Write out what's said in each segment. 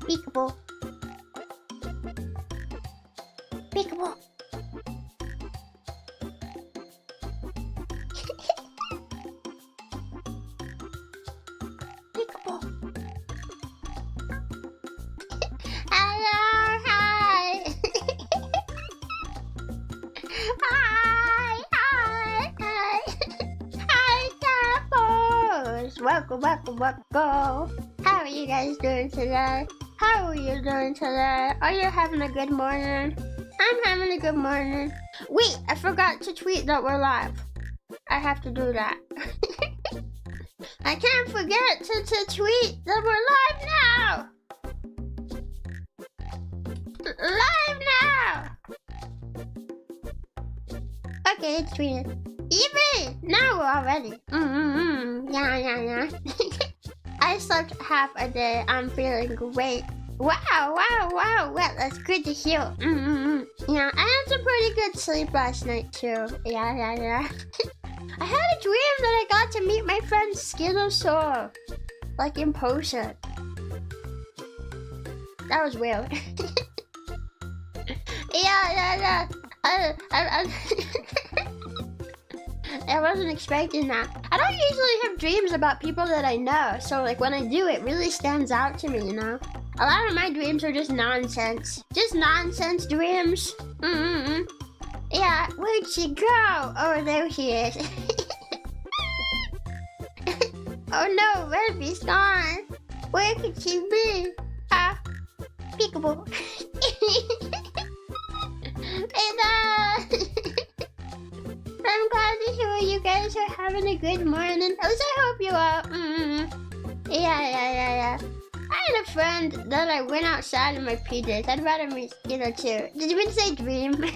Peekaboo. Peekaboo. Peekaboo. Hello, hi. Hi, hi, hi. Hi, Chadpoles. Welcome. How are you guys doing today? How are you doing today? Are you having a good morning? I'm having a good morning. Wait, I forgot to tweet that we're live. I have to do that. I can't forget to tweet that we're live now. Live now. Okay, it's tweeted. Even now we're already. Yeah. I slept half a day. I'm feeling great. Wow. Well, that's good to hear. Yeah, I had some pretty good sleep last night too. Yeah. I had a dream that I got to meet my friend Skittlesore, like in person. That was weird. Yeah. I wasn't expecting that. I don't usually have dreams about people that I know, so like when I do, it really stands out to me, you know? A lot of my dreams are just nonsense. Just nonsense dreams. Yeah, where'd she go? Oh, there she is. Oh no, Rebbi's gone. Where could she be? Peekaboo. I'm glad to hear you guys are having a good morning. At least I hope you are. Yeah. I had a friend that I went outside in my PJs. I'd rather meet Skittle too. Did you even say dream? Wait,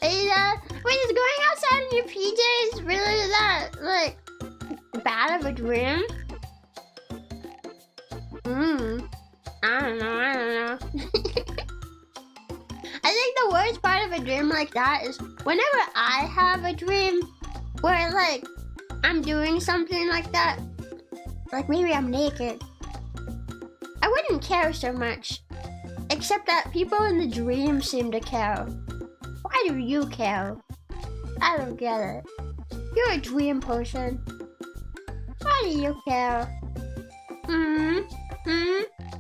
is going outside in your PJs really that, like, bad of a dream? I don't know. I think the worst part of a dream like that is whenever I have a dream where, like, I'm doing something like that, like maybe I'm naked, I wouldn't care so much. Except that people in the dream seem to care. Why do you care? I don't get it. You're a dream person. Why do you care?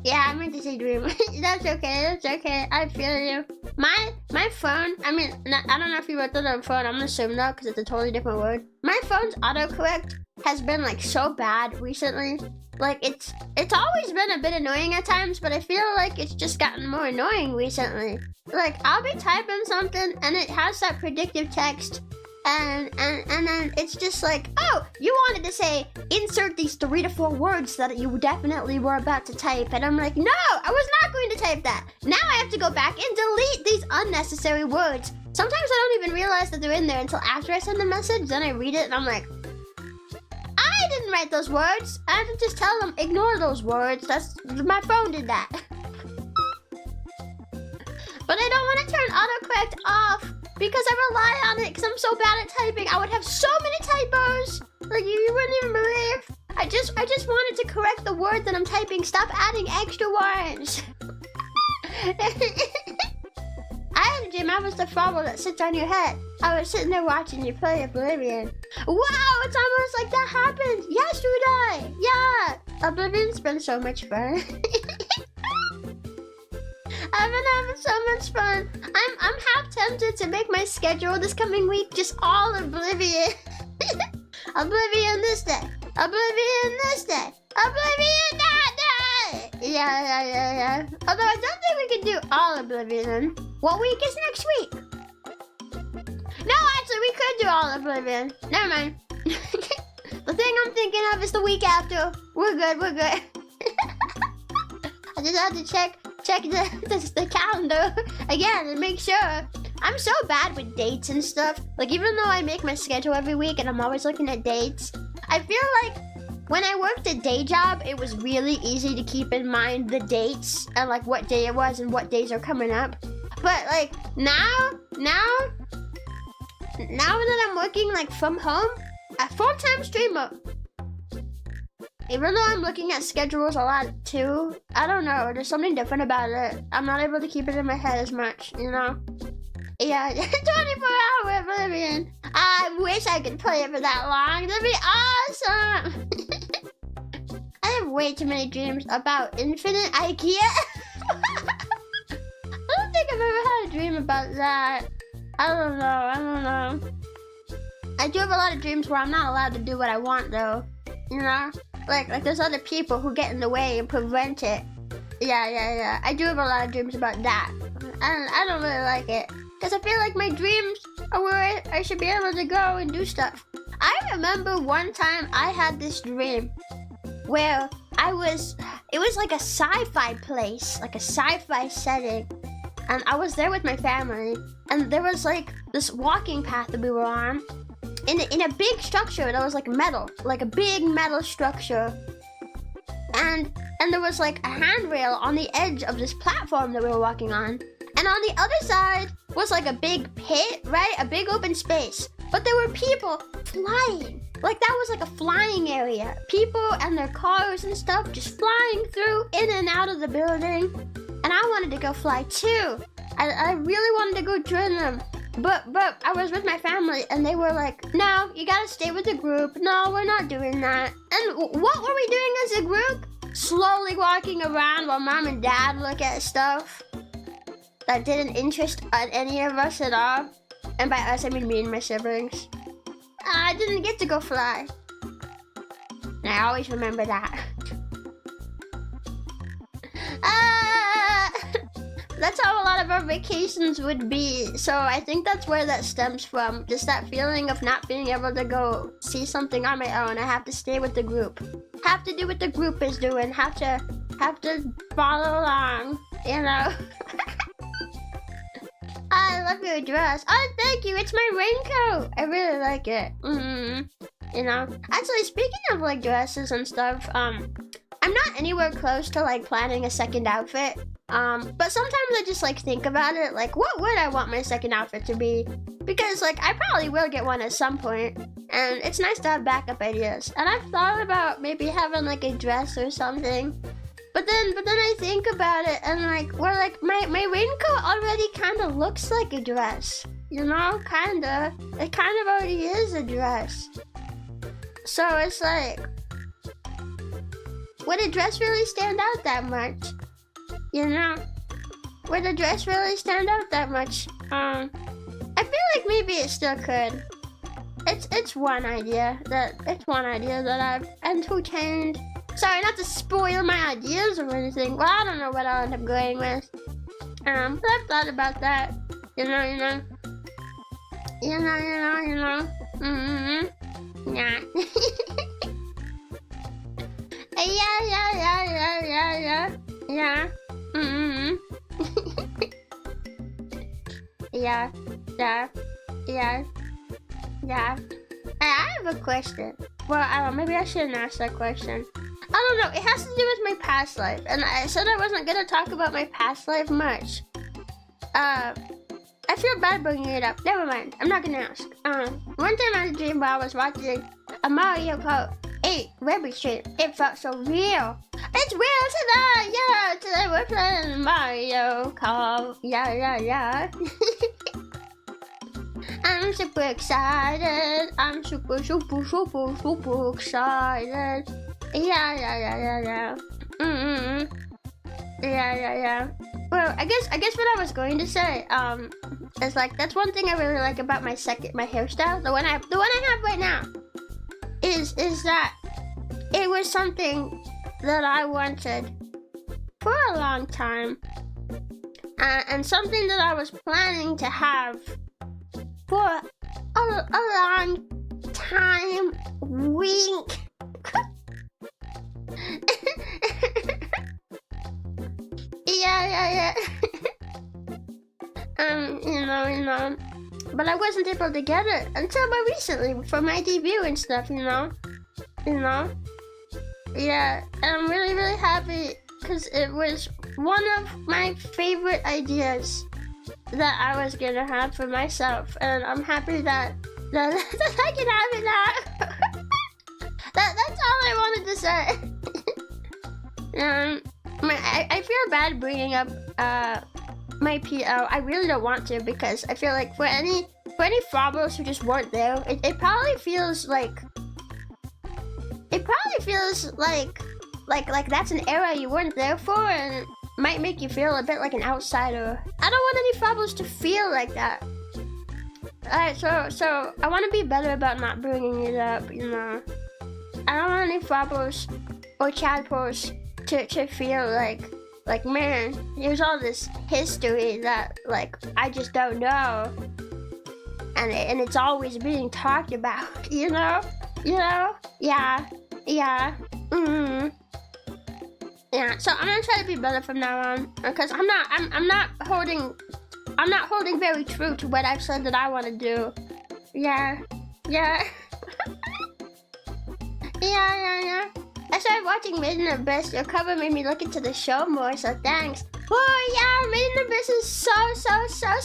Yeah, I meant to say dream. That's okay. I feel you. My phone, I mean, I don't know if you wrote that on phone. I'm gonna assume though, because it's a totally different word. My phone's autocorrect has been like so bad recently. Like it's always been a bit annoying at times, but I feel like it's just gotten more annoying recently. Like I'll be typing something and it has that predictive text. And then it's just like, oh, you wanted to say, insert these 3 to 4 words that you definitely were about to type. And I'm like, no, I was not going to type that. Now I have to go back and delete these unnecessary words. Sometimes I don't even realize that they're in there until after I send the message. Then I read it and I'm like, I didn't write those words. I have to just tell them, ignore those words. My phone did that. But I don't want to turn autocorrect off. Because I rely on it because I'm so bad at typing. I would have so many typos. Like you wouldn't even believe. I just wanted to correct the word that I'm typing. Stop adding extra words. I had a dream I was the frog that sits on your head. I was sitting there watching you play Oblivion. Wow, it's almost like that happened yesterday. Yeah, Oblivion's been so much fun. I've been having so much fun. I'm half tempted to make my schedule this coming week just all Oblivion. Oblivion this day. Oblivion this day. Oblivion that day. Yeah. Although I don't think we can do all Oblivion. What week is next week? No, actually we could do all Oblivion. Never mind. The thing I'm thinking of is the week after. We're good. I just had to check the calendar again and make sure. I'm so bad with dates and stuff. Like even though I make my schedule every week and I'm always looking at dates, I feel like when I worked a day job, it was really easy to keep in mind the dates and like what day it was and what days are coming up. But like now that I'm working like from home, a full-time streamer. even though I'm looking at schedules a lot too, I don't know, there's something different about it. I'm not able to keep it in my head as much, you know? Yeah, 24-hour Oblivion. I wish I could play it for that long. That'd be awesome. I have way too many dreams about infinite IKEA. I don't think I've ever had a dream about that. I don't know. I do have a lot of dreams where I'm not allowed to do what I want though. You know? Like there's other people who get in the way and prevent it. Yeah. I do have a lot of dreams about that. I don't really like it. Because I feel like my dreams are where I should be able to go and do stuff. I remember one time I had this dream where it was like a sci-fi place, like a sci-fi setting. And I was there with my family. And there was like this walking path that we were on. In a big structure that was like metal, like a big metal structure. And there was like a handrail on the edge of this platform that we were walking on. And on the other side was like a big pit, right? A big open space. But there were people flying. Like that was like a flying area. People and their cars and stuff just flying through in and out of the building. And I wanted to go fly too. I really wanted to go join them. But I was with my family and they were like, no, you gotta stay with the group. No, we're not doing that. And what were we doing as a group? Slowly walking around while mom and dad look at stuff that didn't interest any of us at all. And by us, I mean me and my siblings. I didn't get to go fly. And I always remember that. That's how a lot of our vacations would be. So I think that's where that stems from. Just that feeling of not being able to go see something on my own. I have to stay with the group. Have to do what the group is doing. Have to follow along, you know? I love your dress. Oh, thank you. It's my raincoat. I really like it. You know? Actually, speaking of like dresses and stuff, I'm not anywhere close to like planning a second outfit. But sometimes I just like think about it, like what would I want my second outfit to be? Because like I probably will get one at some point, and it's nice to have backup ideas. And I've thought about maybe having like a dress or something. But then I think about it and like, well, like my raincoat already kind of looks like a dress, you know, kinda. It kind of already is a dress. So it's like, would a dress really stand out that much? You know, would a dress really stand out that much? I feel like maybe it still could. It's one idea that I've entertained. Sorry, not to spoil my ideas or anything. Well, I don't know what I'll end up going with. But I've thought about that. You know. Yeah. Yeah. Yeah. I have a question. Well, I don't know, maybe I shouldn't ask that question. I don't know, it has to do with my past life. And I said I wasn't gonna talk about my past life much. I feel bad bringing it up. Never mind, I'm not gonna ask. One time I had a dream while I was watching a Mario Kart 8 Rebbi stream. It felt so real. It's real today! Yeah, today we're playing Mario Kart. Yeah. I'm super excited. I'm super excited. Yeah. Yeah. Well, I guess what I was going to say, is like, that's one thing I really like about my hairstyle. The one I have right now is that it was something that I wanted for a long time, and something that I was planning to have for a long time. Wink. Yeah. You know. But I wasn't able to get it until more recently for my debut and stuff, you know. Yeah, and I'm really, really happy because it was one of my favorite ideas that I was gonna have for myself, and I'm happy that I can have it now. That's all I wanted to say. I feel bad bringing up my PO. I really don't want to because I feel like for any fobbers who just weren't there, it probably feels like that's an era you weren't there for, and it might make you feel a bit like an outsider. I don't want any fobbers to feel like that. Alright, so I want to be better about not bringing it up, you know. I don't want any fobbers or Chadpoles to feel like, man, there's all this history that, like, I just don't know. And it's always being talked about, you know? Yeah. Yeah, so I'm gonna try to be better from now on, because I'm not holding very true to what I've said that I want to do. Yeah. Yeah. I started watching Maid in the Abyss. Your cover made me look into the show more, so thanks. Oh yeah, Maid in the Abyss is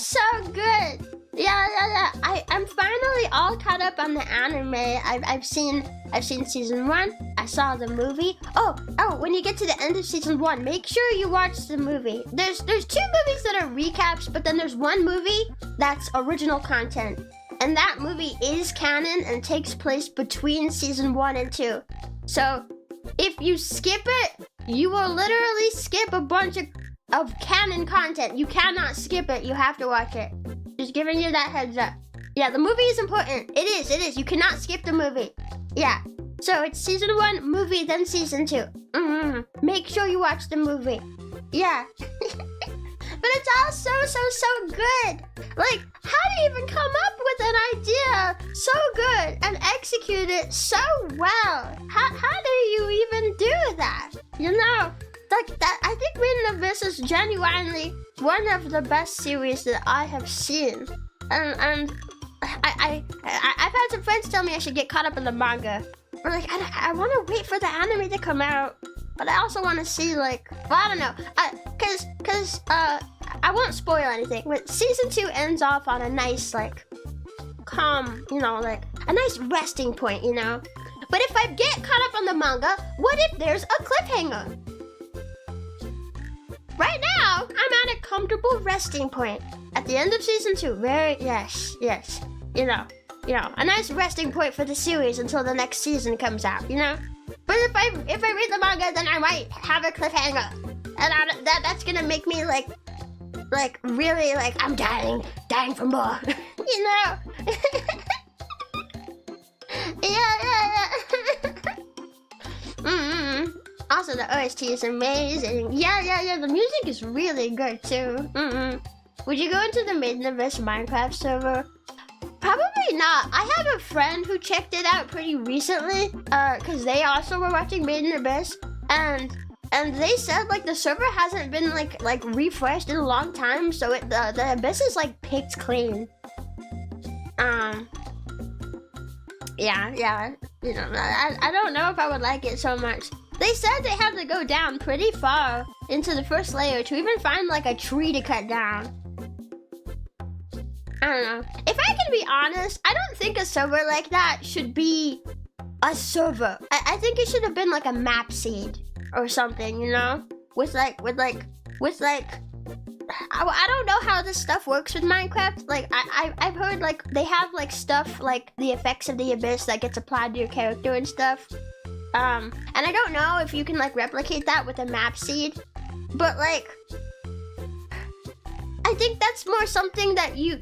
so good. Yeah. I'm finally all caught up on the anime. I've seen season 1. I saw the movie. Oh, when you get to the end of season 1, make sure you watch the movie. There's 2 movies that are recaps, but then there's one movie that's original content. And that movie is canon and takes place between season 1 and 2. So if you skip it, you will literally skip a bunch of canon content. You cannot skip it. You have to watch it. Just giving you that heads up. Yeah, the movie is important. It is. You cannot skip the movie. Yeah. So it's season 1 movie, then season 2. Make sure you watch the movie. Yeah. But it's all so good. Like, how do you even come up with an idea so good and execute it so well? How do you even do that? You know, like that. I think Maid in the Abyss is genuinely one of the best series that I have seen. And I've had some friends tell me I should get caught up in the manga. Or like, I want to wait for the anime to come out. But I also want to see, like, well, I don't know, cause I won't spoil anything, but season 2 ends off on a nice, like, calm, you know, like, a nice resting point, you know? But if I get caught up on the manga, what if there's a cliffhanger? Right now, I'm at a comfortable resting point. At the end of season 2, yes, you know, a nice resting point for the series until the next season comes out, you know? But if I read the manga, then I might have a cliffhanger, and that's gonna make me like really like I'm dying for more, you know? Yeah. Also, the OST is amazing. Yeah. The music is really good too. Would you go into the Maid in the Abyss Minecraft server? Probably not. I have a friend who checked it out pretty recently, cause they also were watching Maid in the Abyss, and they said like the server hasn't been like refreshed in a long time, so the Abyss is like picked clean. Yeah. You know, I don't know if I would like it so much. They said they had to go down pretty far into the first layer to even find like a tree to cut down. I don't know. If I can be honest, I don't think a server like that should be a server. I think it should have been like a map seed or something, you know? With like I don't know how this stuff works with Minecraft. Like I've heard like they have like stuff like the effects of the Abyss that gets applied to your character and stuff. And I don't know if you can like replicate that with a map seed, but like I think that's more something that I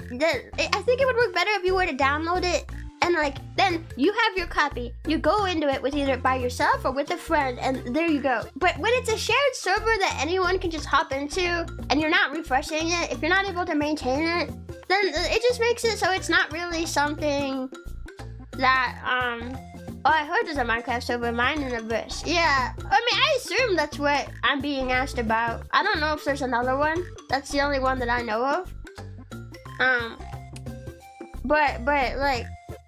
think it would work better if you were to download it and like then you have your copy. You go into it with either by yourself or with a friend, and there you go. But when it's a shared server that anyone can just hop into and you're not refreshing it, if you're not able to maintain it, then it just makes it so it's not really something that oh, I heard there's a Minecraft server, Maid in the Abyss. Yeah, I mean, I assume that's what I'm being asked about. I don't know if there's another one. That's the only one that I know of. But like,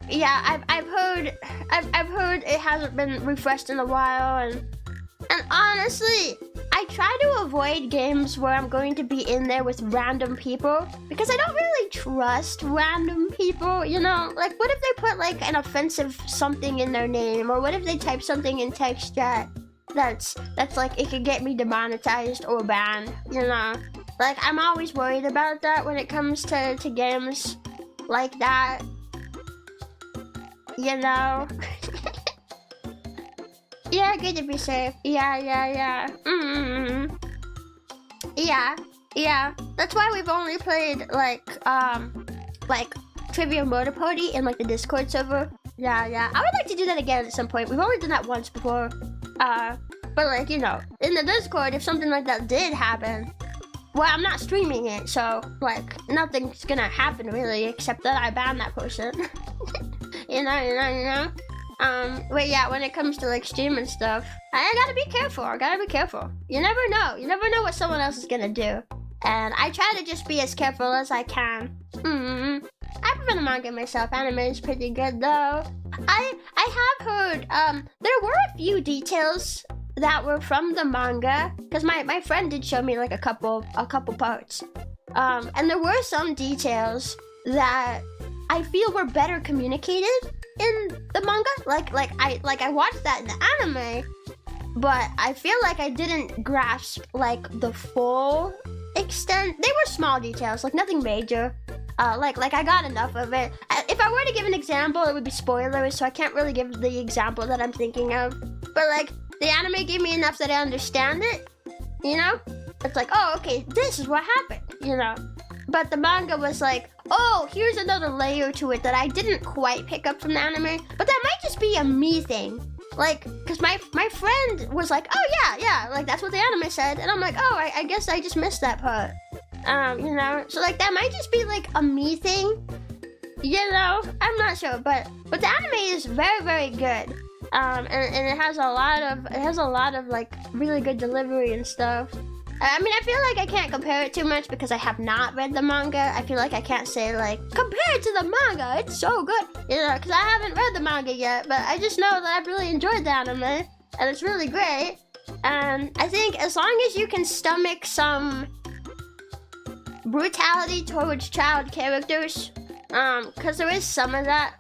yeah, I've heard it hasn't been refreshed in a while, and honestly, I try to avoid games where I'm going to be in there with random people because I don't really trust random people, you know? Like, what if they put like an offensive something in their name, or what if they type something in text chat that's like it could get me demonetized or banned, you know? Like, I'm always worried about that when it comes to games like that, you know? Yeah, good to be safe. Yeah. Yeah. That's why we've only played like Trivia Murder Party in like the Discord server. Yeah. I would like to do that again at some point. We've only done that once before. But like, you know, in the Discord, if something like that did happen, well, I'm not streaming it, so like nothing's gonna happen really, except that I ban that person. you know. But yeah, when it comes to like streaming stuff, I gotta be careful. You never know what someone else is gonna do. And I try to just be as careful as I can. I prefer the manga myself. Anime is pretty good though. I have heard, there were a few details that were from the manga, because my friend did show me like a couple parts. And there were some details that I feel were better communicated in the manga. Like I watched that in the anime, but I feel like I didn't grasp like the full extent. They were small details, like nothing major. Like I got enough of it. If I were to give an example, it would be spoilers, so I can't really give the example that I'm thinking of. But like the anime gave me enough that I understand it, you know? It's like, oh, okay, this is what happened, you know? But the manga was like, oh, here's another layer to it that I didn't quite pick up from the anime. But that might just be a me thing. Like, because my friend was like, oh, yeah, like, that's what the anime said. And I'm like, oh, I guess I just missed that part. You know? So, like, that might just be, like, a me thing. You know? I'm not sure. But the anime is very, very good. And it has a lot of, like, really good delivery and stuff. I mean, I feel like I can't compare it too much because I have not read the manga. I feel like I can't say, like, compared to the manga, it's so good. You know, because I haven't read the manga yet, but I just know that I've really enjoyed the anime, and it's really great. And I think as long as you can stomach some brutality towards child characters, because there is some of that,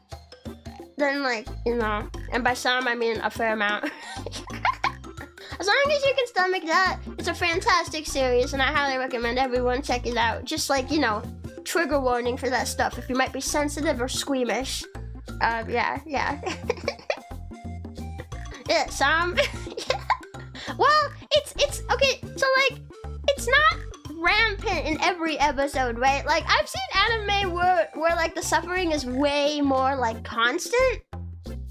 then, like, you know, and by some, I mean a fair amount. As long as you can stomach that, it's a fantastic series, and I highly recommend everyone check it out. Just like, you know, trigger warning for that stuff if you might be sensitive or squeamish. Yeah. Yeah, some... Well, it's... Okay, so, like, it's not rampant in every episode, right? Like, I've seen anime where like, the suffering is way more, like, constant.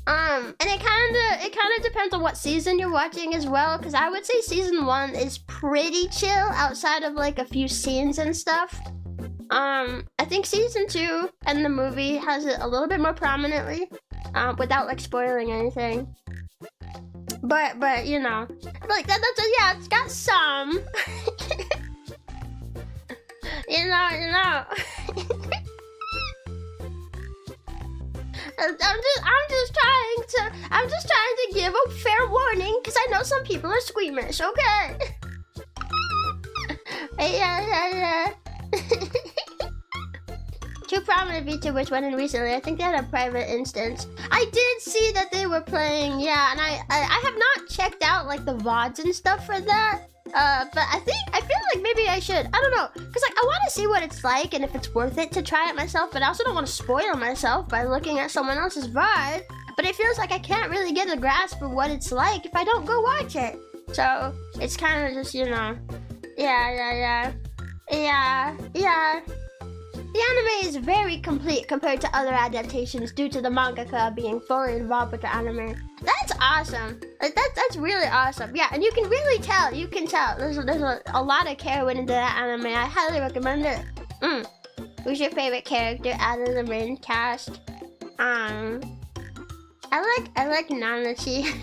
And it kind of depends on what season you're watching as well, because I would say season 1 is pretty chill outside of like a few scenes and stuff. I think season 2 and the movie has it a little bit more prominently, without like spoiling anything. But you know, like that's yeah, it's got some. you know. I'm just trying to give a fair warning because I know some people are squeamish, okay? yeah. Two prominent VTubers went in recently. I think they had a private instance. I did see that they were playing, yeah, and I have not checked out like the VODs and stuff for that. But I feel like maybe I should. I don't know, because like I want to see what it's like and if it's worth it to try it myself, but I also don't want to spoil myself by looking at someone else's VOD. But it feels like I can't really get a grasp of what it's like if I don't go watch it. So it's kind of just, you know, yeah. The anime is very complete compared to other adaptations due to the mangaka being fully involved with the anime. That's awesome. Like that's really awesome. Yeah, and you can really tell. You can tell. There's a lot of care went into that anime. I highly recommend it. Who's your favorite character out of the main cast? I like Nanachi.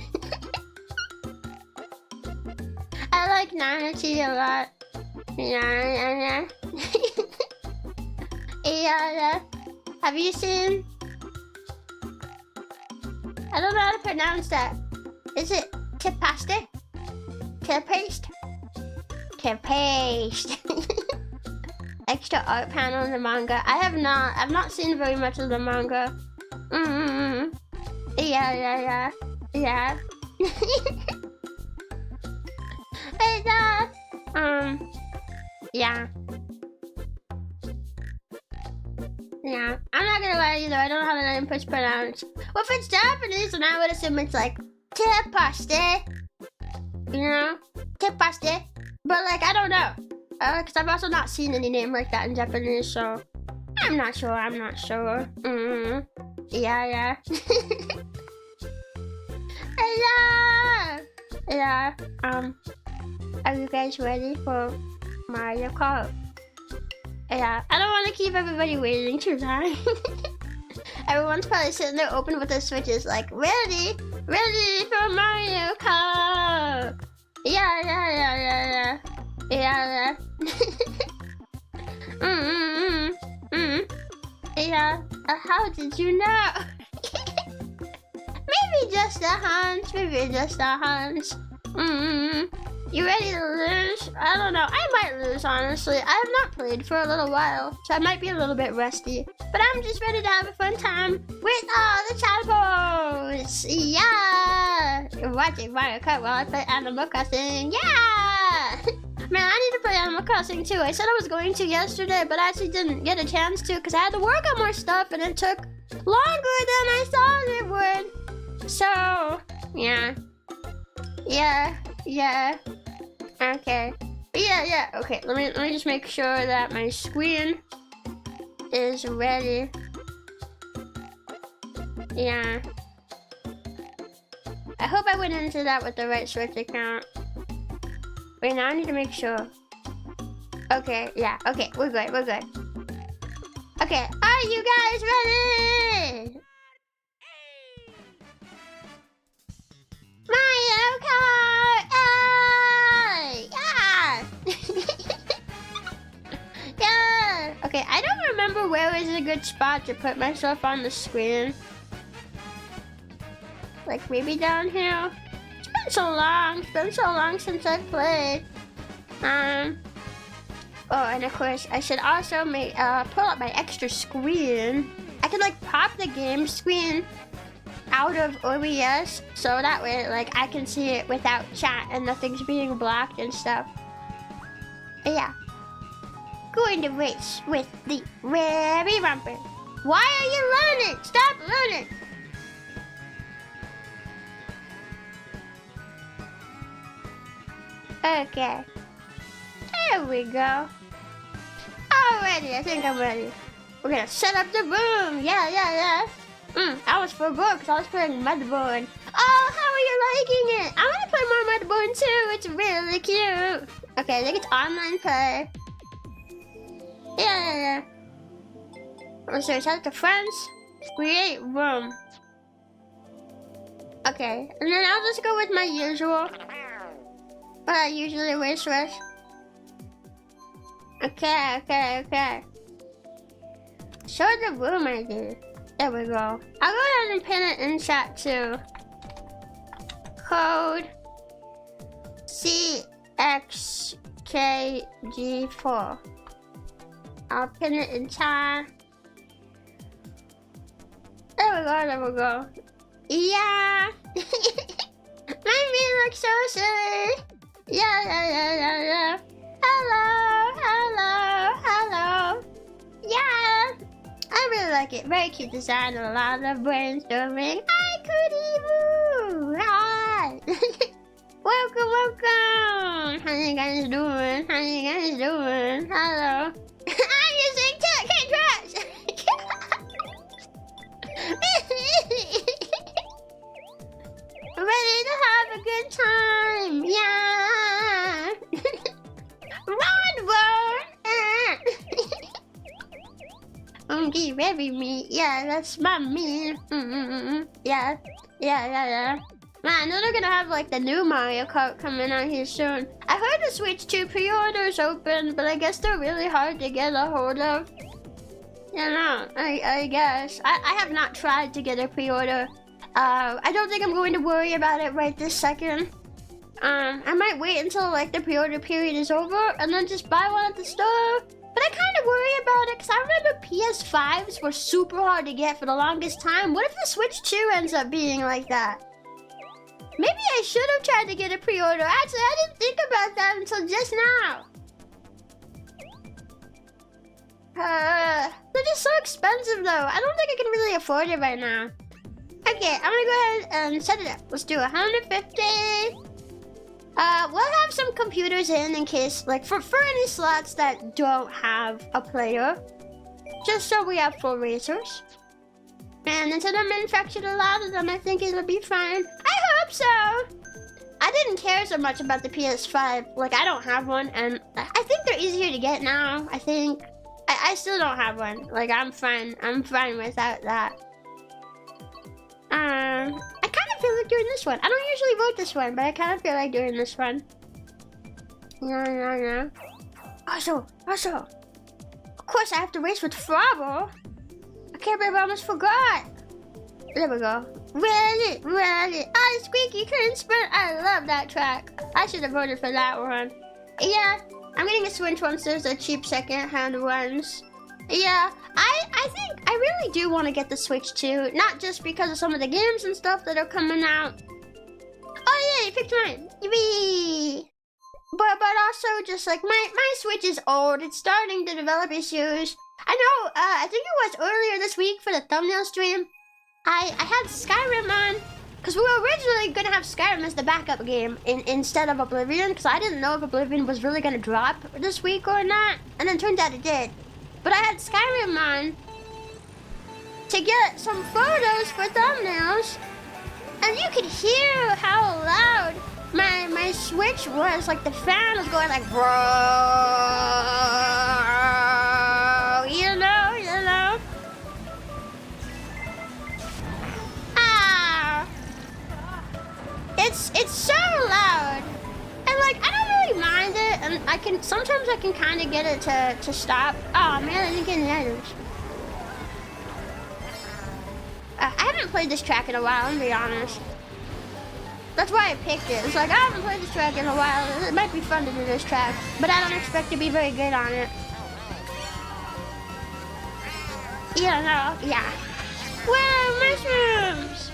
I like Nanachi a lot. Yeah. Yeah. Have you seen? I don't know how to pronounce that. Is it Tepaste? Tepaste? to paste. Extra art panel in the manga. I've not seen very much of the manga. Yeah. Yeah. Yeah. I'm not gonna lie either. I don't know how the name push pronounced. Well, if it's Japanese, then I would assume it's like te paste. You know? Te paste. But like, I don't know. Because I've also not seen any name like that in Japanese, so I'm not sure. Yeah. Yeah. Are you guys ready for Mario Kart? Yeah, I don't want to keep everybody waiting too long. Everyone's probably sitting there open with their switches like, ready for Mario Kart. Yeah. Yeah, how did you know? Maybe just a hunch. You ready to lose? I don't know. I might lose, honestly. I have not played for a little while, so I might be a little bit rusty. But I'm just ready to have a fun time with all the Chadpoles. Yeah! You're watching Mario Kart while I play Animal Crossing. Yeah! Man, I need to play Animal Crossing too. I said I was going to yesterday, but I actually didn't get a chance to because I had to work on more stuff and it took longer than I thought it would. So, yeah. Okay. Yeah. Okay, let me just make sure that my screen is ready. Yeah. I hope I went into that with the right Switch account. Wait, now I need to make sure. Okay, yeah. Okay, we're good. Okay, are you guys ready? Mario Kart! Yeah! Yeah! Okay, I don't remember where is a good spot to put myself on the screen. Like maybe down here? It's been so long since I've played. Oh, and of course, I should also pull up my extra screen. I could like pop the game screen out of OBS, so that way like I can see it without chat and nothing's being blocked and stuff. Yeah. Going to race with the Rebbi Rompin. Why are you learning? Stop learning! Okay. There we go. Alrighty, I think I'm ready. We're gonna set up the room. Yeah. I was for bored because I was playing Mudboard. Oh, how are you liking it? I want to play more Mudboard too. It's really cute. Okay, I think it's online play. Yeah. Let's search out the friends. Create room. Okay, and then I'll just go with my usual. What I usually wish with. Okay. Show the room I did. There we go. I'll go ahead and pin it in chat too. Code CXKG4. I'll pin it in chat. There we go. Yeah. My me looks so silly. Yeah. Hello. Yeah. I really like it. Very cute design. A lot of brainstorming. Hi, Kudibu. Hi. Welcome. How you guys doing? Hello. I'm using Candy Crush. Ready to have a good time. Yeah. Rebbi me. Yeah, that's my me. Yeah. Man, I know they're gonna have like the new Mario Kart coming out here soon. I heard the Switch 2 pre-orders open, but I guess they're really hard to get a hold of. You know, I guess. I have not tried to get a pre-order. I don't think I'm going to worry about it right this second. I might wait until like the pre-order period is over and then just buy one at the store. But I kind of worry about it because I remember PS5s were super hard to get for the longest time. What if the Switch 2 ends up being like that? Maybe I should have tried to get a pre-order. Actually, I didn't think about that until just now. They're just so expensive though. I don't think I can really afford it right now. Okay, I'm gonna go ahead and set it up. Let's do 150. We'll have some computers in case, like, for any slots that don't have a player. Just so we have full resource. And until they're manufactured a lot of them, I think it'll be fine. I hope so! I didn't care so much about the PS5. Like, I don't have one, and I think they're easier to get now. I think. I still don't have one. Like, I'm fine. I'm fine without that. I kind of feel like doing this one. I don't usually vote this one, but I kind of feel like doing this one. Yeah. Also, of course I have to race with Frabo. I can't believe I almost forgot. There we go. Ready. Oh, Squeaky couldn't sprint. I love that track. I should have voted for that one. Yeah, I'm getting a Switch once there's a cheap second-hand ones. Yeah, I think I really do want to get the Switch too. Not just because of some of the games and stuff that are coming out. Oh yeah, you picked mine. Yippee! But also just like my Switch is old. It's starting to develop issues. I know. I think it was earlier this week for the thumbnail stream. I had Skyrim on because we were originally gonna have Skyrim as the backup game instead of Oblivion because I didn't know if Oblivion was really gonna drop this week or not, and then turned out it did. But I had Skyrim on to get some photos for thumbnails, and you could hear how loud my Switch was. Like the fan was going like, bro, you know. It's so loud, and like I don't really mind it, and sometimes I can kind of get it to stop. Oh man, I didn't get any items. I haven't played this track in a while, I'm gonna be honest. That's why I picked it. It's like I haven't played this track in a while. It might be fun to do this track, but I don't expect to be very good on it. Yeah. Whoa, mushrooms!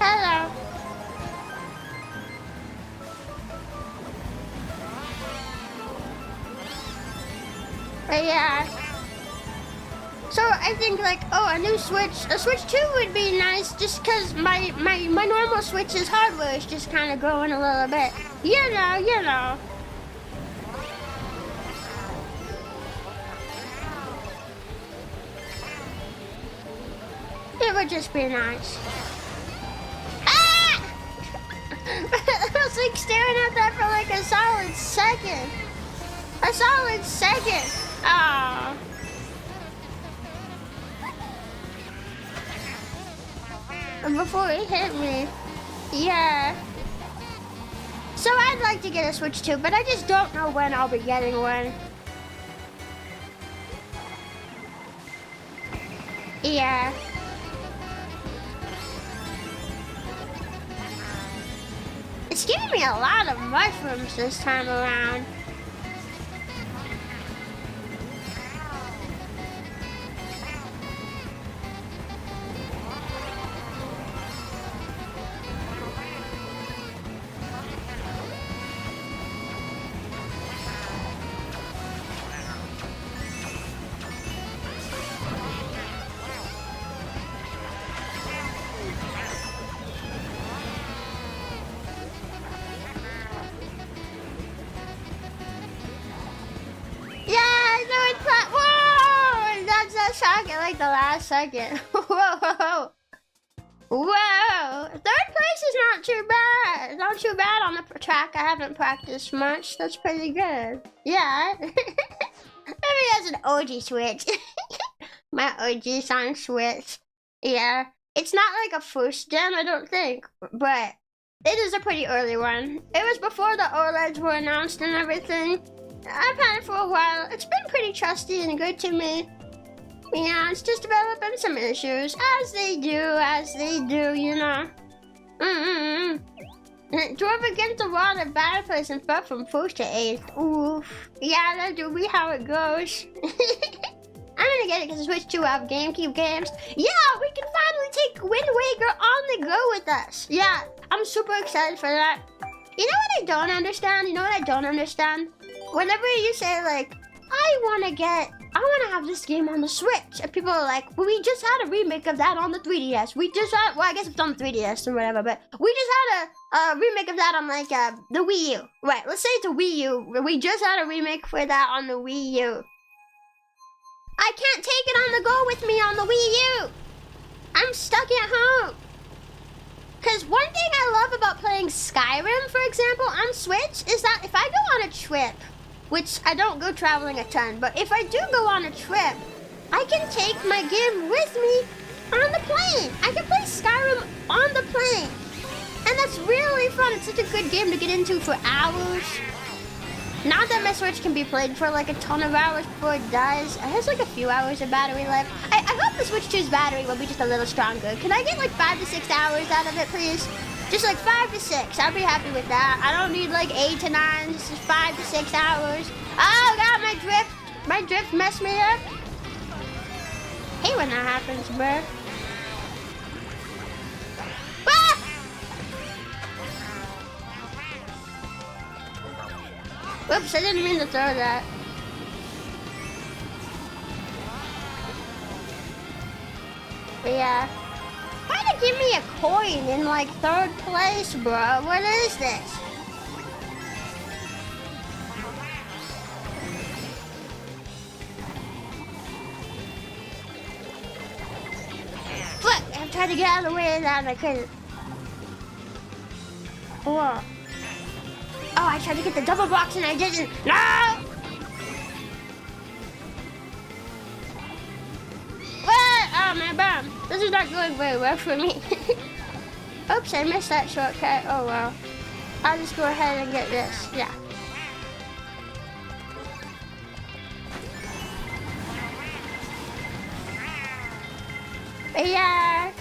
Hello. Yeah. So I think like, a new Switch. A Switch 2 would be nice just because my normal Switch's hardware is just kind of growing a little bit. You know. It would just be nice. I was like staring at that for like a solid second. Oh. Before it hit me. Yeah. So I'd like to get a Switch too, but I just don't know when I'll be getting one. Yeah. It's giving me a lot of mushrooms this time around. Like the last second. Whoa. Third place is not too bad. Not too bad on the track. I haven't practiced much. That's pretty good. Yeah. Maybe that's an OG Switch. My OG on Switch. Yeah. It's not like a first gen, I don't think. But it is a pretty early one. It was before the OLEDs were announced and everything. I've had it for a while. It's been pretty trusty and good to me. Yeah, it's just developing some issues. As they do, you know. Drove against the wall at battle place and fell from 1st to 8th. Oof. Yeah, that's we how it goes. I'm gonna get it because I switched to GameCube games. Yeah, we can finally take Wind Waker on the go with us. Yeah, I'm super excited for that. You know what I don't understand? Whenever you say like, I wanna have this game on the Switch, and people are like, well, we just had a remake of that on the 3DS. Well, I guess it's on the 3DS or whatever, but we just had a remake of that on like the Wii U. Right, let's say it's a Wii U. We just had a remake for that on the Wii U. I can't take it on the go with me on the Wii U. I'm stuck at home. Because one thing I love about playing Skyrim, for example, on Switch, is that if I go on a trip, which I don't go traveling a ton, but if I do go on a trip, I can take my game with me on the plane. I can play Skyrim on the plane. And that's really fun. It's such a good game to get into for hours. Not that my Switch can be played for like a ton of hours before it dies. It has like a few hours of battery life. I hope the Switch 2's battery will be just a little stronger. Can I get like 5 to 6 hours out of it, please? Just like 5 to 6. I'll be happy with that. I don't need like 8 to 9. Just 5 to 6 hours. Oh God, my drift messed me up. Hey, when that happens, bro. Ah! Oops, I didn't mean to throw that. But yeah. Why did give me a coin in like 3rd place, bro? What is this? Look, I tried to get out of the way of that and I couldn't. Whoa. Oh, I tried to get the double box and I didn't. No! What? Oh, my bum. This is not going very well for me. Oops, I missed that shortcut. Oh, well. I'll just go ahead and get this. Yeah. Yeah.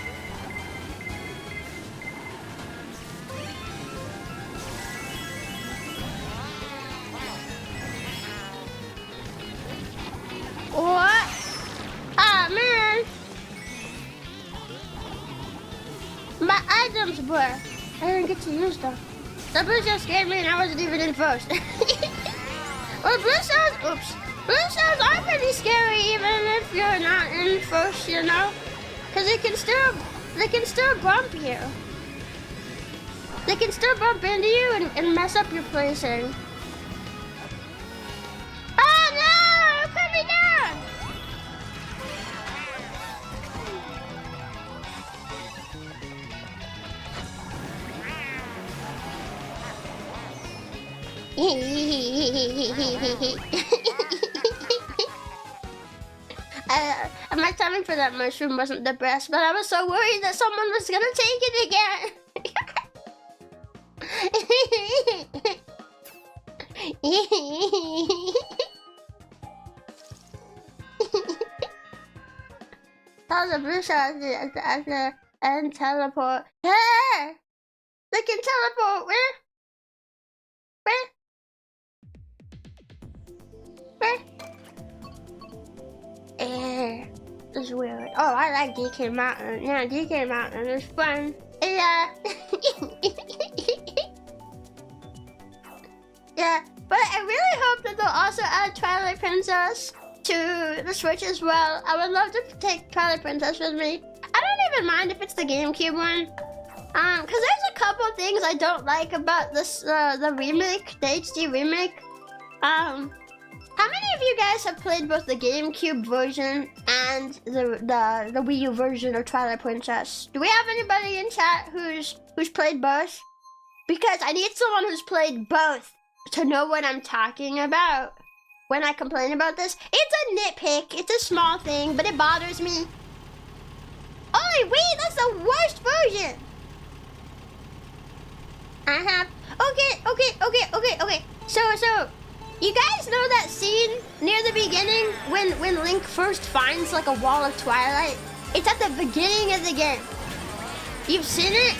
What? Ah, man. My items were. I didn't get to use them. The blue shell scared me and I wasn't even in first. Well, blue shells, oops. Blue shells are pretty scary even if you're not in first, you know? Because they can still bump you. They can still bump into you and mess up your placing. Oh no! Put me down! My timing for that mushroom wasn't the best, but I was so worried that someone was gonna take it again. That was a blue shot and teleport. Hey! They can teleport where? This is weird. Oh, I like DK Mountain. Yeah, DK Mountain is fun. Yeah. Yeah, but I really hope that they'll also add Twilight Princess to the Switch as well. I would love to take Twilight Princess with me. I don't even mind if it's the GameCube one. Cause there's a couple things I don't like about this, the remake, the HD remake. How many of you guys have played both the GameCube version and the Wii U version of Twilight Princess? Do we have anybody in chat who's played both? Because I need someone who's played both to know what I'm talking about when I complain about this. It's a nitpick, it's a small thing, but it bothers me. Oh wait, that's the worst version. I have, okay. So, You guys know that scene near the beginning when Link first finds like a wall of Twilight? It's at the beginning of the game. You've seen it?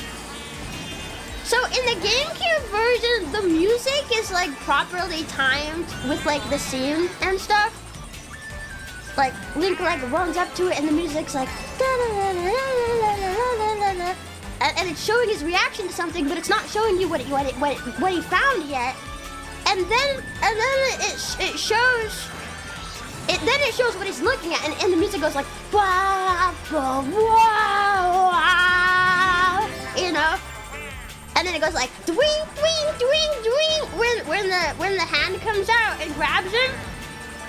So in the GameCube version, the music is like properly timed with like the scene and stuff. Like Link like runs up to it and the music's like and it's showing his reaction to something, but it's not showing you what he found yet. And then it shows what he's looking at, and the music goes like wah, wah, wah, wah, you know. And then it goes like dwing, dwing, dwing, dwing when the hand comes out and grabs him.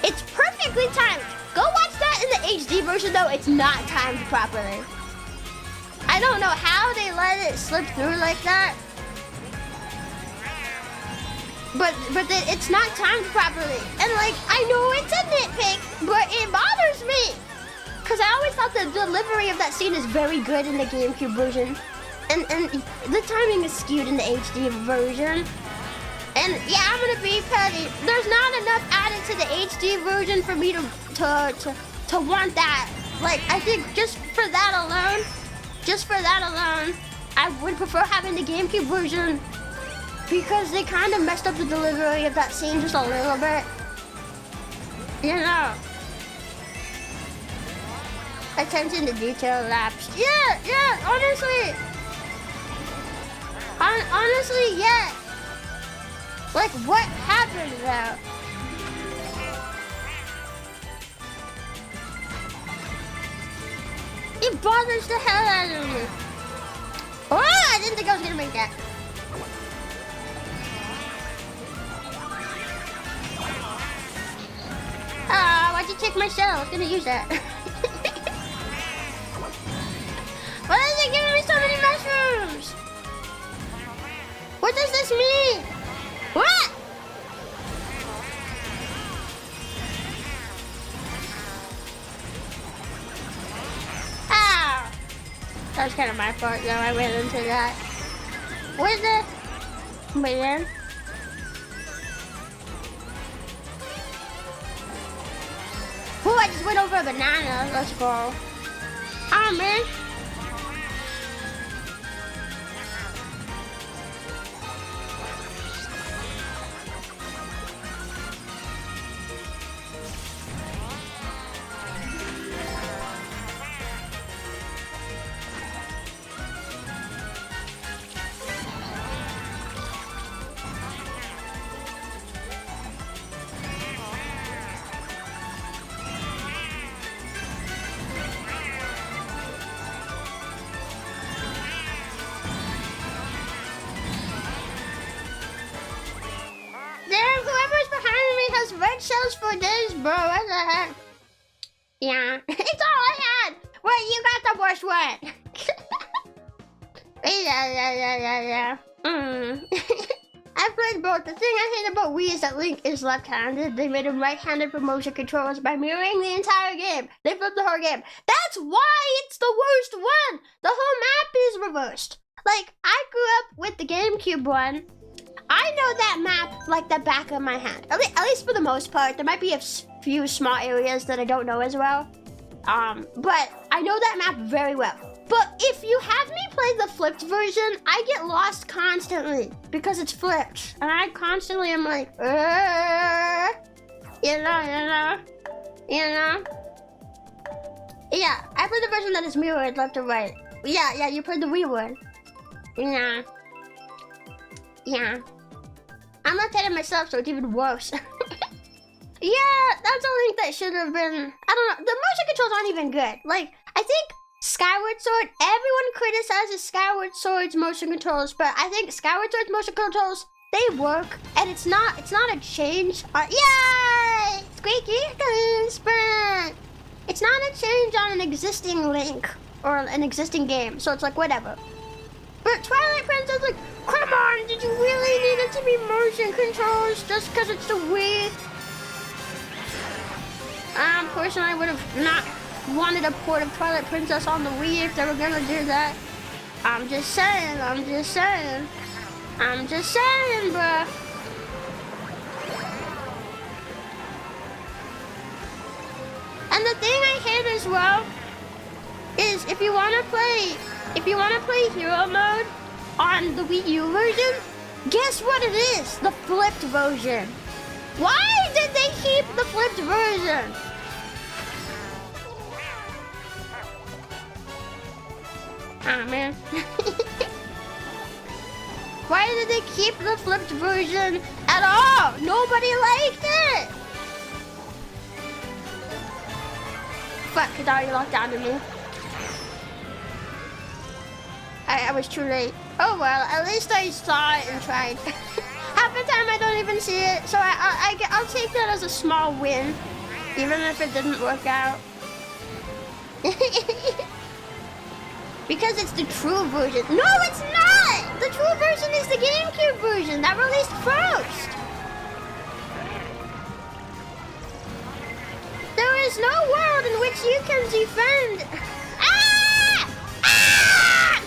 It's perfectly timed. Go watch that in the HD version though. It's not timed properly. I don't know how they let it slip through like that. But it's not timed properly. And like, I know it's a nitpick, but it bothers me. Cause I always thought the delivery of that scene is very good in the GameCube version. And the timing is skewed in the HD version. And yeah, I'm gonna be petty. There's not enough added to the HD version for me to want that. Like, I think just for that alone, I would prefer having the GameCube version because they kind of messed up the delivery of that scene just a little bit. You know. Attention to detail lapse. Yeah, honestly. Honestly, yeah. Like, what happened though? It bothers the hell out of me. Oh, I didn't think I was gonna make that. Why'd you take my shell? I was gonna use that. Why is it giving me so many mushrooms? What does this mean? What? Ow! That was kind of my fault, though. I went into that. Where's the... man? Oh, I just went over a banana. Let's go. Oh, man. Red shells for days, bro. What the heck? Yeah, it's all I had. Well, you got the worst one. Yeah. I played both. The thing I hate about Wii is that Link is left-handed. They made him right-handed for motion controls by mirroring the entire game. They flipped the whole game. That's why it's the worst one. The whole map is reversed. Like, I grew up with the GameCube one. I know that map like the back of my hand. At least for the most part. There might be a few small areas that I don't know as well. But I know that map very well. But if you have me play the flipped version, I get lost constantly because it's flipped. And I constantly am like, you know. Yeah, I played the version that is mirrored left to right. Yeah, you played the Wii one. Yeah. I'm left-handed myself, so it's even worse. Yeah, that's a Link that should have been... I don't know. The motion controls aren't even good. Like, I think Skyward Sword... Everyone criticizes Skyward Sword's motion controls, but I think Skyward Sword's motion controls, they work. And it's not a change. Yay! Squeaky sprint! It's not a change on an existing Link or an existing game, so it's like, whatever. But Twilight Princess, like, come on, did you really need it to be motion controls just because it's the Wii? Personally, I would have not wanted a port of Twilight Princess on the Wii if they were gonna do that. I'm just saying, bruh. And the thing I hate as well is if you wanna play hero mode on the Wii U version, guess what it is? The flipped version. Why did they keep the flipped version? Ah, man. Why did they keep the flipped version at all? Nobody liked it. Fuck, it already locked onto me. I was too late. Oh well, at least I saw it and tried. Half the time I don't even see it, so I'll take that as a small win, even if it didn't work out. Because it's the true version. No, it's not! The true version is the GameCube version that released first. There is no world in which you can defend. Ah! Ah!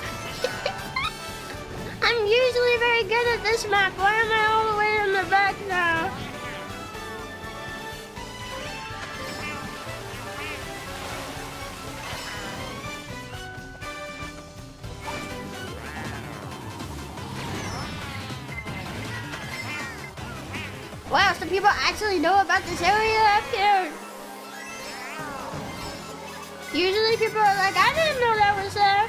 I'm usually very good at this map. Why am I all the way in the back now? Wow, some people actually know about this area up here. Usually people are like, I didn't know that was there.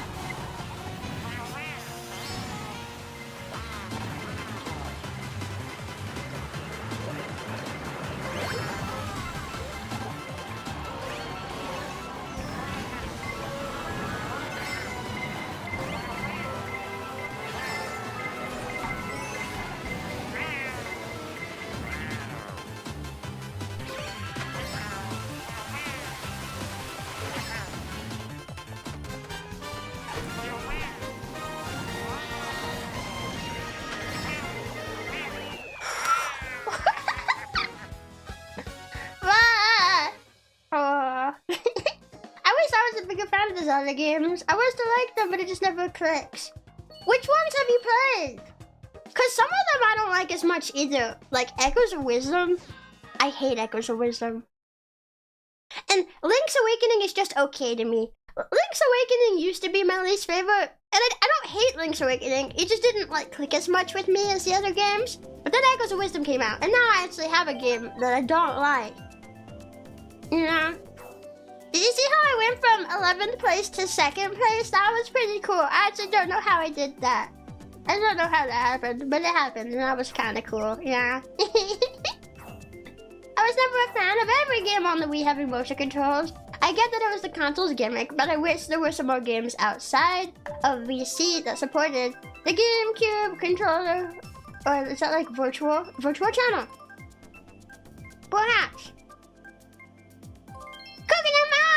Zelda games. I used to like them, but it just never clicks. Which ones have you played? Because some of them I don't like as much either. Like Echoes of Wisdom. I hate Echoes of Wisdom. And Link's Awakening is just okay to me. Link's Awakening used to be my least favorite. And I don't hate Link's Awakening. It just didn't like click as much with me as the other games. But then Echoes of Wisdom came out. And now I actually have a game that I don't like. You know? Did you see how I went from 11th place to 2nd place? That was pretty cool. I actually don't know how I did that. I don't know how that happened, but it happened, and that was kind of cool, yeah. I was never a fan of every game on the Wii having motion controls. I get that it was the console's gimmick, but I wish there were some more games outside of VC that supported the GameCube controller. Or is that like virtual channel? Perhaps. Coconut Mouth!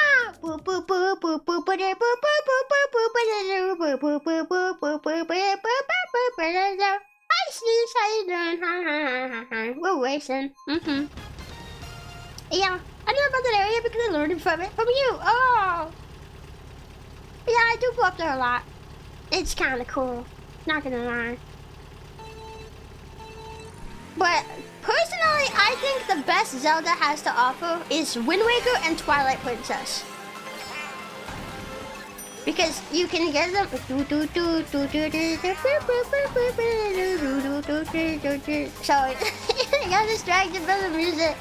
Hi, Sneeze, how you doing? We're racing. Yeah, I know about that area because I learned from it from you. Oh! Yeah, I do go up there a lot. It's kind of cool. Not gonna lie. But personally, I think the best Zelda has to offer is Wind Waker and Twilight Princess. Because you can get them. Sorry, I got distracted by the music.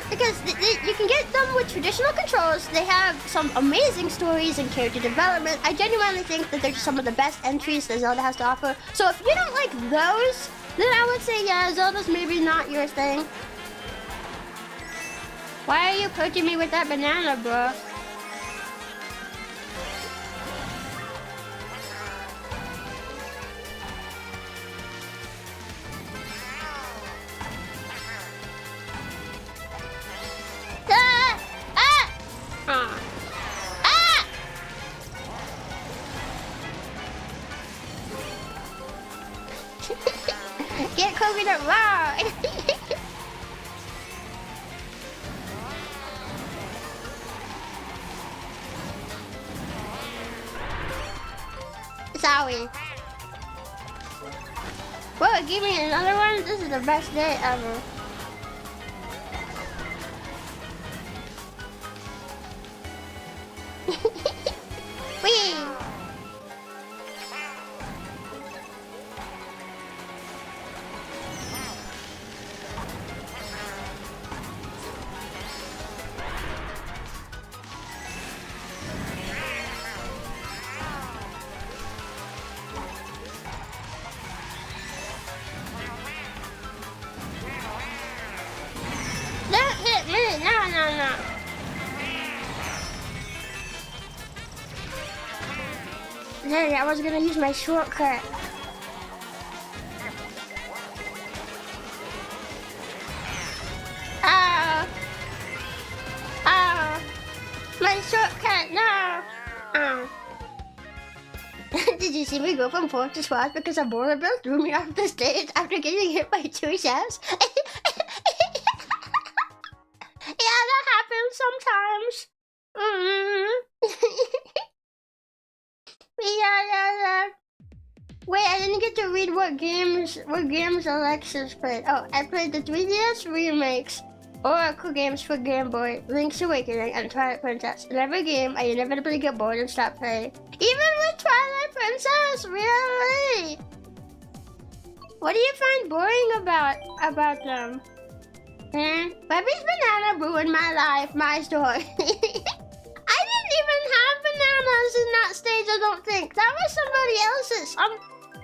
Because you can get them with traditional controls. They have some amazing stories and character development. I genuinely think that they're just some of the best entries that Zelda has to offer. So if you don't like those, then I would say, yeah, Zelda's maybe not your thing. Why are you poking me with that banana, bro? Get coconut raw. Sorry. Whoa, give me another one? This is the best day ever. Whee! Don't hit me! No. Hey, I was gonna use my shortcut. Oh, my shortcut, no. Oh. Did you see me go from 4th to 12th because a boiler bill threw me off the stage after getting hit by 2 shells? Yeah, that happens sometimes. Yeah. Wait, I didn't get to read what games Alexis played. Oh, I played the 3DS remakes, Oracle games for Game Boy, Link's Awakening, and Twilight Princess. In every game, I inevitably get bored and stop playing. Even with Twilight Princess, really? What do you find boring about them? Rebbi's banana ruined my life, my story. I didn't even have bananas in that stage, I don't think. That was somebody else's.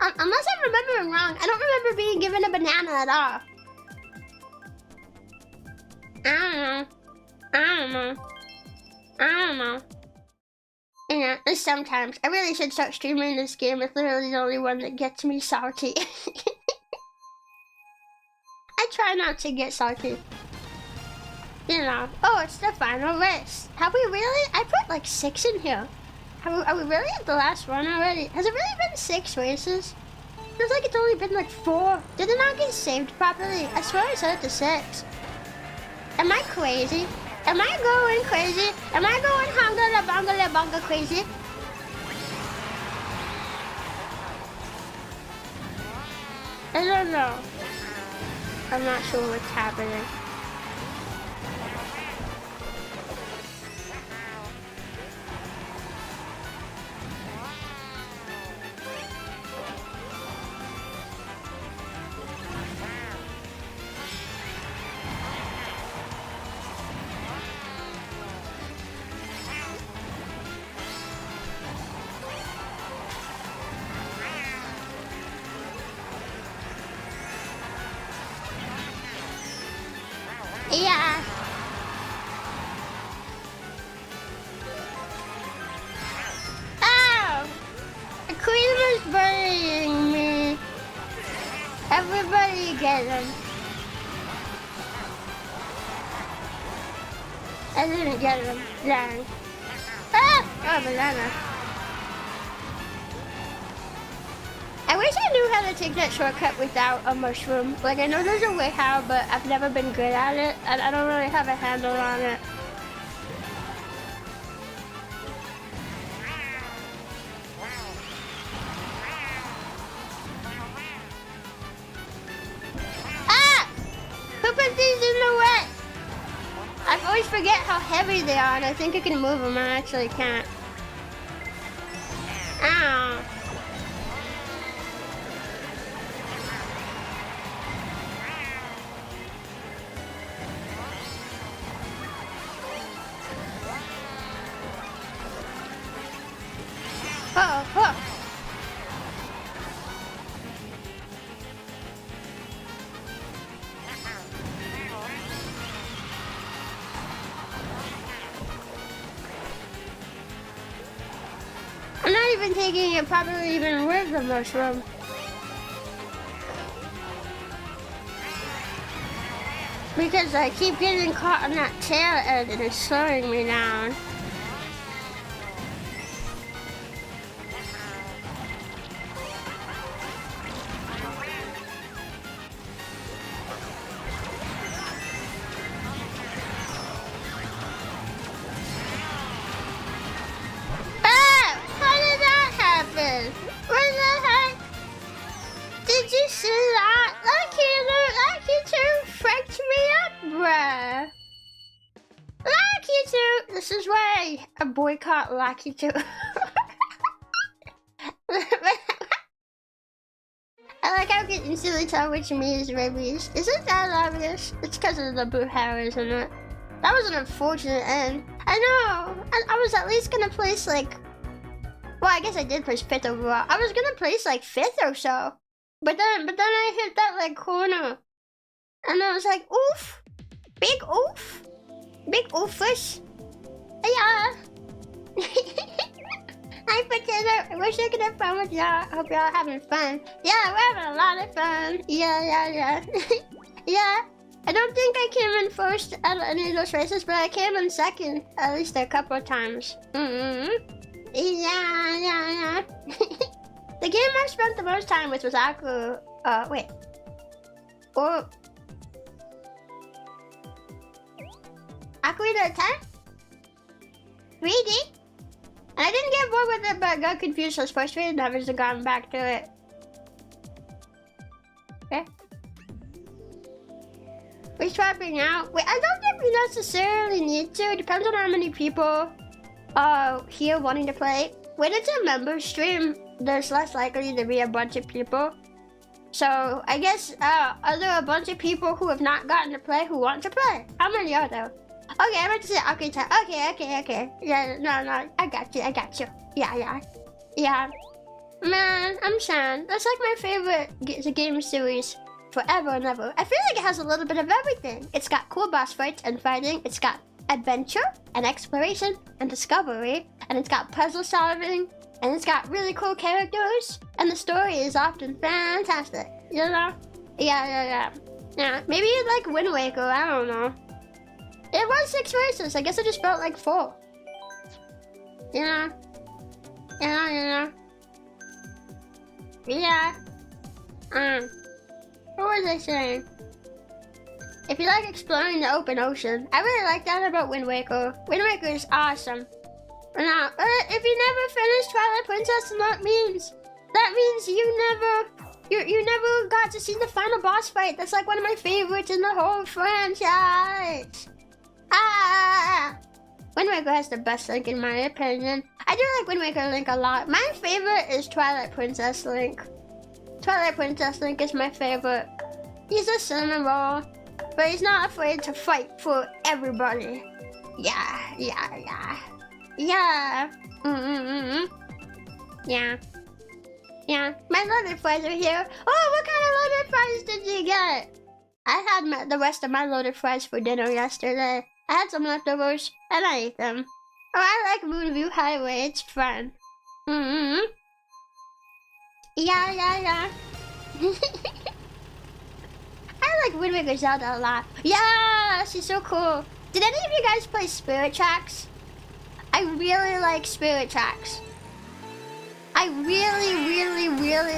Unless I'm remembering wrong, I don't remember being given a banana at all. I don't know. You know, sometimes. I really should start streaming this game. It's literally the only one that gets me salty. I try not to get salty. You know. Oh, it's the final race. Have we really? I put like 6 in here. Are we really at the last one already? Has it really been 6 races? Feels like it's only been like 4. Did it not get saved properly? I swear I set it to 6. Am I crazy? Am I going crazy? Am I going hanga la bonga crazy? I don't know. I'm not sure what's happening. Yeah. Oh! The queen was burying me. Everybody get him. I didn't get him. Dang. Ah! Oh, banana. I wish I knew how to take that shortcut without a mushroom. Like, I know there's a way how, but I've never been good at it, and I don't really have a handle on it. Ah! Who put these in the way? I always forget how heavy they are, and I think I can move them, and I actually can't. Ow. Oh. I'm not even taking it properly even with the mushroom. Because I keep getting caught on that tail end and it's slowing me down. This is why I boycott Lucky too. I like how you can instantly tell which me is Rebbi's. Isn't that obvious? It's because of the blue hair, isn't it? That was an unfortunate end. I know. I was at least gonna place like... Well, I guess I did place 5th overall. I was gonna place like 5th or so. But then I hit that like corner. And I was like, oof. Big oof. Big oofus. Yeah. Hi, Potato. I wish I could have fun with y'all. Hope y'all having fun. Yeah, we're having a lot of fun. Yeah. Yeah. I don't think I came in first at any of those races, but I came in second at least a couple of times. Yeah. The game I spent the most time with was Aku. Wait. Oh. Aquita 10? 3D? I didn't get bored with it, but got confused, so I was supposed to read and never just gotten back to it. Okay. We're swapping out. Wait, I don't think we necessarily need to. It depends on how many people here wanting to play. When it's a member stream, there's less likely to be a bunch of people. So I guess are there a bunch of people who have not gotten to play who want to play? How many are there? Okay, I meant to say okay. Yeah, no, I got you. Yeah. Man, I'm sad. That's like my favorite game series forever and ever. I feel like it has a little bit of everything. It's got cool boss fights and fighting. It's got adventure and exploration and discovery. And it's got puzzle solving. And it's got really cool characters. And the story is often fantastic. You know? Yeah. Maybe you'd like Wind Waker. I don't know. It was 6 races. I guess it just felt like 4. Yeah. What was I saying? If you like exploring the open ocean, I really like that about Wind Waker. Wind Waker is awesome. Now, if you never finished Twilight Princess, then that means you never got to see the final boss fight. That's like one of my favorites in the whole franchise. Wind Waker has the best Link in my opinion. I do like Wind Waker Link a lot. My favorite is Twilight Princess Link. Twilight Princess Link is my favorite. He's a cinnamon roll, but he's not afraid to fight for everybody. Yeah. Yeah. My loaded fries are here. Oh, what kind of loaded fries did you get? I had the rest of my loaded fries for dinner yesterday. I had some leftovers, and I ate them. Oh, I like Moonview Highway. It's fun. Yeah. I like Wind Waker Zelda a lot. Yeah, she's so cool. Did any of you guys play Spirit Tracks? I really like Spirit Tracks. I really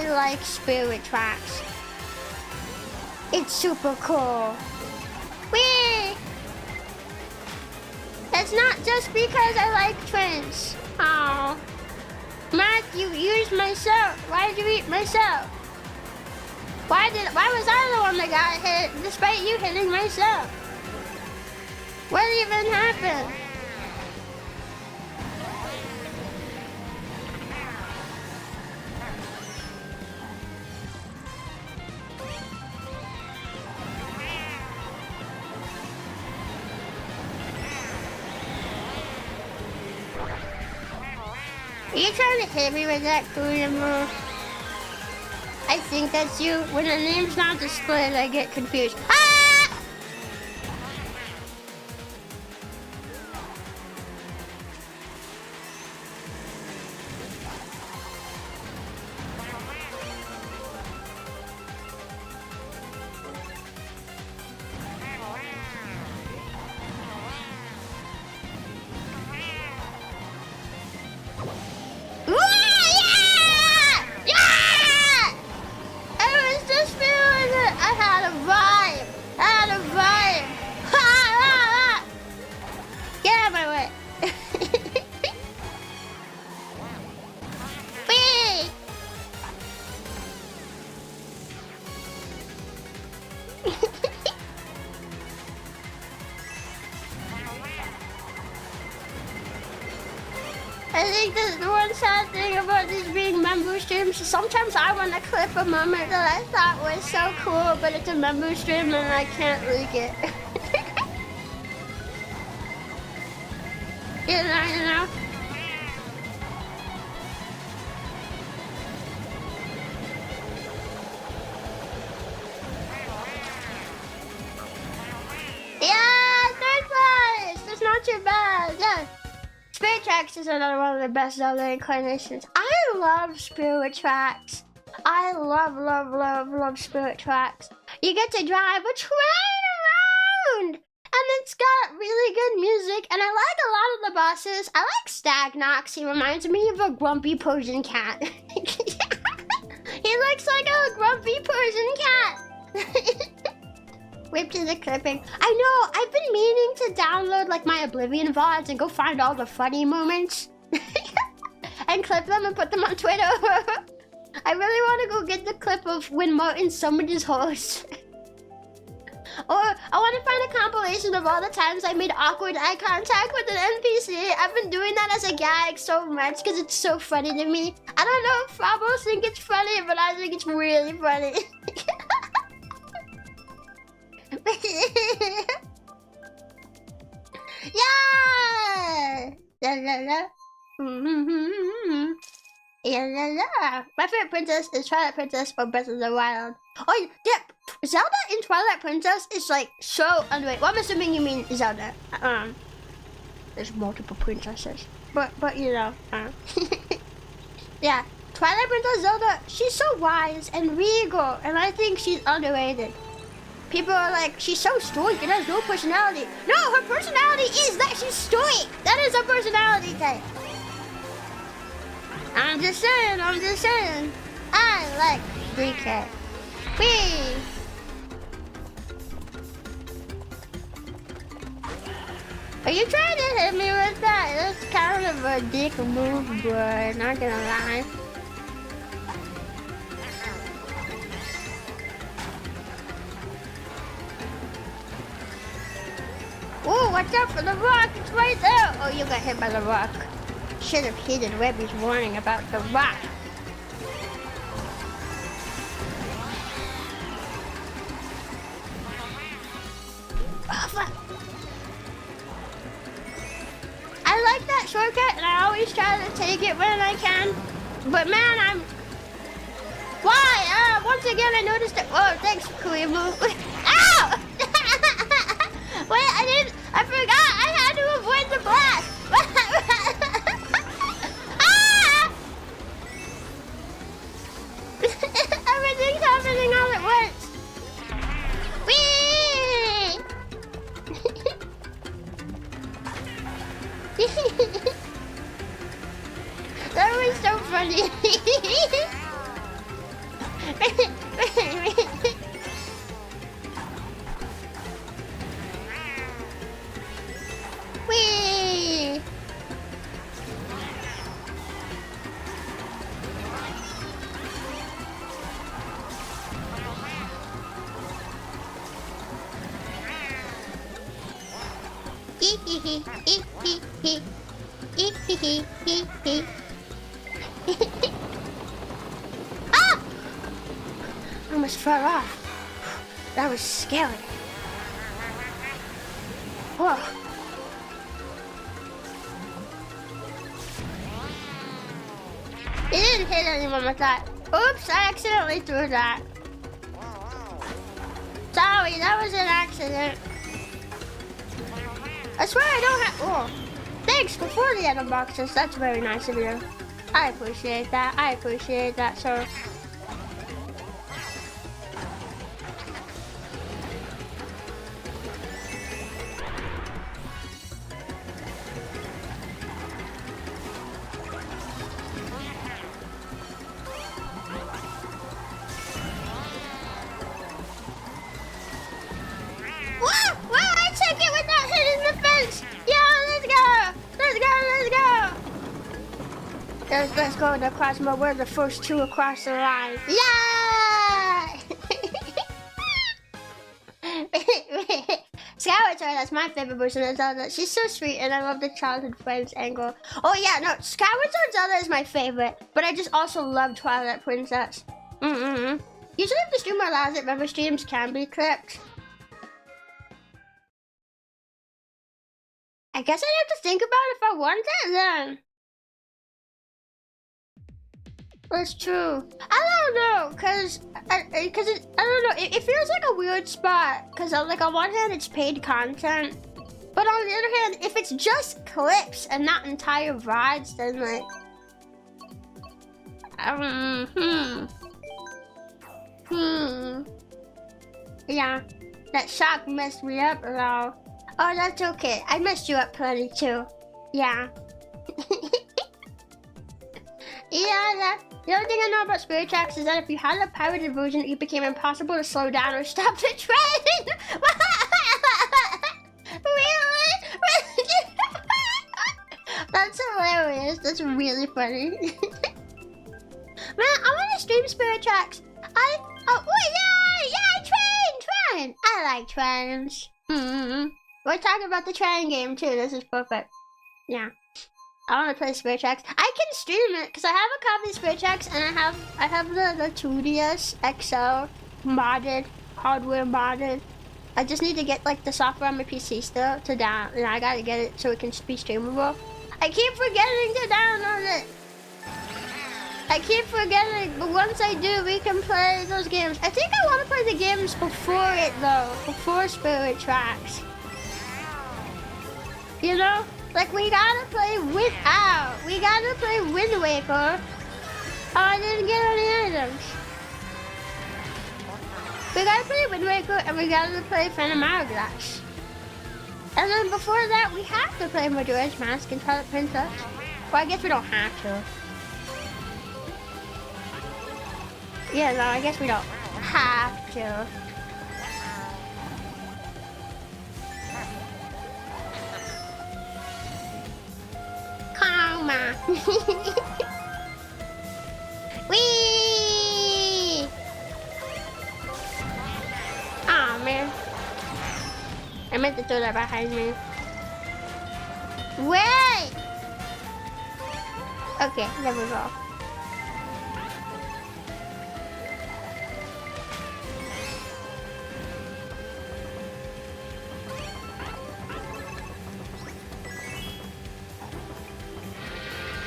like Spirit Tracks. It's super cool. Whee! It's not just because I like twins. Oh. Matthew, used myself. Why did you eat myself? Why was I the one that got hit despite you hitting myself? What even happened? Are you trying to hit me with that Korean move? I think that's you. When the name's not displayed, I get confused. Ah! I think that the one sad thing about these being member streams is sometimes I want to clip a moment that I thought was so cool, but it's a member stream and I can't leak it. You know? Yeah, third place! That's not too bad, yeah. Spirit Tracks is another one of the best Zelda incarnations. I love Spirit Tracks. I love Spirit Tracks. You get to drive a train around! And it's got really good music, and I like a lot of the bosses. I like Stagnox. He reminds me of a grumpy Persian cat. He looks like a grumpy Persian cat. Whip to the clipping. I know, I've been meaning to download like my Oblivion VODs and go find all the funny moments. And clip them and put them on Twitter. I really want to go get the clip of when Martin summoned his horse. Or I want to find a compilation of all the times I made awkward eye contact with an NPC. I've been doing that as a gag so much because it's so funny to me. I don't know if Frabos think it's funny, but I think it's really funny. Yeah! La la la. Yeah, la la. My favorite princess is Twilight Princess or Breath of the Wild. Oh, yeah. Zelda in Twilight Princess is like so underrated. Well, I'm assuming you mean Zelda. There's multiple princesses, but you know. Yeah, Twilight Princess Zelda. She's so wise and regal, and I think she's underrated. People are like, she's so stoic and has no personality. No, her personality is that she's stoic. That is her personality type. I'm just saying. I like DK. Whee! Are you trying to hit me with that? That's kind of a dick move, boy. Not gonna lie. Oh, watch out for the rock! It's right there! Oh, you got hit by the rock. Should have heeded Rebbi's warning about the rock. Oh, fuck. I like that shortcut, and I always try to take it when I can. But man, I'm... Why? Once again, I noticed it. Oh, thanks, Kuimu. Ow! Wait, I forgot I had to avoid the blast. Ah! Everything's happening all at once. Whee! That was so funny. Whee! Ah! I almost fell off. That was scary. Whoa. It didn't hit anyone with that. Oops, I accidentally threw that. Sorry, that was an accident. I swear I don't have... Oh, thanks for 40 item boxes. That's very nice of you. I appreciate that. I appreciate that, sir. Let's go to Cosmo. We're the first two across the line. Yeah! Scout Twilight, that's my favorite version of Zelda. She's so sweet, and I love the childhood friends angle. Oh yeah, no, Skyward Sword Zelda is my favorite, but I just also love Twilight Princess. Usually if the streamer allows it, member streams can be clipped. I guess I'd have to think about if I want it then. That's true. I don't know, cause I don't know. It feels like a weird spot, cause like on one hand it's paid content, but on the other hand, if it's just clips and not entire VODs, then like, yeah, that shock messed me up a lot. Oh, that's okay. I messed you up plenty too. Yeah. Yeah, the only thing I know about Spirit Tracks is that if you had a pirated version, it became impossible to slow down or stop the train. Really? That's hilarious. That's really funny. Man, I want to stream Spirit Tracks. Train! I like trains. We're talking about the train game too. This is perfect. Yeah. I want to play Spirit Tracks. I can stream it because I have a copy of Spirit Tracks, and I have the 2DS XL modded, hardware modded. I just need to get like the software on my PC still to down, and I gotta get it so it can be streamable. I keep forgetting to download it. I keep forgetting, but once I do, we can play those games. I think I want to play the games before it though, before Spirit Tracks. You know? Like, we gotta play We gotta play Wind Waker. Oh, I didn't get any items. We gotta play Wind Waker, and we gotta play Phantom Hourglass. And then before that, we have to play Majora's Mask and Twilight Princess. Well, I guess we don't have to. Yeah, no, I guess we don't have to. Karma. Whee! Aw, man. I meant to throw that behind me. Wait! Okay, there we go.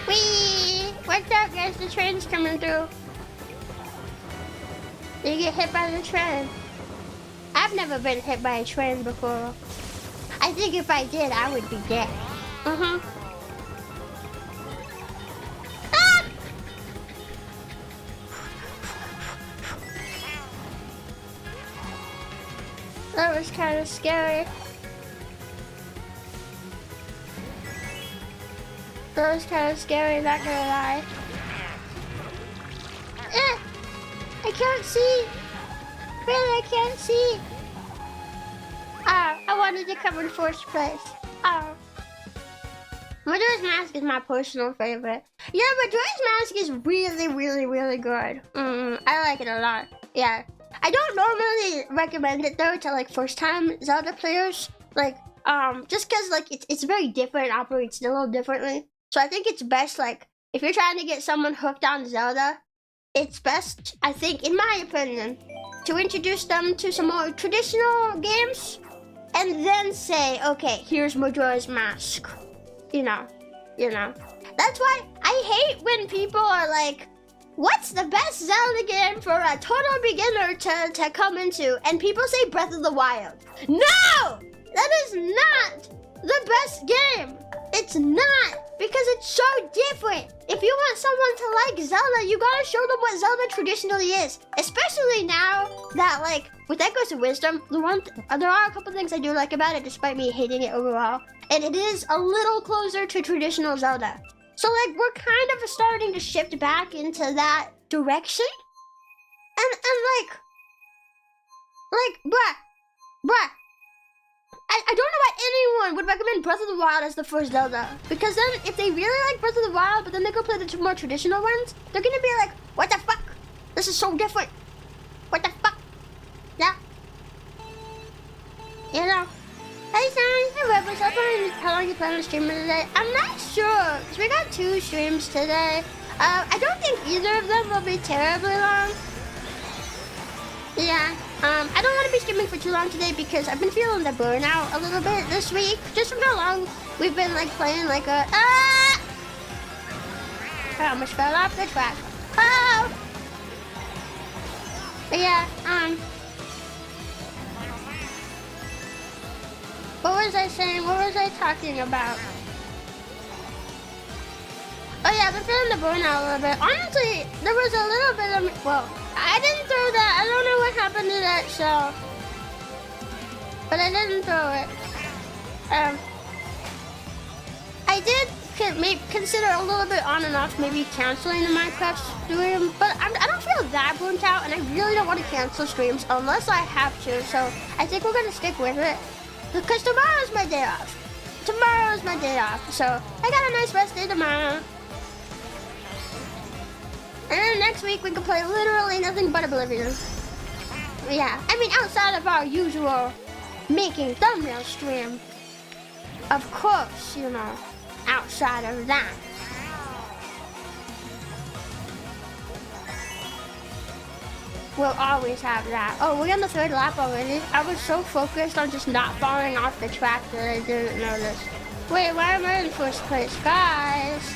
Whee! Watch out, guys, the train's coming through. You get hit by the train. I've never been hit by a train before. I think if I did, I would be dead. Ah! That was kind of scary. That was kind of scary, not gonna lie. I can't see. Really, I can't see. I wanted to come in first place. Majora's Mask is my personal favorite. Yeah, Majora's Mask is really, really, really good. I like it a lot. Yeah. I don't normally recommend it though to like first time Zelda players. Like, just cause like it's very different, it operates a little differently. So I think it's best, like, if you're trying to get someone hooked on Zelda, it's best, I think, in my opinion, to introduce them to some more traditional games, and then say, okay, here's Majora's Mask. You know. That's why I hate when people are like, what's the best Zelda game for a total beginner to come into? And people say Breath of the Wild. No! That is not the best game. It's not, because it's so different. If you want someone to like Zelda, you gotta show them what Zelda traditionally is. Especially now that, like, with Echoes of Wisdom, there are a couple things I do like about it, despite me hating it overall. And it is a little closer to traditional Zelda. So, like, we're kind of starting to shift back into that direction. And bruh. I don't know why anyone would recommend Breath of the Wild as the first Zelda. Because then, if they really like Breath of the Wild, but then they go play the two more traditional ones, they're gonna be like, what the fuck? This is so different. What the fuck? Yeah. You know, I long you plan on streaming today? I'm not sure, because we got 2 streams today. I don't think either of them will be terribly long. Yeah, I don't want to be streaming for too long today because I've been feeling the burnout a little bit this week. Just from how long we've been like playing like a I almost fell off the track. Oh! But yeah, what was I saying? What was I talking about? Oh yeah, I've been feeling the burnout a little bit. Honestly, there was a little bit of, well, I didn't throw that. I don't know what happened to that shell. But I didn't throw it. I did consider a little bit on and off maybe canceling the Minecraft stream, but I don't feel that burnt out, and I really don't want to cancel streams unless I have to, so I think we're gonna stick with it. Because tomorrow's my day off. Tomorrow's my day off, so I got a nice rest day tomorrow. And then next week we can play literally nothing but Oblivion. Yeah, I mean outside of our usual making thumbnail stream. Of course, you know, outside of that. We'll always have that. Oh, we're on the 3rd lap already. I was so focused on just not falling off the track that I didn't notice. Wait, why am I in 1st place? Guys!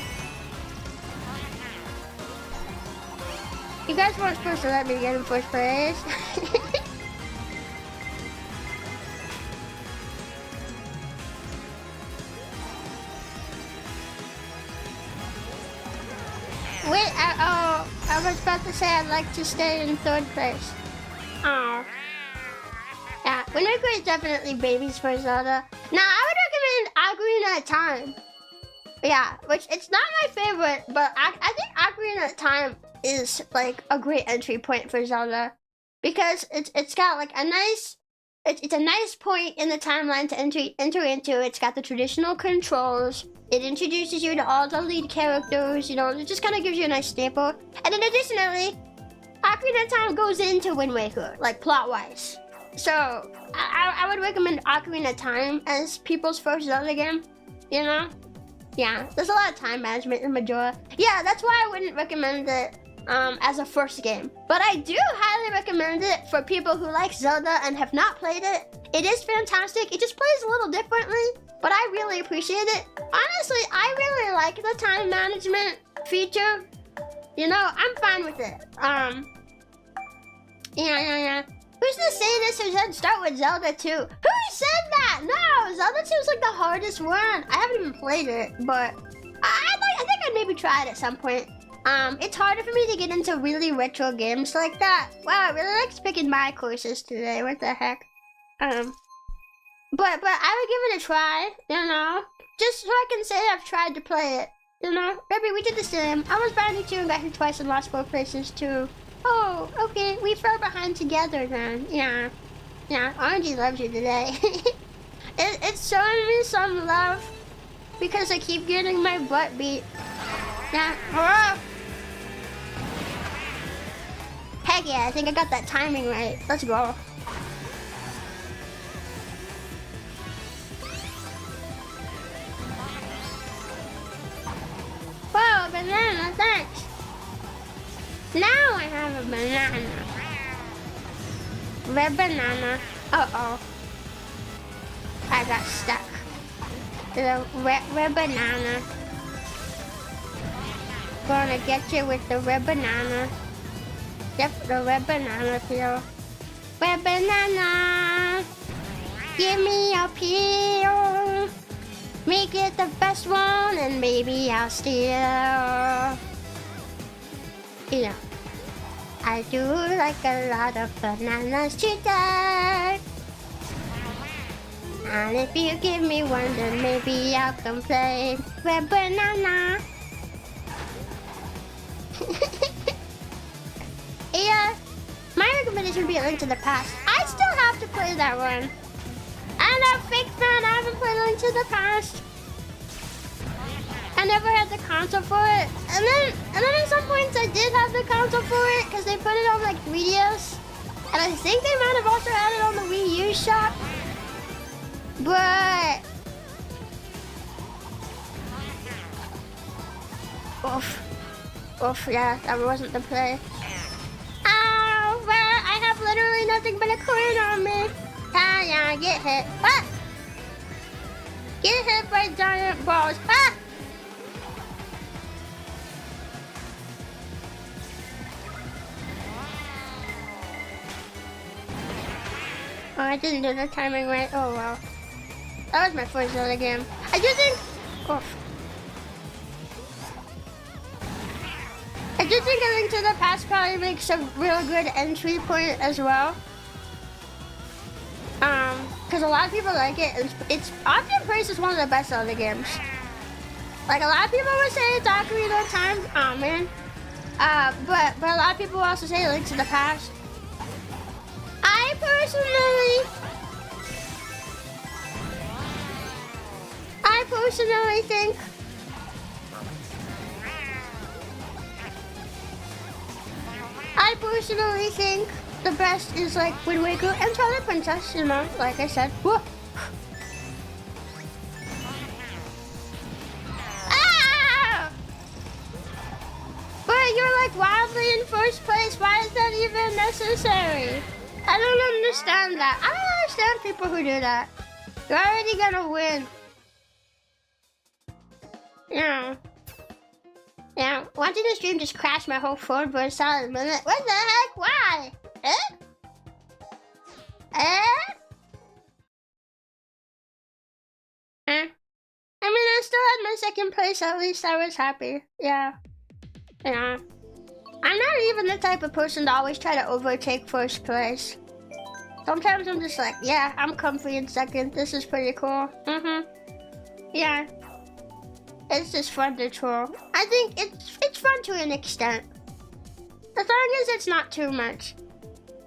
You guys weren't supposed to let me get in 1st place. Wait, I was about to say I'd like to stay in 3rd place. Oh. Yeah, Wind is definitely babies for Zelda. Now, I would recommend Ocarina of Time. Yeah, which it's not my favorite, but I think Ocarina of Time is like a great entry point for Zelda. Because it's got like a nice, it's a nice point in the timeline to enter into. It's got the traditional controls. It introduces you to all the lead characters, you know, it just kind of gives you a nice staple. And then additionally, Ocarina of Time goes into Wind Waker, like plot-wise. So, I would recommend Ocarina of Time as people's first Zelda game, you know? Yeah, there's a lot of time management in Majora. Yeah, that's why I wouldn't recommend it as a first game. But I do highly recommend it for people who like Zelda and have not played it. It is fantastic. It just plays a little differently, but I really appreciate it. Honestly, I really like the time management feature. You know, I'm fine with it. Yeah. Who's to say this who said start with Zelda 2? Who said that? No, Zelda 2 is like the hardest one. I haven't even played it, but I think I'd maybe try it at some point. It's harder for me to get into really retro games like that. Wow, I really like picking my courses today. What the heck? But I would give it a try, you know? Just so I can say I've tried to play it, you know? Rebbi, we did the same. I was bounding too and got hit twice and lost 4 places too. Oh, okay, we fell behind together then. Yeah, Orangey loves you today. It's showing me some love because I keep getting my butt beat. Yeah, oh. Heck yeah, I think I got that timing right. Let's go. Whoa, banana, thanks. Now I have a banana. Red banana. Uh-oh. I got stuck. The red banana. Gonna get you with the red banana. Yep, the red banana peel. Red banana. Give me a peel. Make it the best one and maybe I'll steal. Yeah, I do like a lot of bananas today. And if you give me one, then maybe I'll complain. Red banana. Yeah, my recommendation would be A Link to the Past. I still have to play that one. I'm a fake fan. I haven't played A Link to the Past. I never had the console for it. And then at some points I did have the console for it because they put it on like 3DS. And I think they might have also had it on the Wii U shop. But Oof. Oof, yeah, that wasn't the play. Ow, but I have literally nothing but a coin on me. Ah, yeah, get hit. Ah! Get hit by giant balls. Ah! Oh, I didn't do the timing right. Oh, wow. That was my first Zelda game. I do think... Oof. I do think A Link to the Past probably makes a real good entry point as well. Because a lot of people like it. It's often praised as one of the best Zelda games. Like, a lot of people would say it's Ocarina of Time. Oh, man. But a lot of people also say A Link to the Past. I personally think the best is like Wind Waker and Twilight Princess, you know, like I said. Whoa. Ah! But you're like wildly in first place. Why is that even necessary? I don't understand that. I don't understand people who do that. You're already gonna win. Yeah. Yeah, watching the stream just crashed my whole phone for a solid minute. What the heck? Why? Eh? I mean, I still had my second place. At least I was happy. Yeah. Yeah. I'm not even the type of person to always try to overtake first place. Sometimes I'm just like, yeah, I'm comfy in second. This is pretty cool. Yeah. It's just fun to troll. I think it's fun to an extent. As long as it's not too much.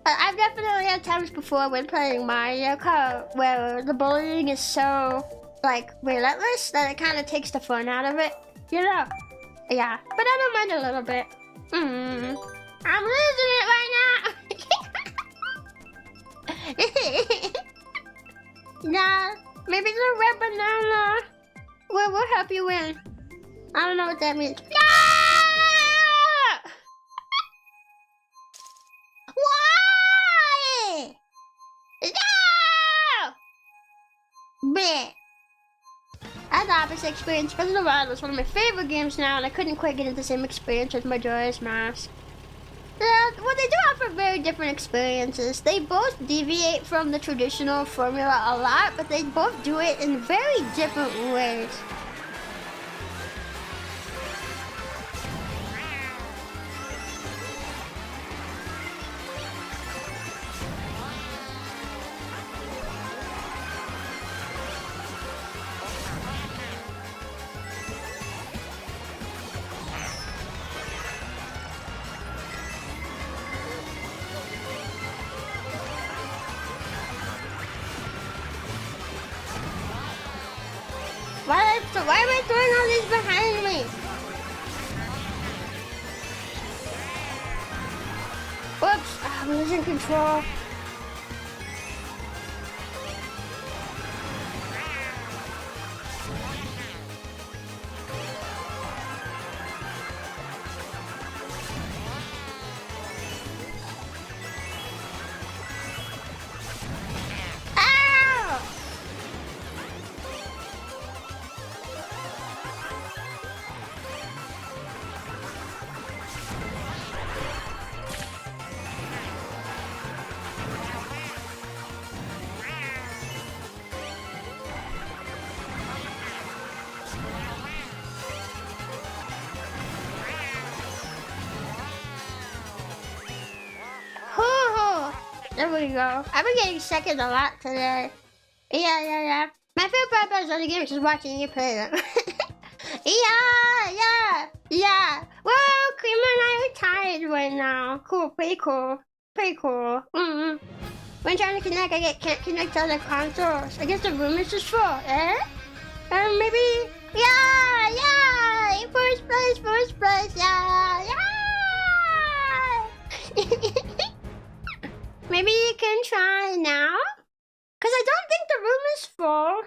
I've definitely had times before when playing Mario Kart where the bullying is so, like, relentless that it kind of takes the fun out of it. You know? Yeah. But I don't mind a little bit. I'm losing it right now. Nah, maybe the red banana will help you win. I don't know what that means. No! Why? No! Bleh. I had the opposite experience. Breath of the Wild was one of my favorite games now, and I couldn't quite get the same experience with Majora's Mask. Well, they do offer very different experiences. They both deviate from the traditional formula a lot, but they both do it in very different ways. Why am I throwing all these behind me? Whoops, I'm losing control. There we go. I've been getting second a lot today. Yeah. My favorite part about Zelda games is watching you play them. Yeah. Well, Creamer and I are tied right now. Cool, pretty cool. When trying to connect, can't connect to other consoles. I guess the room is just full, eh? Maybe, yeah. First place, yeah. Maybe you can try now? Because I don't think the room is full.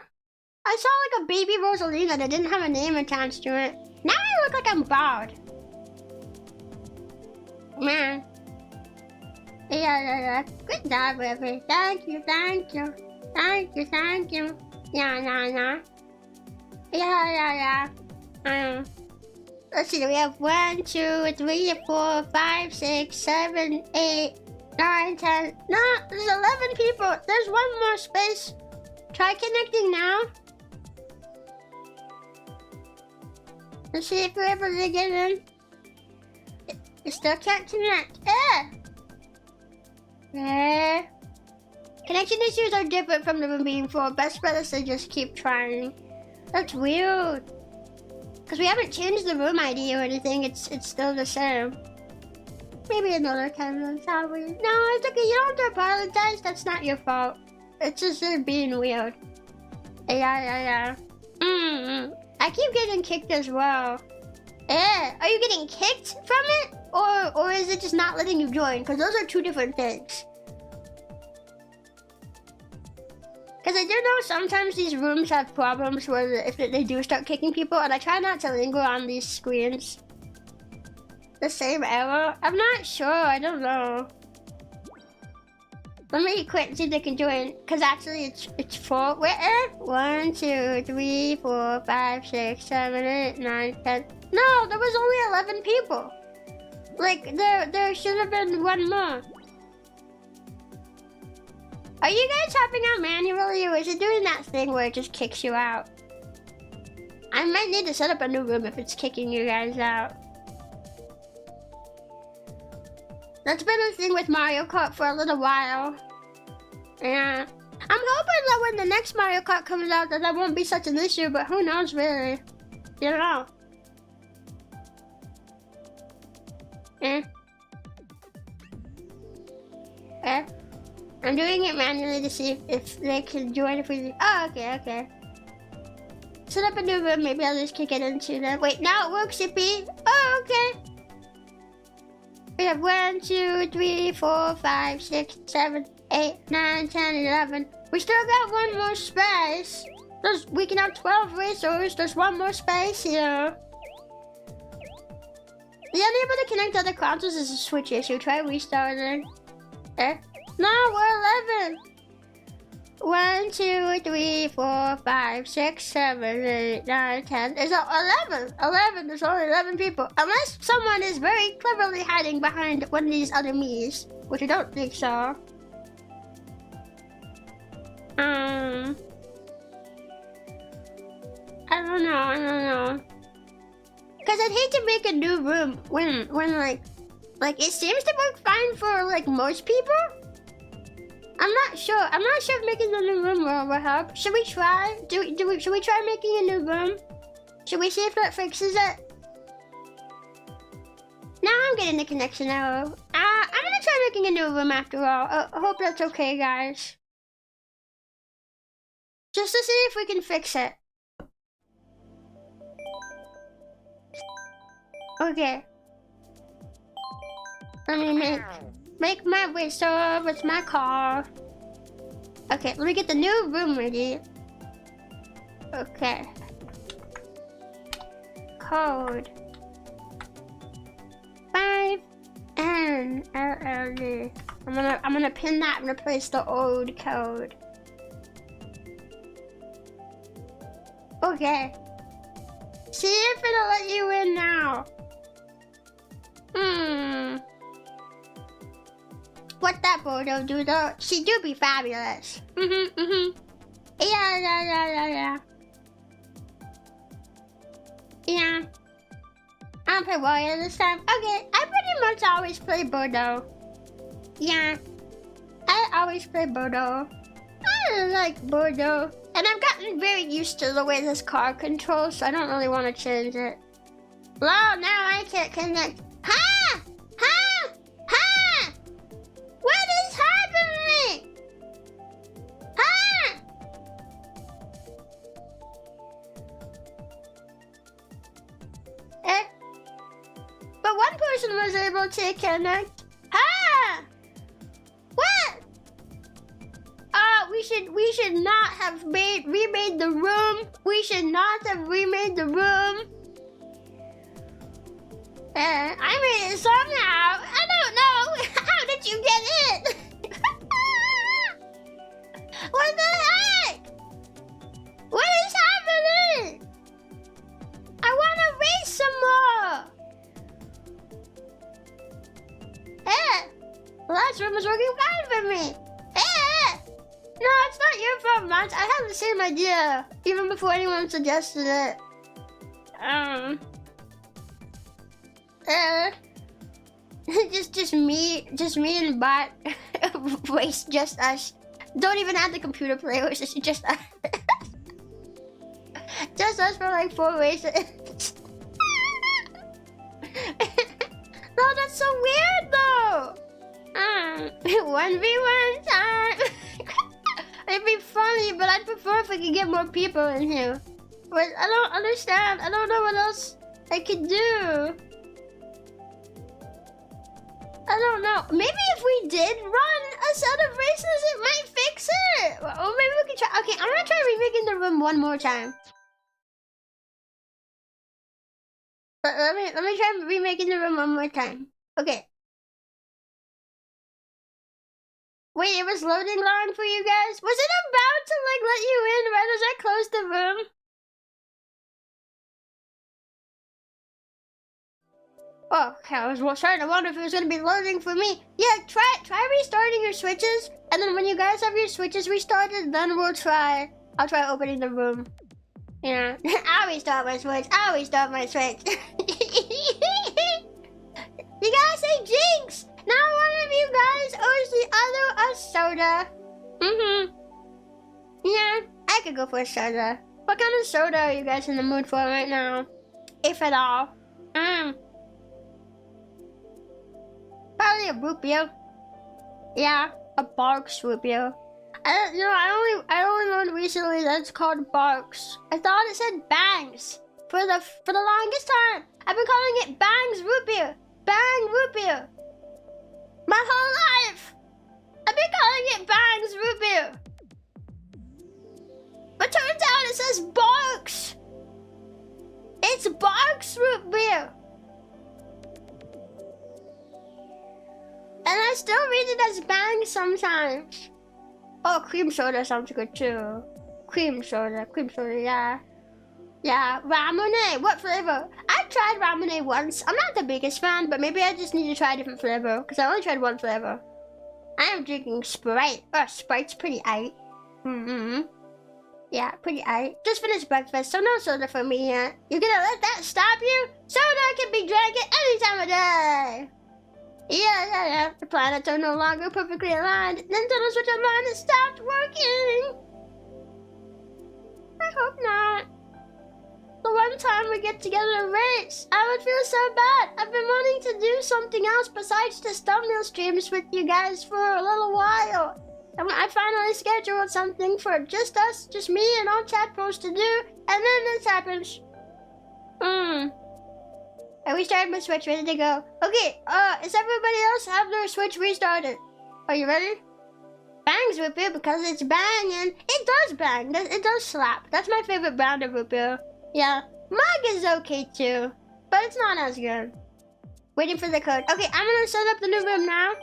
I saw like a baby Rosalina that didn't have a name attached to it. Now I look like I'm bald. Man. Yeah. Good job, Rebbi. Thank you. Yeah. Yeah. Let's see, we have 1, 2, 3, 4, 5, 6, 7, 8, 9, 10. No, there's 11 people. There's one more space. Try connecting now. Let's see if we're able to get in. It still can't connect. Connection issues are different from them being full. Best bet is to just keep trying. That's weird. Because we haven't changed the room ID or anything. It's still the same. Maybe another time. Sorry. No, it's okay. You don't have to apologize. That's not your fault. It's just being weird. Yeah. I keep getting kicked as well. Are you getting kicked from it? Or is it just not letting you join? Because those are two different things. Because I do know sometimes these rooms have problems where if they do start kicking people, and I try not to linger on these screens. The same error? I'm not sure, I don't know. Let me quit and see if they can join, because actually it's 4. Wait, 1, 2, 3, 4, 5, 6, 7, 8, 9, 10. No, there was only 11 people. Like, there should have been one more. Are you guys hopping out manually, or is it doing that thing where it just kicks you out? I might need to set up a new room if it's kicking you guys out. That's been a thing with Mario Kart for a little while. Yeah. I'm hoping that when the next Mario Kart comes out that won't be such an issue, but who knows really? You don't know. I'm doing it manually to see if they can join if we... Oh, okay. Set up a new room, maybe I'll just kick it into them. Wait, now it works, Yippee. Oh, okay. We have 1, 2, 3, 4, 5, 6, 7, 8, 9, 10, 11. We still got one more space. We can have 12 racers. There's one more space here. The unable to connect other consoles is a Switch issue. Try restarting. No, we're 11. 1, 2, 3, 4, 5, 6, 7, 8, 9, 10. There's 11. 11. There's only 11 people. Unless someone is very cleverly hiding behind one of these other me's, which I don't think so. I don't know. Cause I'd hate to make a new room when like it seems to work fine for like most people. I'm not sure if making a new room will help. Should we try? Should we try making a new room? Should we see if that fixes it? Now I'm getting the connection error. I'm gonna try making a new room after all. I hope that's okay, guys. Just to see if we can fix it. Okay. Let me make my whistle with my car. Okay, let me get the new room ready. Okay. Code 5NLLD. I'm gonna pin that and replace the old code. Okay. See if it'll let you in now. What that Bodo do though? She do be fabulous. Yeah. Yeah. I'll play Warrior this time. Okay, I pretty much always play Bodo. Yeah. I always play Bodo. I like Bodo. And I've gotten very used to the way this car controls, so I don't really want to change it. Well, now I can't connect. Ha! What is happening? Ha! But one person was able to connect. Ha! What? We we should not have remade the room. We should not have remade the room. I made it somehow. I don't know. How did you get it? What the heck? What is happening? I want to race some more. The last room was working fine for me. No, it's not your fault, Mons. I had the same idea even before anyone suggested it. Just me and Bot race just us. Don't even have the computer players. It's just us. Just us for like 4 races. No, that's so weird though. 1v1 time. It'd be funny, but I'd prefer if we could get more people in here. But I don't understand. I don't know what else I could do. I don't know. Maybe if we did run a set of races, it might fix it. Or maybe we could try. Okay, I'm gonna try remaking the room one more time. But let me try remaking the room one more time. Okay. Wait, it was loading long for you guys? Was it about to like let you in right as I closed the room? Oh, okay, I was starting to wonder if it was gonna be loading for me. Yeah, try restarting your switches, and then when you guys have your switches restarted, then I'll try opening the room. Yeah, I'll restart my switch. You gotta say Jinx! Now one of you guys owes the other a soda. Yeah, I could go for a soda. What kind of soda are you guys in the mood for right now? If at all. Probably a root beer. Yeah, a Barks root beer. I only learned recently that it's called Barks. I thought it said Bangs for the longest time. I've been calling it Bangs root beer. Bang root beer. My whole life. I've been calling it Bangs root beer. But turns out it says Barks. It's Barks root beer. And I still read it as Bang sometimes. Oh, cream soda sounds good too. Cream soda, yeah. Yeah, ramen. What flavor? I've tried ramen once. I'm not the biggest fan, but maybe I just need to try a different flavor because I only tried one flavor. I am drinking Sprite. Oh, Sprite's pretty aight. Yeah, pretty aight. Just finished breakfast, so no soda for me yet. You're gonna let that stop you? Soda can be drank at any time of day. Yeah. The planets are no longer perfectly aligned. Nintendo Switch Online has stopped working. I hope not. The one time we get together to race, I would feel so bad. I've been wanting to do something else besides just thumbnail streams with you guys for a little while. And I finally scheduled something for just us, just me and all Chadpoles to do, and then this happens. I restarted my Switch, ready to go. Okay, is everybody else have their Switch restarted? Are you ready? Bangs root beer because it's banging. It does bang. It does slap. That's my favorite brand of root beer. Yeah, Mug is okay too, but it's not as good. Waiting for the code. Okay, I'm gonna set up the new room now.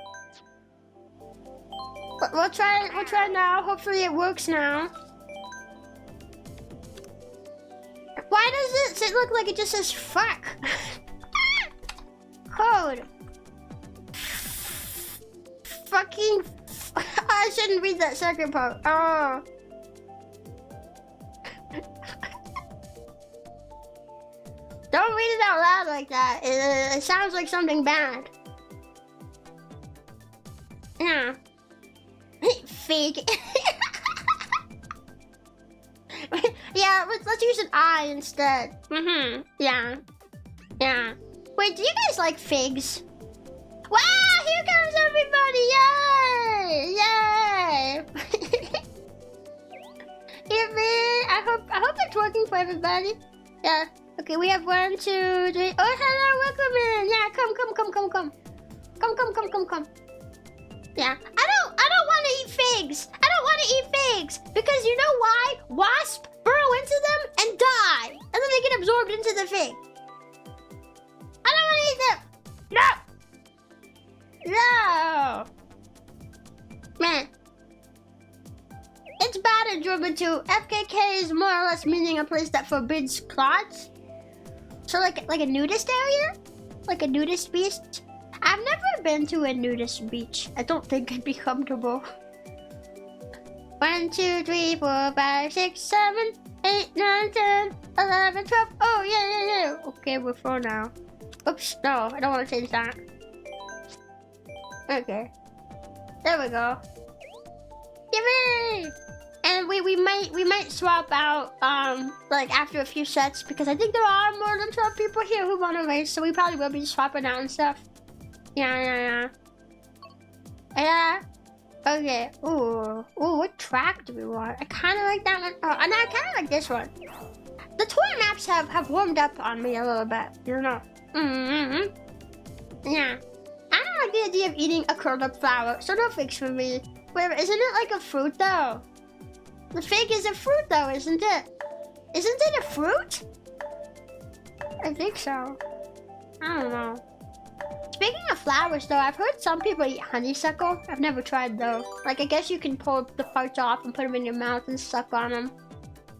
We'll try now. Hopefully it works now. Why does it look like it just says fuck? Code. Fucking. I shouldn't read that second part. Oh. Don't read it out loud like that. It sounds like something bad. Yeah. Fake. Yeah, let's use an I instead. Yeah. Wait, do you guys like figs? Wow, here comes everybody! Yay! Yippee! I hope it's working for everybody. Yeah. Okay, we have 1, 2, 3. Oh, hello, welcome in. Yeah, come. Come. Yeah. I don't want to eat figs. It's bad in German too. FKK is more or less meaning a place that forbids clots. So like a nudist area? Like a nudist beach? I've never been to a nudist beach. I don't think I'd be comfortable. 1, 2, 3, 4, 5, 6, 7, 8, 9, 10, 11, 12. Oh, yeah. Okay, we're full now. Oops, no, I don't want to change that. Okay. There we go. Yippee! And we might swap out like after a few sets because I think there are more than 12 people here who want to race, so we probably will be swapping out and stuff. Yeah. Okay. Ooh, what track do we want? I kind of like that one. Oh, and I kind of like this one. The toy maps have warmed up on me a little bit, you know. Yeah. I don't like the idea of eating a curled up flower, so no figs for me. Wait, isn't it like a fruit though? The fig is a fruit though, isn't it? Isn't it a fruit? I think so. I don't know. Speaking of flowers though, I've heard some people eat honeysuckle. I've never tried though. Like I guess you can pull the parts off and put them in your mouth and suck on them.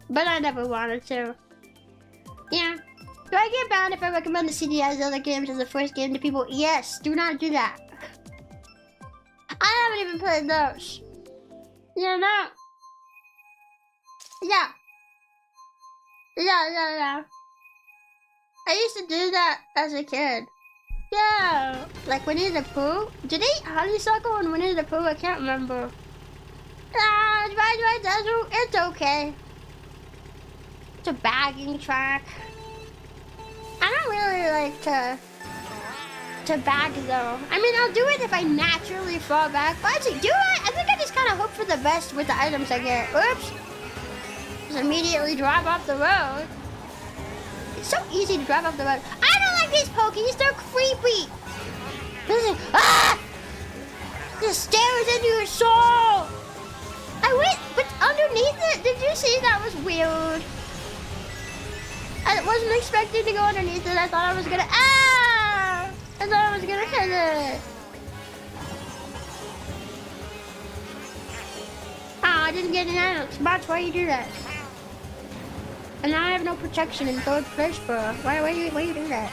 But I never wanted to. Yeah. Do I get banned if I recommend the CDI Zelda games as the first game to people? Yes, do not do that. I haven't even played those. Yeah, no. Yeah. I used to do that as a kid. Yeah, like Winnie the Pooh. Did they eat honeysuckle in Winnie the Pooh? I can't remember. It's okay. It's a bagging track. I don't really like to bag though. I mean, I'll do it if I naturally fall back. But actually, do I? I think I just kind of hope for the best with the items I get. Oops. Just immediately drive off the road. It's so easy to drive off the road. I don't like these Pokies. They're creepy. Listen. Ah! This stares into your soul. I went, but underneath it, did you see that was weird? I wasn't expecting to go underneath it. I thought I was gonna, I thought I was gonna hit it. Oh, I didn't get any items. Bots, why you do that? And now I have no protection in third place, bro. Why you do that?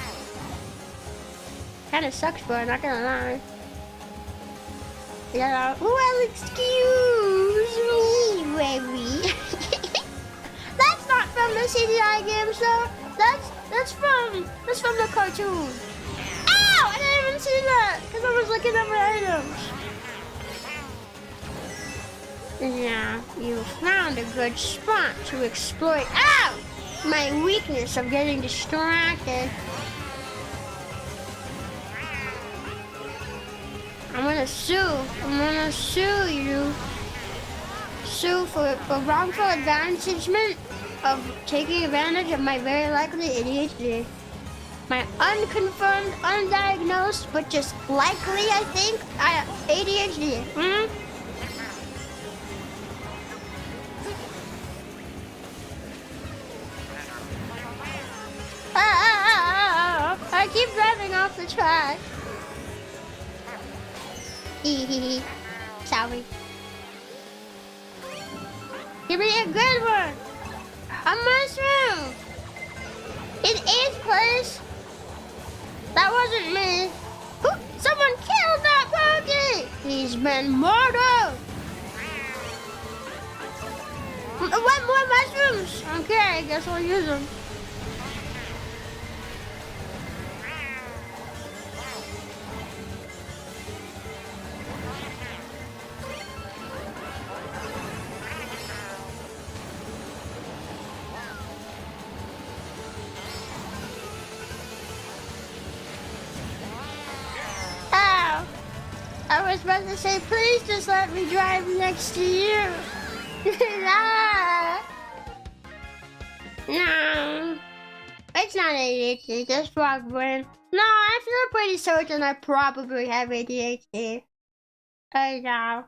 Kinda sucks, bro, not gonna lie. Yeah. Well, excuse me, Rebbi. That's not from the CDI games, though. That's from the cartoon. Ow! I didn't even see that because I was looking at my items. Yeah, you found a good spot to exploit. Ow! My weakness of getting distracted. I'm gonna sue you. Sue for wrongful advancement of taking advantage of my very likely ADHD. My unconfirmed, undiagnosed, but just likely, I think, ADHD. I keep driving off the track. Sorry. Give me a good one. A mushroom. In 8th place. That wasn't me. Someone killed that Pokey. He's been murdered. One more mushrooms. Okay, I guess I'll use them. I was about to say, please just let me drive next to you. No. It's not ADHD, just frog brain. No, I feel pretty certain I probably have ADHD. I know.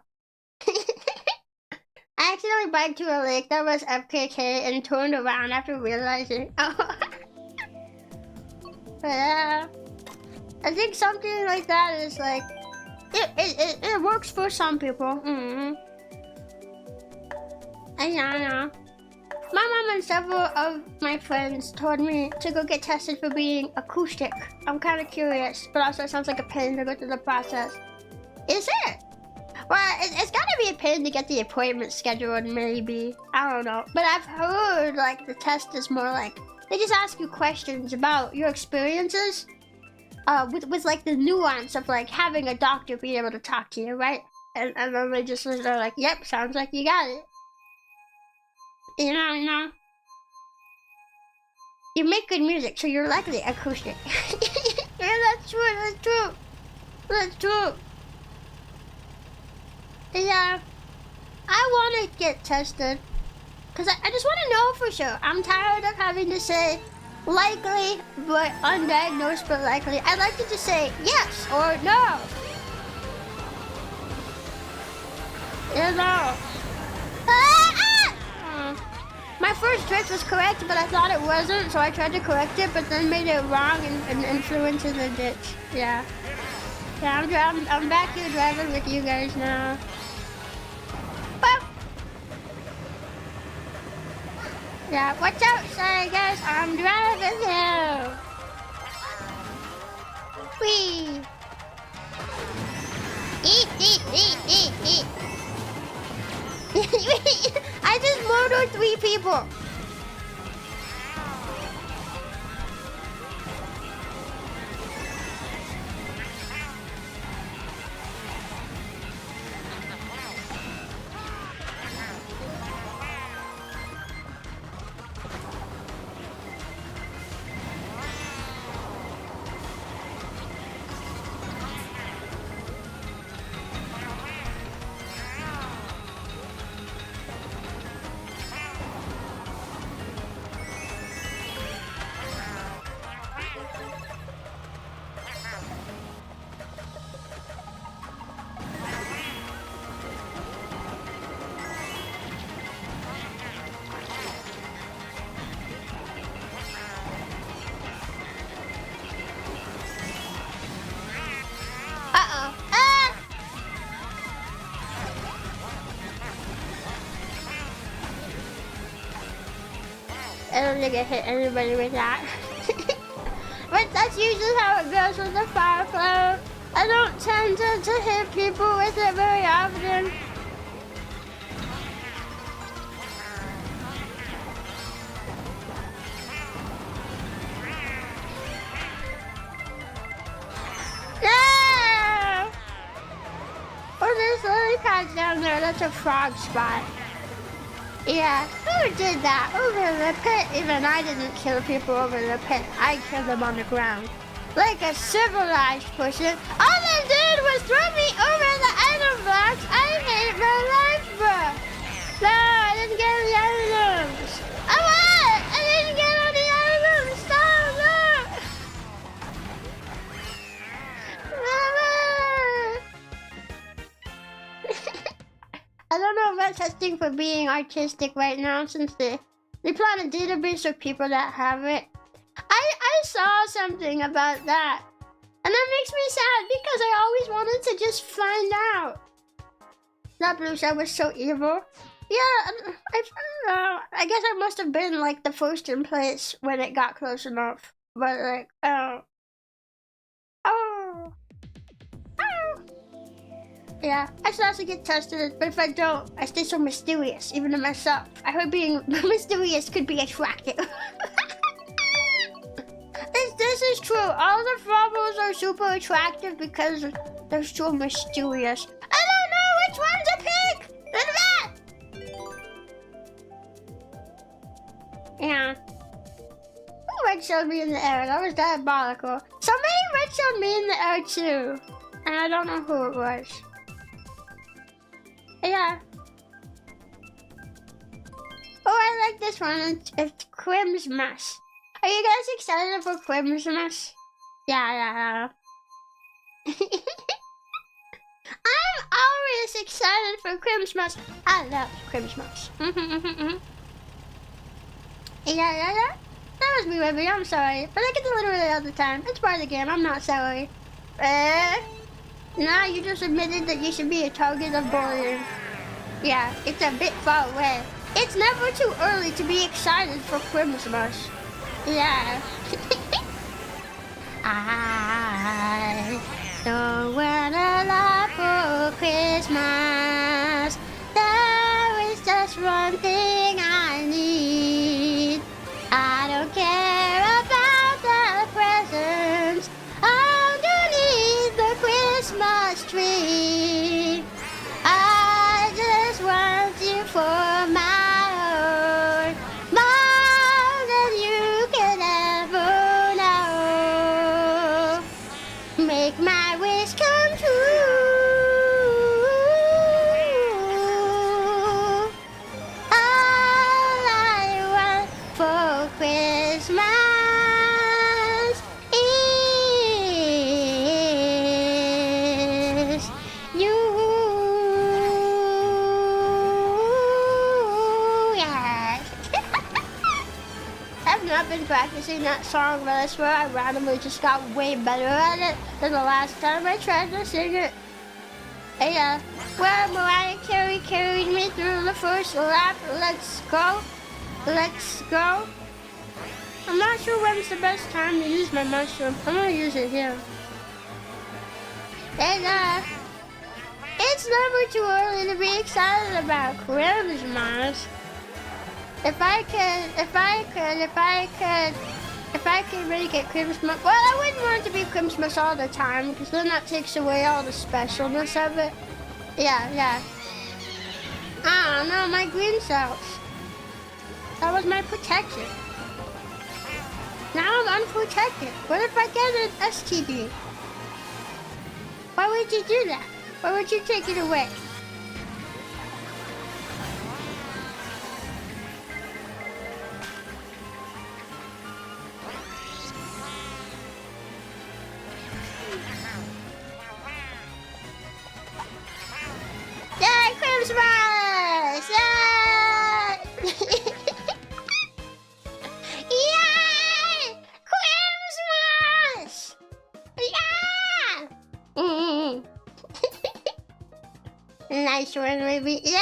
I accidentally biked to a lake that was FKK and turned around after realizing. Oh. I think something like that is like, it works for some people. I know. My mom and several of my friends told me to go get tested for being acoustic. I'm kind of curious, but also it sounds like a pain to go through the process. Is it? Well, it's gotta be a pain to get the appointment scheduled, maybe. I don't know. But I've heard, like, the test is more like, they just ask you questions about your experiences, with like, the nuance of, like, having a doctor be able to talk to you, right? And then they just are like, yep, sounds like you got it. You know. You make good music, so you're likely acoustic. Yeah, that's true. Yeah, I want to get tested, because I just want to know for sure. I'm tired of having to say likely, but undiagnosed, but likely. I'd like to just say yes or no. You know. My first choice was correct, but I thought it wasn't, so I tried to correct it, but then made it wrong and flew into the ditch. Yeah, I'm back here driving with you guys now. Yeah, watch out, sorry guys, I'm driving now. Whee! Eat. I just murdered 3 people. I don't think I hit anybody with that. But that's usually how it goes with the fire flower. I don't tend to hit people with it very often. No! Oh, there's lily pads down there. That's a frog spot. Yeah, who did that? Over the pit? Even I didn't kill people over the pit. I killed them on the ground. Like a civilized person. All they did was throw me over the item box. I hate my life, bro. No, I didn't get any items. I didn't get any items. Stop, no. I don't know about testing for being artistic right now, since they plan a database of people that have it. I saw something about that, and that makes me sad because I always wanted to just find out. That blue shell was so evil. Yeah, I guess I must have been like the first in place when it got close enough. But like, yeah, I should also get tested, but if I don't, I stay so mysterious, even to myself. I heard being mysterious could be attractive. This is true. All the frobbles are super attractive because they're so mysterious. I don't know which one to pick! Look at that! Yeah. Who red shelled me in the air? That was diabolical. Somebody red shelled me in the air too. And I don't know who it was. Yeah. Oh, I like this one. It's Quim's Mess. Are you guys excited for Quim's Mess? Yeah. I'm always excited for Quim's Mess. I love Quim's Mess. Yeah. That was me, Rebbi. I'm sorry. But I get to literally all the time. It's part of the game. I'm not sorry. Nah, you just admitted that you should be a target of bullying. Yeah, it's a bit far away. It's never too early to be excited for Christmas. Yeah. I don't want a lot for Christmas. There is just one thing I need. I don't care about the presents underneath the Christmas tree. I just want you for my own, more than you can ever know. Make my wish come true. All I want for Christmas is you. Yeah. I've not been practicing that song, but I swear I randomly just got way better at it than the last time I tried to sing it. Yeah. Well, Mariah Carey carried me through the first lap. Let's go. Let's go. I'm not sure when's the best time to use my mushroom. I'm gonna use it here. And it's never too early to be excited about Christmas. If I could make it Christmas, well, I wouldn't want it to be Christmas all the time, because then that takes away all the specialness of it. Yeah. I don't know, my green cells. That was my protection. Now I'm unprotected. What if I get an STD? Why would you do that? Why would you take it away? Yay, Christmas! Yay! Yay! Christmas! Yeah! Nice one, Rebbi. Yeah,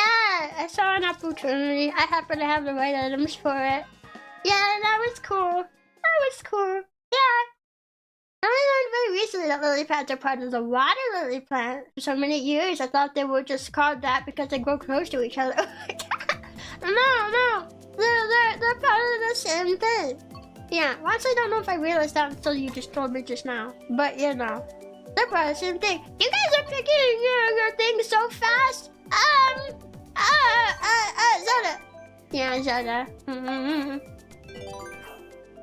I saw an opportunity. I happen to have the right items for it. Yeah, that was cool. That was cool. Yeah. I learned very recently that lily pads are part of the water lily plant. For so many years, I thought they were just called that because they grow close to each other. No. They're part of the same thing. Yeah, well, actually, I don't know if I realized that until you just told me just now. But, you know, they're part of the same thing. You guys are picking your things so fast. Zelda. Yeah, Zelda.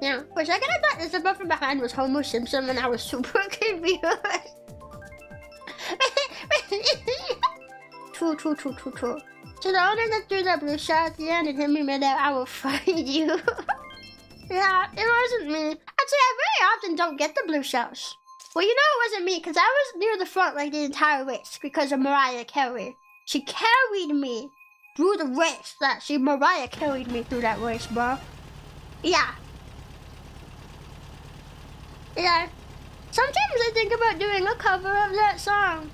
Yeah, for a second I thought Isabel from behind was Homer Simpson and I was super confused. True. So the owner that threw that blue shell at the end and hit me midair, I will find you. Yeah, it wasn't me. Actually, I very often don't get the blue shells. Well, you know it wasn't me because I was near the front like the entire race because of Mariah Carey. She carried me through the race. Mariah carried me through that race, bro. Yeah. Yeah. Sometimes I think about doing a cover of that song.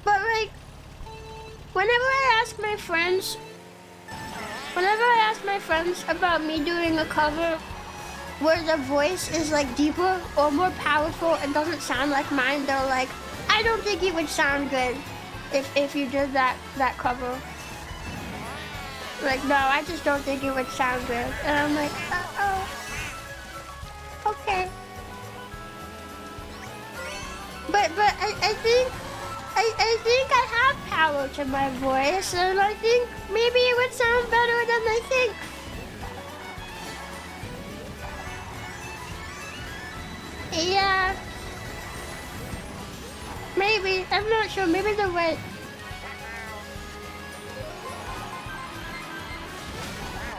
But like, whenever I ask my friends about me doing a cover where the voice is like deeper or more powerful and doesn't sound like mine, they're like, I don't think it would sound good if you did that cover. Like, no, I just don't think it would sound good. And I'm like, oh. Okay. But I think I have power to my voice, and I think maybe it would sound better than I think. Yeah. Maybe. I'm not sure. Maybe the way.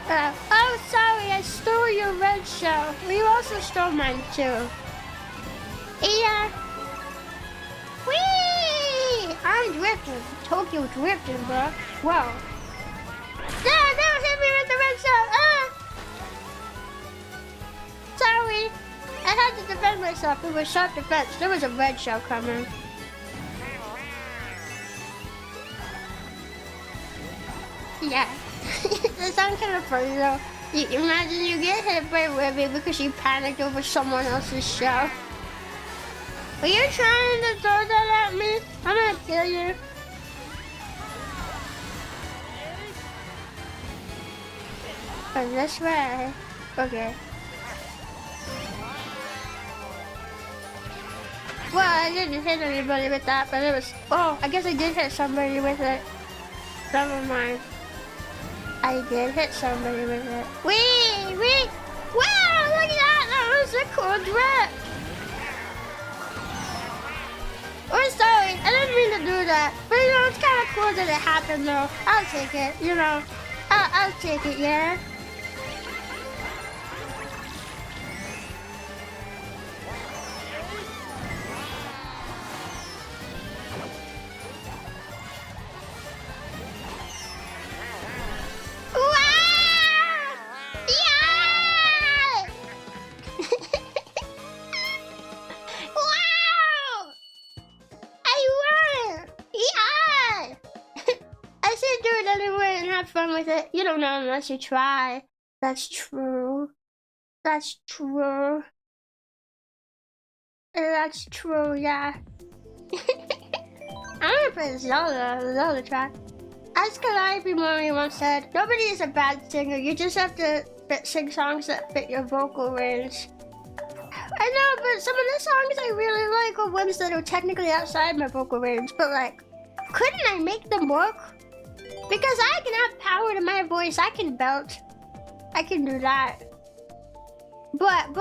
Oh, sorry, I stole your red shell. You also stole mine, too. Yeah. Whee! I'm drifting. Tokyo drifting, bro. Whoa. No, hit me with the red shell. Sorry. I had to defend myself. It was self-defense. There was a red shell coming. Yeah. That sounds kind of funny though. You imagine you get hit by Rebbi because you panicked over someone else's show. Are you trying to throw that at me? I'm gonna kill you. Oh, this way. Okay. Well, I didn't hit anybody with that, but it was... Oh, I guess I did hit somebody with it. Never mind. I did hit somebody with it. Wait! Wow, look at that! That was a cool drip! Oh, sorry, I didn't mean to do that. But you know, it's kind of cool that it happened though. I'll take it, you know. I'll take it, yeah? Fun with it. You don't know unless you try. That's true. That's true. That's true, yeah. I'm gonna play Zelda track. As Calliope Mori once said, nobody is a bad singer. You just have to sing songs that fit your vocal range. I know, but some of the songs I really like are ones that are technically outside my vocal range, but like, couldn't I make them work? Because I can have power to my voice, I can belt. I can do that. But,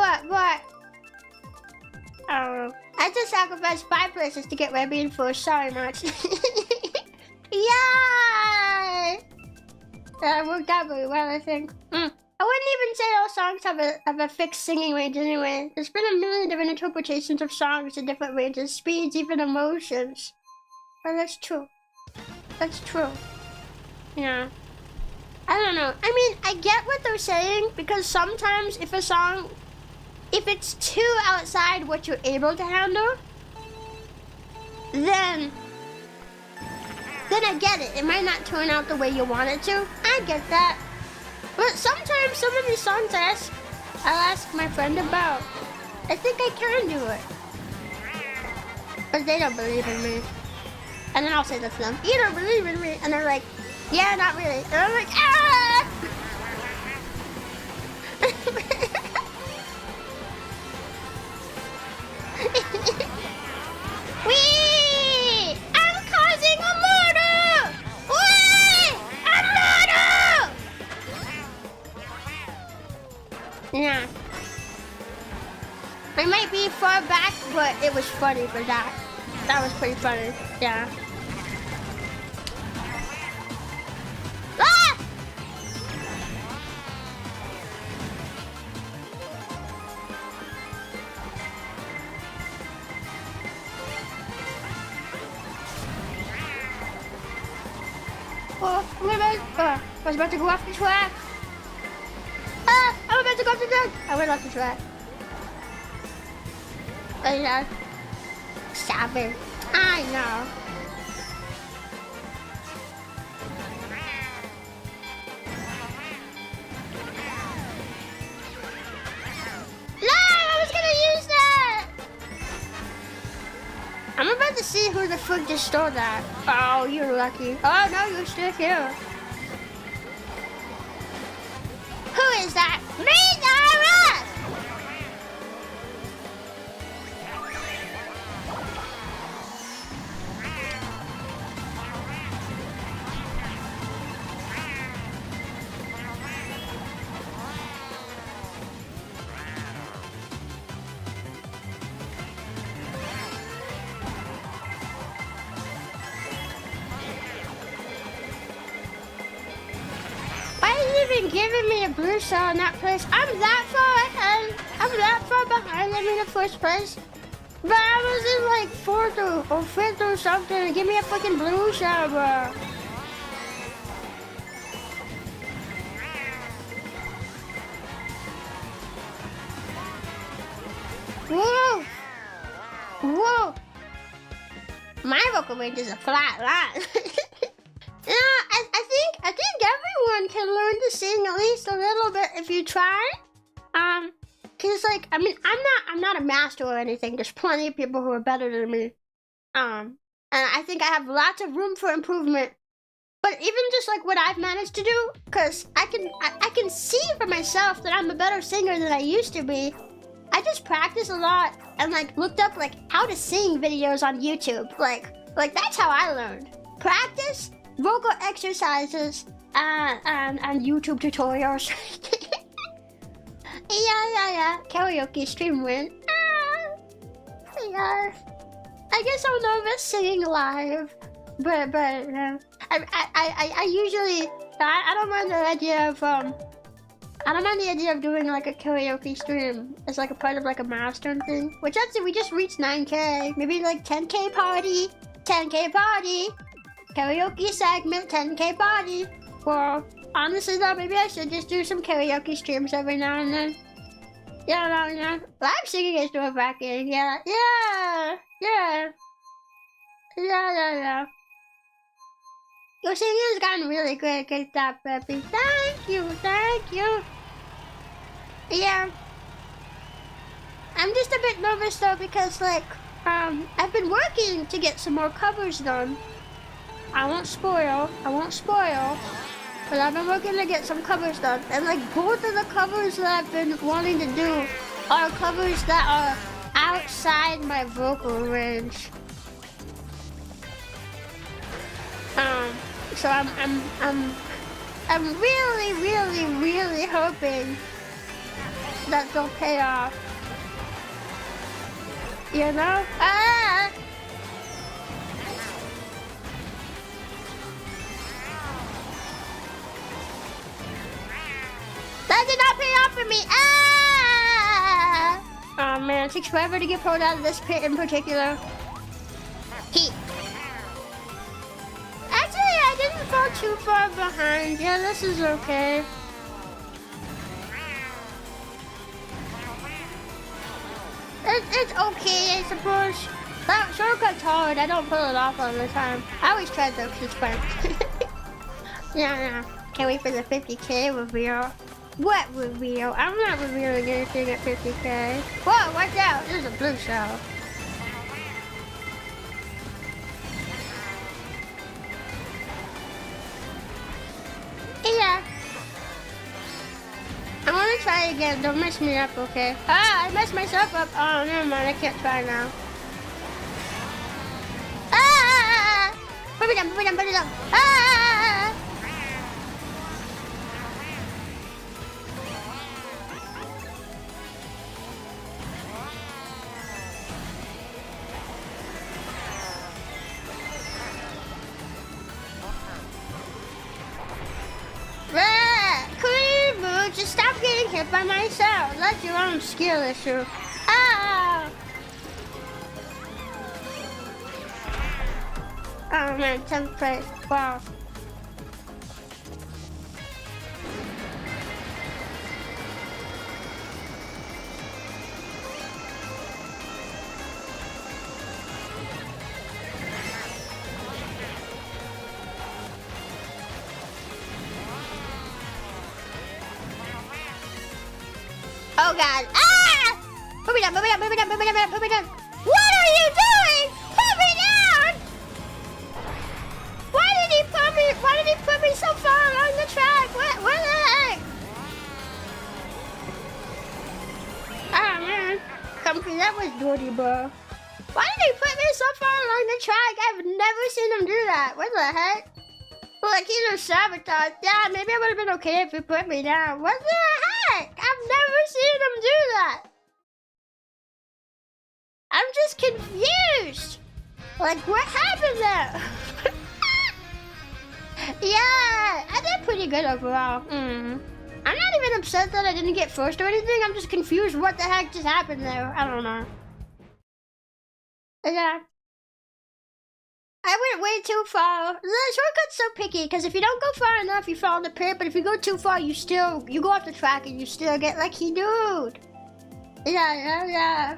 I just sacrificed 5 places to get Rebbi in first. Sorry, much. Yay! That worked out very well, I think. I wouldn't even say all songs have a fixed singing range anyway. There's been a million different interpretations of songs in different ranges, speeds, even emotions. But that's true. That's true. Yeah. I don't know. I mean, I get what they're saying, because sometimes if it's too outside what you're able to handle, then I get it. It might not turn out the way you want it to. I get that. But sometimes some of these songs I'll ask my friend about. I think I can do it. But they don't believe in me. And then I'll say that to them. You don't believe in me. And they're like, yeah, not really. And I'm like, ah! Wee! I'm causing a murder! Wee! A murder! Yeah. I might be far back, but it was funny for that. That was pretty funny. Yeah. I was about to go off the track. I'm about to go off the track. I went off the track. I know. Stop it. I know. No, I was gonna use that. I'm about to see who the fuck just stole that. Oh, you're lucky. Oh no, you're still here. Who is that? Maid or us? Even giving me a blue shell in that place. I'm that far ahead. I'm that far behind them in the first place. But I was in like 4th or 5th or something. Give me a fucking blue shell, bro. Whoa. Whoa. My vocal range is a flat line. You know, I think if you try. Cause like, I mean, I'm not a master or anything. There's plenty of people who are better than me. And I think I have lots of room for improvement. But even just like what I've managed to do, cause I can see for myself that I'm a better singer than I used to be. I just practice a lot and like looked up like how to sing videos on YouTube. Like that's how I learned. Practice, vocal exercises, and YouTube tutorials. Yeah. Karaoke stream win. Yeah. I guess I'm nervous singing live, but I usually I don't mind the idea of I don't mind the idea of doing like a karaoke stream as like a part of like a milestone thing. Which actually we just reached 9K, maybe like 10K party, 10K party, karaoke segment, 10K party. Well, honestly though, maybe I should just do some karaoke streams every now and then. Yeah. Live singing is doing backing. Yeah. Your singing has gotten really good. Good job, Rebbi. Thank you. Yeah. I'm just a bit nervous though because like, I've been working to get some more covers done. I won't spoil. But I've been working to get some covers done. And like both of the covers that I've been wanting to do are covers that are outside my vocal range. So I'm really hoping that they'll pay off. You know? That did not pay off for me. Oh man, it takes forever to get pulled out of this pit in particular. Actually, I didn't fall too far behind. Yeah, this is okay. It's okay, I suppose. That shortcut's hard. I don't pull it off all the time. I always try though, because it's fun. Yeah. Can't wait for the 50K reveal. What reveal? I'm not revealing anything at 50K. Whoa, watch out. There's a blue shell. Yeah. I want to try again. Don't mess me up, okay? I messed myself up. Oh, never mind. I can't try now. Put it down. Just stop getting hit by myself. That's your own skill issue. Oh man, 10th place. Wow. Oh god. Put me down. What are you doing? Put me down! Why did he put me so far along the track? What the heck? Oh man. Comfy, that was dirty, bro. Why did he put me so far along the track? I've never seen him do that. What the heck? Like he just sabotaged. Yeah, maybe I would have been okay if he put me down. What the heck? I've never seen him do that. I'm just confused. Like, what happened there? Yeah, I did pretty good overall. I'm not even upset that I didn't get first or anything. I'm just confused what the heck just happened there. I don't know. Yeah. I went way too far. The shortcut's so picky, because if you don't go far enough, you fall in the pit, but if you go too far, you go off the track and you still get lucky, dude. Yeah.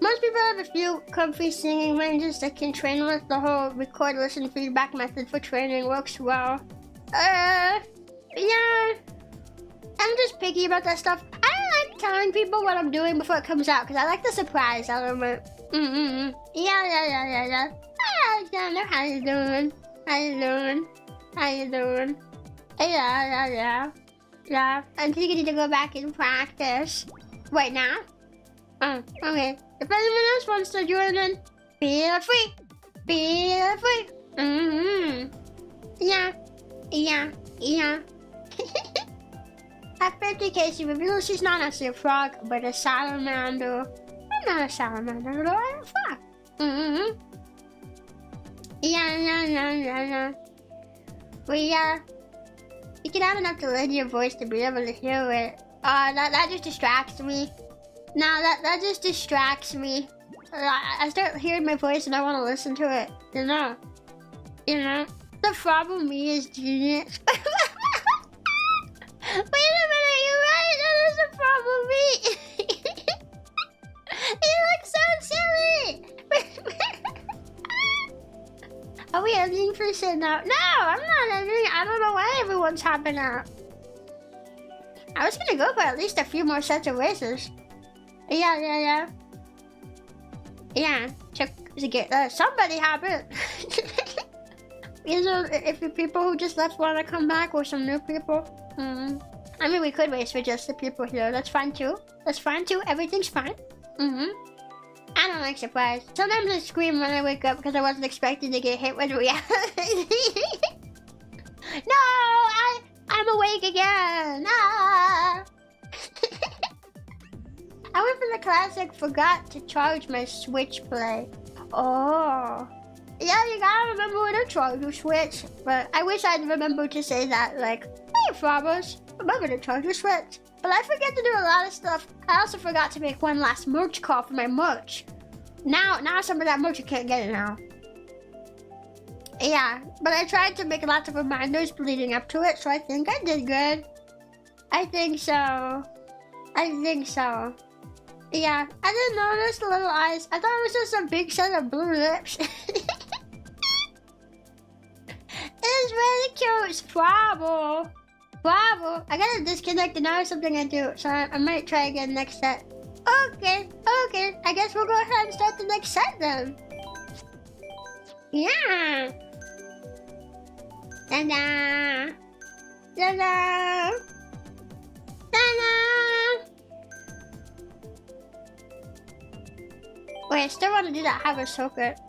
Most people have a few comfy singing ranges that can train with. The whole record, listen, feedback method for training works well. Yeah. I'm just picky about that stuff. I don't like telling people what I'm doing before it comes out because I like the surprise element. Yeah. Hi, Alexander. How you doing? Yeah. I think you need to go back and practice. Wait, now? Oh, okay. If anyone else wants to join in, feel free. Yeah. Happy birthday, Casey. Reveals she's not actually a frog, but a salamander. I'm not a salamander, though. I'm a frog. Yeah. You can have enough delay in your voice to be able to hear it. That just distracts me. No, that just distracts me. I start hearing my voice and I want to listen to it. You know. The problem me is genius. Wait a minute, you're right. That is a problem me. You look so silly. Are we ending for shit now? No, I'm not ending. I don't know why everyone's hopping out. I was gonna go for at least a few more sets of races. Yeah. Check to get somebody hop in. Either if the people who just left want to come back or some new people. I mean, we could race for just the people here. That's fine too. Everything's fine. I don't like surprise. Sometimes I scream when I wake up because I wasn't expecting to get hit with reality. No, I'm awake again. Ah. I went for the classic, forgot to charge my Switch play. Oh. Yeah, you gotta remember when to charge your Switch. But I wish I'd remember to say that, like, hey, Frobos, remember to charge your Switch. But I forget to do a lot of stuff. I also forgot to make one last merch call for my merch. Now some of that merch, you can't get it now. Yeah, but I tried to make lots of reminders leading up to it, so I think I did good. I think so. Yeah, I didn't notice the little eyes. I thought it was just a big set of blue lips. It's really cute. It's Bravo. I gotta disconnect and now there's something I do, so I might try again next set. Okay. I guess we'll go ahead and start the next set then. Yeah. Ta-da. Wait, I still want to do that Hover Circuit.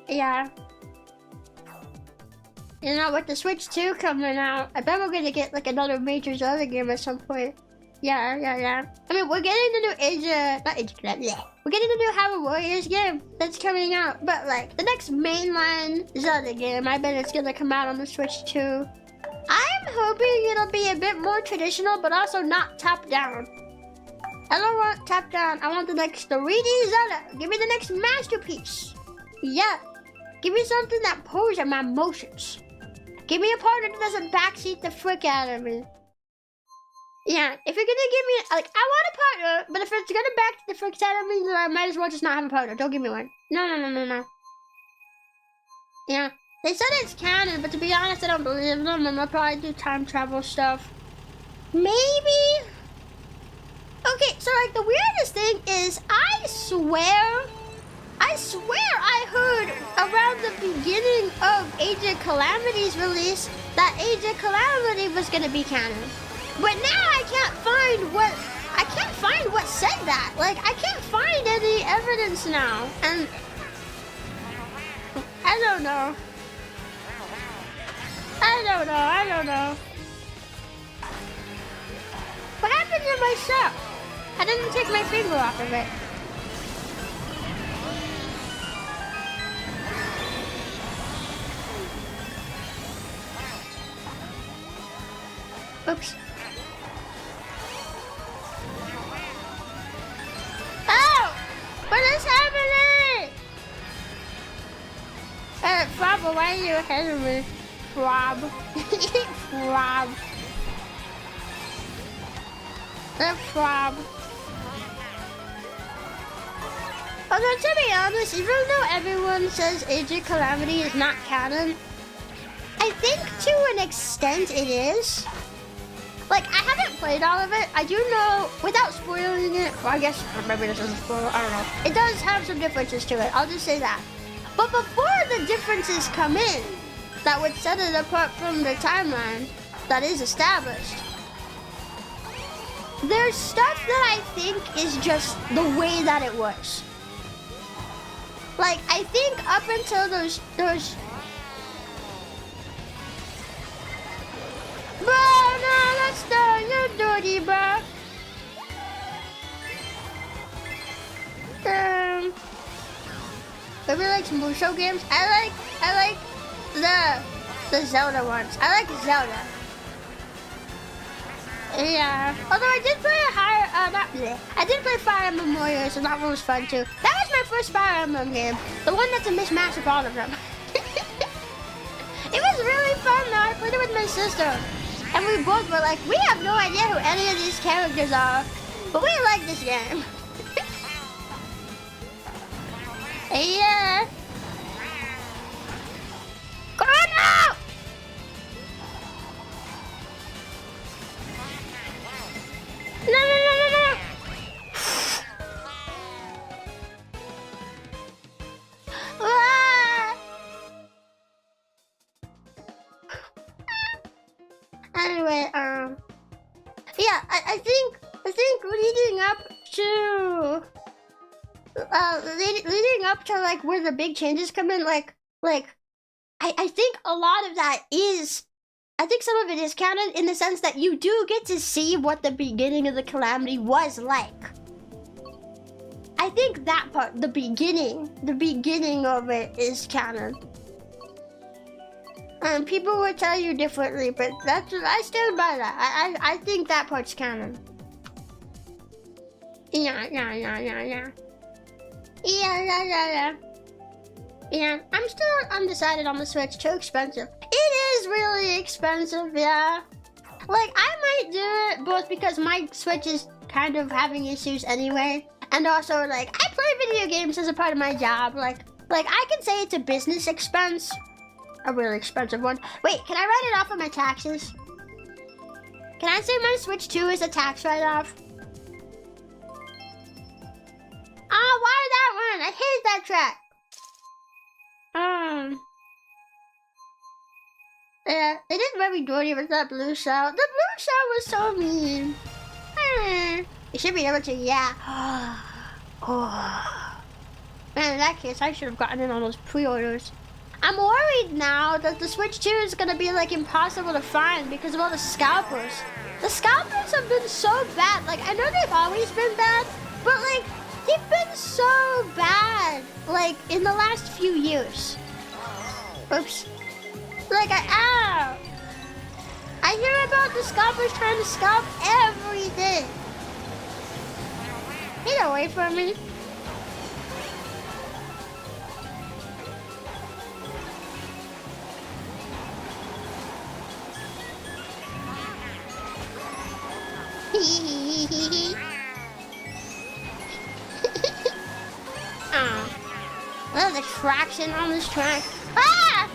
Yeah. You know, with the Switch 2 coming out, I bet we're gonna get like another major Zelda game at some point. Yeah. I mean, we're getting the new we're getting the new Hyrule Warriors game that's coming out, but like the next mainline Zelda game, I bet it's gonna come out on the Switch 2. I'm hoping it'll be a bit more traditional, but also not top-down. I don't want top-down. I want the next 3D Zelda. Give me the next masterpiece. Yeah. Give me something that pulls at my emotions. Give me a partner that doesn't backseat the frick out of me. Yeah, if you're gonna give me, like, I want a partner, but if it's gonna back the frick out of me, then I might as well just not have a partner. Don't give me one. No. Yeah. They said it's canon, but to be honest, I don't believe them, and they'll probably do time travel stuff. Maybe? Okay, so like the weirdest thing is, I swear I heard around the beginning of Age of Calamity's release that Age of Calamity was gonna be canon. But now I can't find what said that. Like, I can't find any evidence now, and I don't know. What happened to my shell? I didn't take my finger off of it. Oops. Oh! What is happening? Frobble, why are you ahead of me? Frob. Frob. The Frob. Although, to be honest, even though everyone says Age of Calamity is not canon, I think to an extent it is. Like, I haven't played all of it. I do know, without spoiling it, well, I guess maybe this is a spoiler, I don't know. It does have some differences to it, I'll just say that. But before the differences come in, that would set it apart from the timeline that is established, there's stuff that I think is just the way that it was. Like, I think up until those Bro, no, that's not, you're dirty, bro. Maybe like some Blue Show games. I like the Zelda ones. I like Zelda. Yeah. Although I did play I did play Fire Emblem Warriors, and that one was fun too. That was my first Fire Emblem game. The one that's a mishmash of all of them. It was really fun though. I played it with my sister. And we both were like, we have no idea who any of these characters are, but we like this game. Yeah. Come on now! No. Ah! Anyway, yeah, I think leading up to leading up to like where the big changes come in, like I think a lot of that is, I think some of it is canon in the sense that you do get to see what the beginning of the Calamity was like. I think that part, the beginning of it is canon. People would tell you differently, but I stand by that. I think that part's canon. Yeah. Yeah, I'm still undecided on the Switch. Too expensive. It is really expensive, yeah. Like, I might do it both because my Switch is kind of having issues anyway, and also, like, I play video games as a part of my job. Like I can say it's a business expense. A really expensive one. Wait, can I write it off on my taxes? Can I say my Switch 2 is a tax write-off? Oh, why that one? I hate that track. Yeah, it is very dirty with that blue shell. The blue shell was so mean. You should be able to, yeah. Oh. Man, in that case, I should have gotten in on those pre-orders. I'm worried now that the Switch 2 is gonna be like impossible to find because of all the scalpers. The scalpers have been so bad. Like, I know they've always been bad, but like, they've been so bad, like, in the last few years. Oops. Like, I hear about the scalpers trying to scalp everything. Get away from me. Oh, the traction on this track. Ah!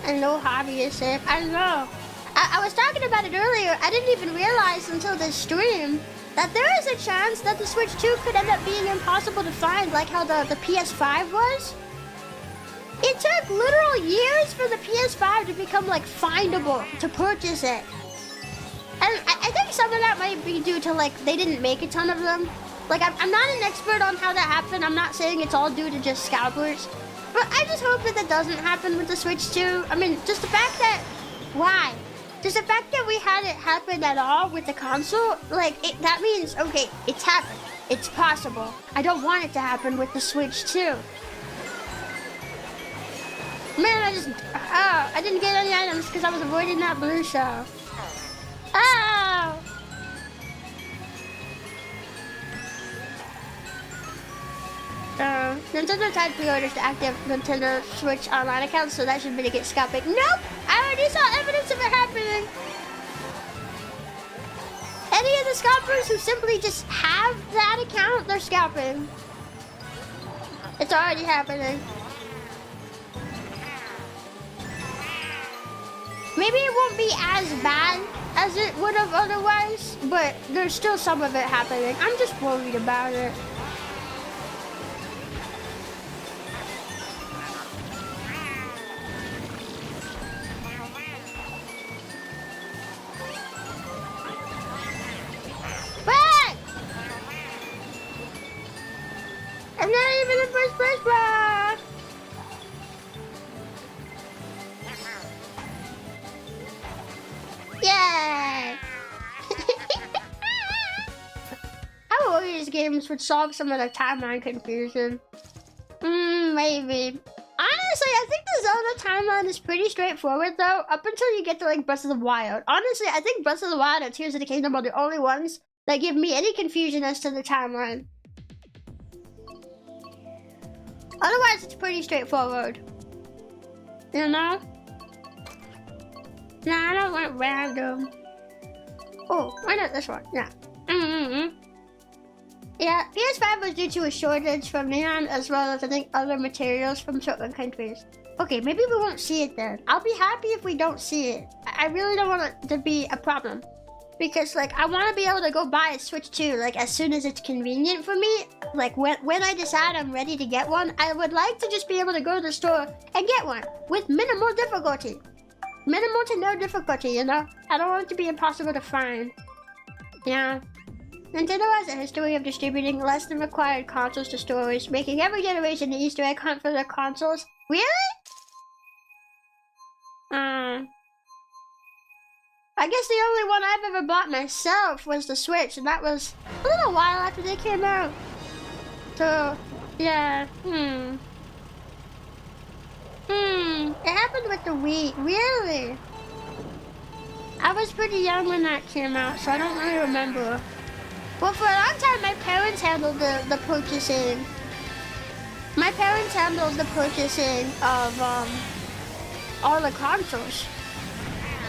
And no hobby is safe. I know. I was talking about it earlier. I didn't even realize until this stream that there is a chance that the Switch 2 could end up being impossible to find, like how the PS5 was. It took literal years for the PS5 to become like findable to purchase it. And I think some of that might be due to like they didn't make a ton of them. Like I'm not an expert on how that happened. I'm not saying it's all due to just scalpers. But I just hope that that doesn't happen with the Switch 2. I mean, just the fact that, why? Just the fact that we had it happen at all with the console, like, that means, okay, it's happened. It's possible. I don't want it to happen with the Switch 2. Man, I didn't get any items because I was avoiding that blue shell. Oh! Nintendo tied pre-orders to active Nintendo Switch online accounts, so that should mitigate scalping. Nope! I already saw evidence of it happening! Any of the scalpers who simply just have that account, they're scalping. It's already happening. Maybe it won't be as bad as it would have otherwise, but there's still some of it happening. I'm just worried about it. Back! I'm not even in first place, bro! Yay! I wish games would solve some of the timeline confusion. Maybe. Honestly, I think the Zelda timeline is pretty straightforward though, up until you get to like Breath of the Wild. Honestly, I think Breath of the Wild and Tears of the Kingdom are the only ones that give me any confusion as to the timeline. Otherwise, it's pretty straightforward. You know? Nah, I don't want random. Oh, why not this one? Yeah. Yeah, PS5 was due to a shortage from neon as well as I think other materials from certain countries. Okay, maybe we won't see it then. I'll be happy if we don't see it. I really don't want it to be a problem. Because like, I want to be able to go buy a Switch 2 like as soon as it's convenient for me. Like when I decide I'm ready to get one, I would like to just be able to go to the store and get one with minimal difficulty. Minimal to no difficulty, you know? I don't want it to be impossible to find. Yeah. Nintendo has a history of distributing less than required consoles to stores, making every generation an Easter egg hunt for their consoles. Really? I guess the only one I've ever bought myself was the Switch, and that was a little while after they came out. So, yeah, It happened with the Wii. Really? I was pretty young when that came out, so I don't really remember. Well, for a long time, my parents handled the purchasing. My parents handled the purchasing of all the consoles.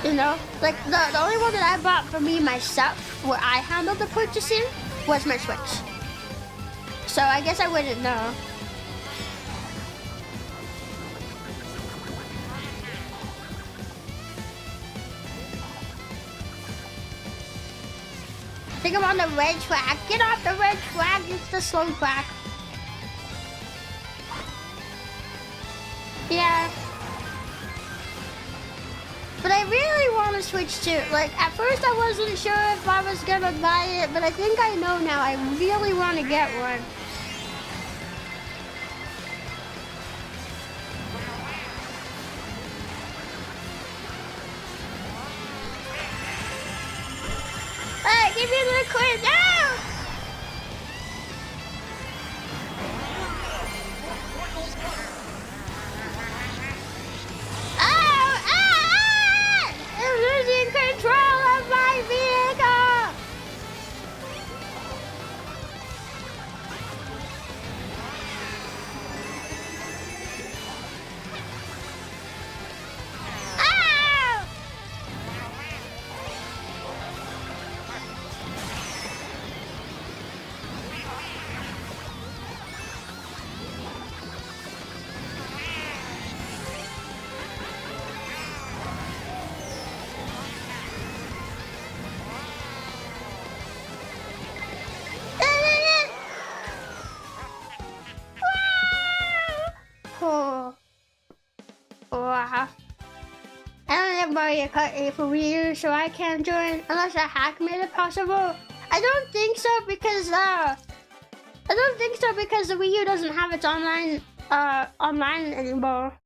You know, like the only one that I bought for me myself, where I handled the purchasing, was my Switch. So I guess I wouldn't know. I think I'm on the red track. Get off the red track, it's the slow track. Yeah. But I really want to switch to, like, at first I wasn't sure if I was gonna buy it, but I think I know now. I really want to get one. Hey, give me the quiz. No! I'm losing control of my vehicle! Ow! Wow. I don't have Mario Kart 8 for Wii U, so I can't join unless a hack made it possible. I don't think so because the Wii U doesn't have its online anymore.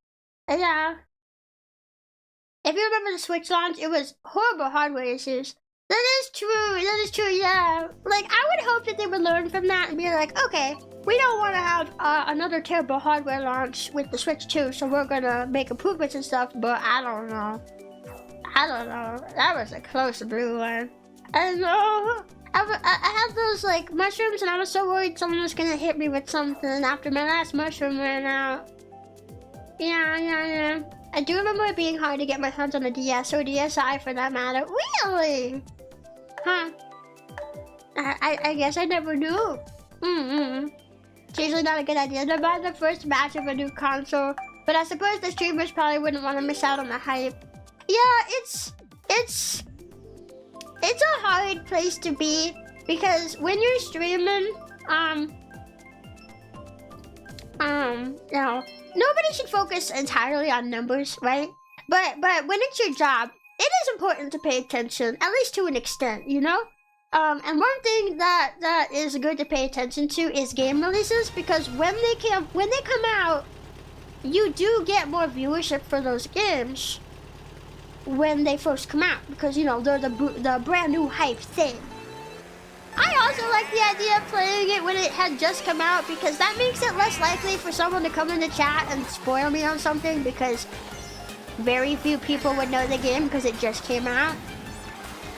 Yeah. If you remember the Switch launch, it was horrible hardware issues. That is true, yeah. Like, I would hope that they would learn from that and be like, okay, we don't want to have another terrible hardware launch with the Switch 2, so we're gonna make improvements and stuff, but I don't know. That was a close blue one. I know. I had those, like, mushrooms, and I was so worried someone was gonna hit me with something after my last mushroom ran out. Yeah. I do remember it being hard to get my hands on a DS or DSi for that matter. Really? Huh. I guess I never knew. It's usually not a good idea to buy the first batch of a new console, but I suppose the streamers probably wouldn't want to miss out on the hype. Yeah, it's a hard place to be because when you're streaming, you know, nobody should focus entirely on numbers, right? But when it's your job, it is important to pay attention, at least to an extent, you know? And one thing that is good to pay attention to is game releases, because when they come out, you do get more viewership for those games when they first come out, because you know they're the brand new hype thing. I also like the idea of playing it when it had just come out, because that makes it less likely for someone to come into chat and spoil me on something, because very few people would know the game because it just came out.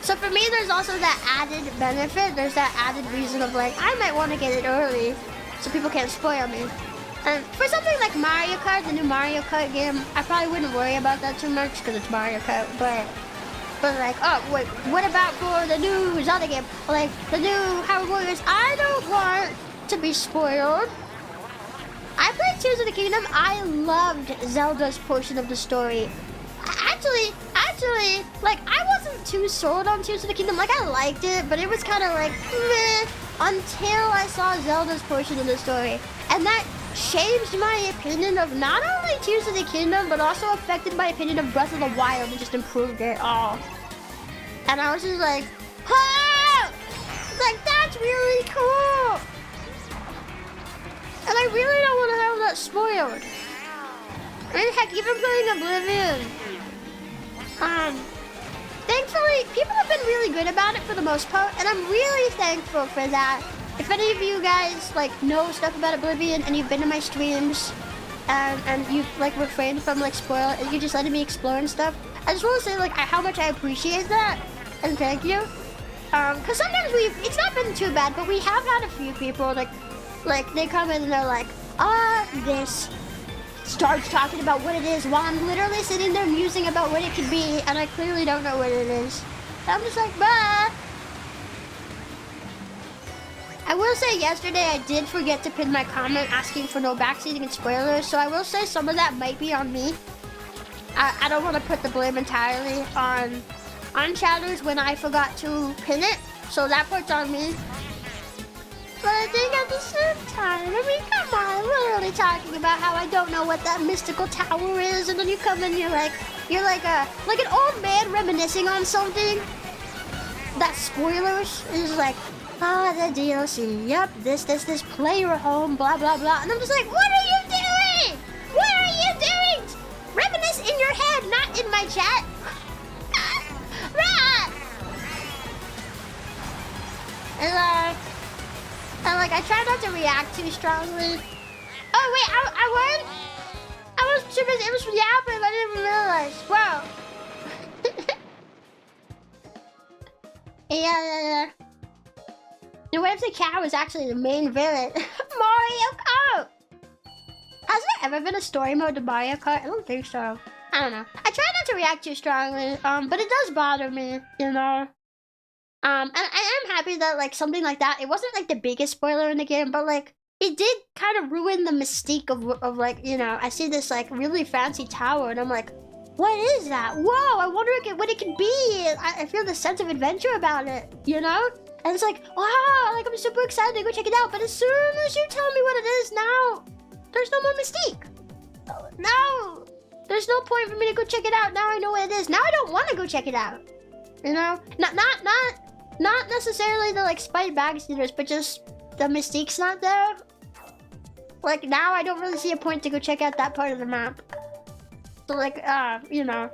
So for me, there's also that added benefit. There's that added reason of like, I might want to get it early so people can't spoil me. And for something like Mario Kart, the new Mario Kart game, I probably wouldn't worry about that too much because it's Mario Kart. But like, oh wait, what about for the new Zelda game? Like the new Hyrule Warriors? I don't want to be spoiled. I played Tears of the Kingdom. I loved Zelda's portion of the story. Actually, like, I wasn't too sold on Tears of the Kingdom. Like, I liked it, but it was kind of like, meh, until I saw Zelda's portion of the story. And that changed my opinion of not only Tears of the Kingdom, but also affected my opinion of Breath of the Wild and just improved it all. And I was just like, oh! Like, that's really cool! And I really don't want to have that spoiled. I mean, heck, even playing Oblivion. Thankfully, people have been really good about it for the most part, and I'm really thankful for that. If any of you guys, like, know stuff about Oblivion, and you've been to my streams, and you've, like, refrained from, like, spoil it, and you just letting me explore and stuff, I just want to say, like, how much I appreciate that, and thank you. Because sometimes it's not been too bad, but we have had a few people, like, they come in and they're like, this starts talking about what it is while I'm literally sitting there musing about what it could be, and I clearly don't know what it is. And I'm just like, bah. I will say yesterday I did forget to pin my comment asking for no backseating and spoilers, so I will say some of that might be on me. I don't want to put the blame entirely on Shadows when I forgot to pin it, so that part's on me. But I think at the same time, I mean, come on, we're only talking about how I don't know what that mystical tower is, and then you come in, you're like an old man reminiscing on something. That spoilers is like, the DLC, yep, this player home, blah, blah, blah. And I'm just like, what are you doing? What are you doing? Reminisce in your head, not in my chat. Right. And like, I try not to react too strongly. Oh wait, I was too busy. It was yapping. I didn't even realize. Wow. Yeah. And what if the cow is actually the main villain? Mario Kart. Has there ever been a story mode to Mario Kart? I don't think so. I don't know. I try not to react too strongly. But it does bother me, you know. And I am happy that, like, something like that, it wasn't, like, the biggest spoiler in the game, but, like, it did kind of ruin the mystique of like, you know, I see this, like, really fancy tower, and I'm like, what is that? Whoa, I wonder what it could be. I feel the sense of adventure about it, you know? And it's like, wow, like, I'm super excited to go check it out, but as soon as you tell me what it is, now, there's no more mystique. No, there's no point for me to go check it out. Now I know what it is. Now I don't want to go check it out, you know? Not necessarily the, like, spite backseaters, but just the mystique's not there. Like, now I don't really see a point to go check out that part of the map. So, like, you know.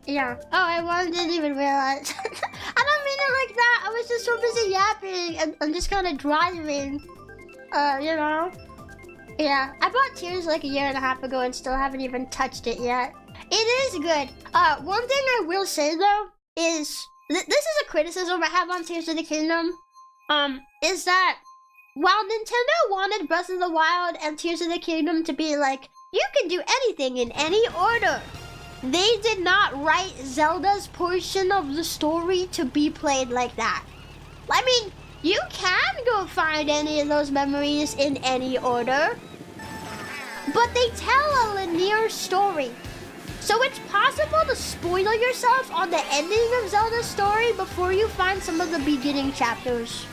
Yeah. Oh, I didn't even realize. I don't mean it like that. I was just so busy yapping and just kind of driving. You know. Yeah. I bought Tears like a year and a half ago and still haven't even touched it yet. It is good. One thing I will say, though, is... This is a criticism I have on Tears of the Kingdom, is that while Nintendo wanted Breath of the Wild and Tears of the Kingdom to be like, you can do anything in any order, they did not write Zelda's portion of the story to be played like that. I mean, you can go find any of those memories in any order, but they tell a linear story. So it's possible to spoil yourself on the ending of Zelda's story before you find some of the beginning chapters.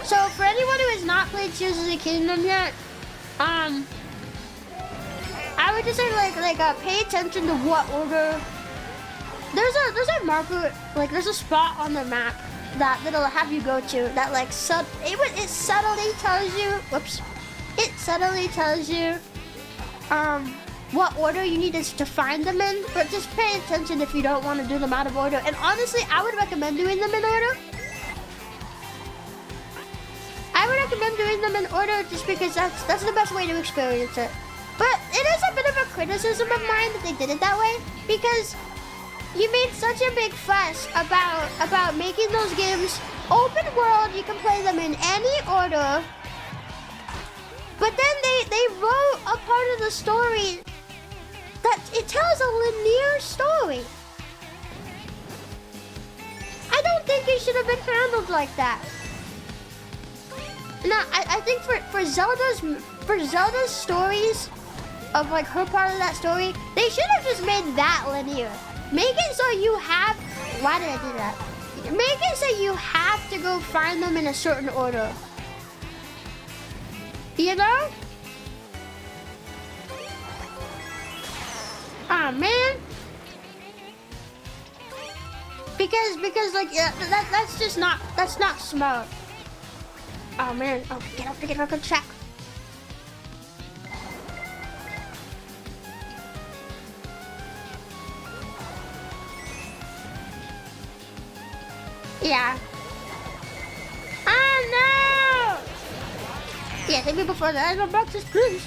So for anyone who has not played Tears of the Kingdom yet, I would just say pay attention to what order. There's a marker, like there's a spot on the map that'll have you go to that like it subtly tells you. Whoops! It subtly tells you what order you need to find them in, but just pay attention if you don't want to do them out of order. And honestly, I would recommend doing them in order. I would recommend doing them in order just because that's the best way to experience it. But it is a bit of a criticism of mine that they did it that way, because you made such a big fuss about making those games open world. You can play them in any order, but then they wrote a part of the story that it tells a linear story. I don't think it should have been handled like that. Now, I think for Zelda's stories of like her part of that story, they should have just made that linear. Make it so you have. Why did I do that? Make it so you have to go find them in a certain order. You know? Oh man. Because like yeah, that's not smart. Oh man, oh get up and check. Yeah. Oh no! Yeah, hit me before the idol boxes, please.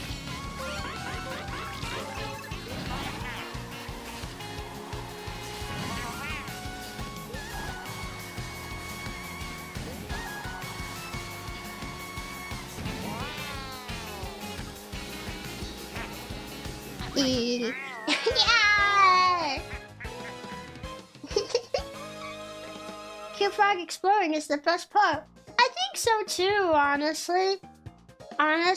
Yeah! Frog exploring is the best part. I think so too, honestly. I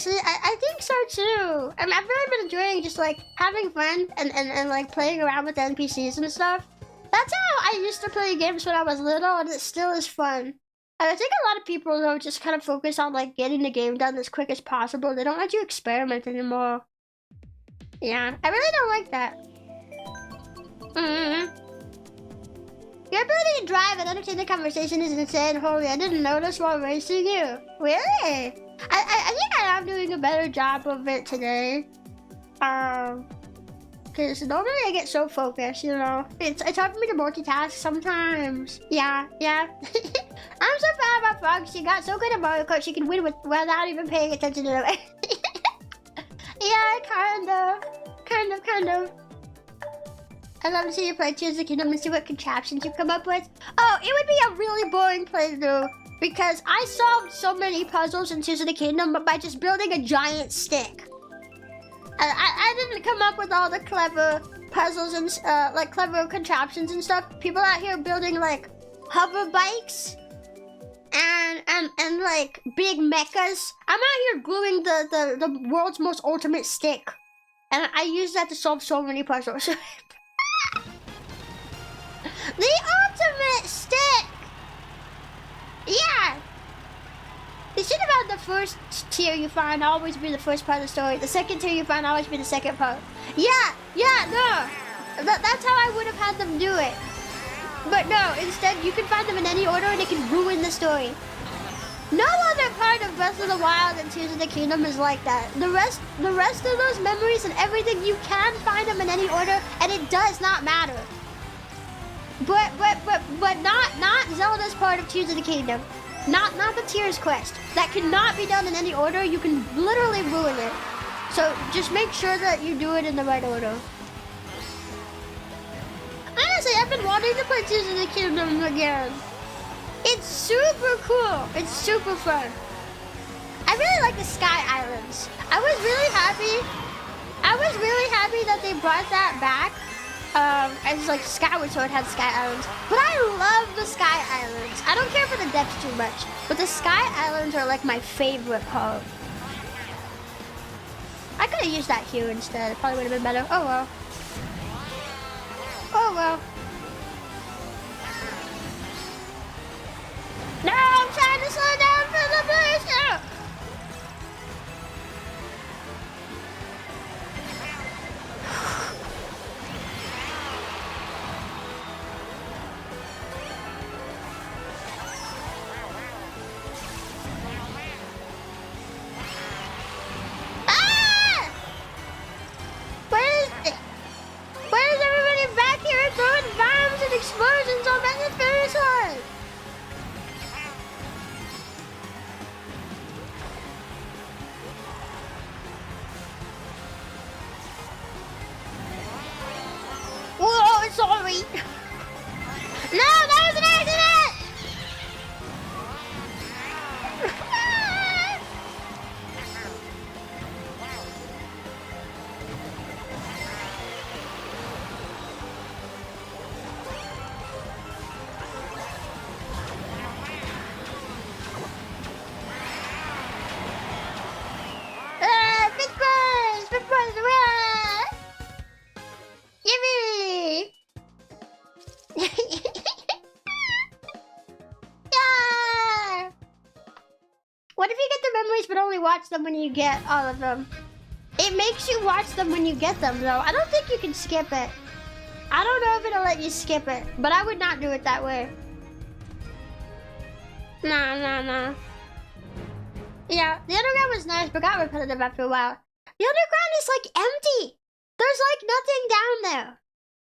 think so too. I mean, I've really been enjoying just like having fun and like playing around with NPCs and stuff. That's how I used to play games when I was little, and it still is fun. And I think a lot of people though just kind of focus on like getting the game done as quick as possible. They don't let you experiment anymore. Yeah, I really don't like that. Your ability to drive and entertain the conversation is insane. Holy, I didn't notice while racing you. Really? I think I am doing a better job of it today. Because normally I get so focused, you know. It's hard for me to multitask sometimes. Yeah. I'm so proud of our frog. She got so good at Mario Kart she can win without even paying attention to it. Yeah, kind of. I'd love to see you play Tears of the Kingdom and see what contraptions you come up with. Oh, it would be a really boring playthrough because I solved so many puzzles in Tears of the Kingdom by just building a giant stick. I didn't come up with all the clever puzzles and like clever contraptions and stuff. People out here building like hover bikes and like big mechas. I'm out here gluing the world's most ultimate stick, and I use that to solve so many puzzles. The ultimate stick! Yeah! They should have had the first tier you find always be the first part of the story. The second tier you find always be the second part. Yeah, no! That's how I would have had them do it. But no, instead you can find them in any order and it can ruin the story. No other part of Breath of the Wild and Tears of the Kingdom is like that. The rest of those memories and everything, you can find them in any order and it does not matter. But not Zelda's part of Tears of the Kingdom. Not the Tears quest. That cannot be done in any order. You can literally ruin it. So just make sure that you do it in the right order. Honestly, I've been wanting to play Tears of the Kingdom again. It's super cool. It's super fun. I really like the Sky Islands. I was really happy that they brought that back. As like Skyward Sword had Sky Islands, but I love the Sky Islands. I don't care for the the depths too much. But the Sky Islands are like my favorite part. I could have used that here instead. It probably would have been better. Oh well. Oh well. No, I'm trying to slow down for the boost. Explosions on the finish line! Whoa, sorry! No, that was an accident! Watch them when you get all of them. It makes you watch them when you get them though. I don't think you can skip it. I don't know if it'll let you skip it, but I would not do it that way. Nah. Yeah, the underground was nice, but got repetitive after a while. The underground is like empty. There's like nothing down there.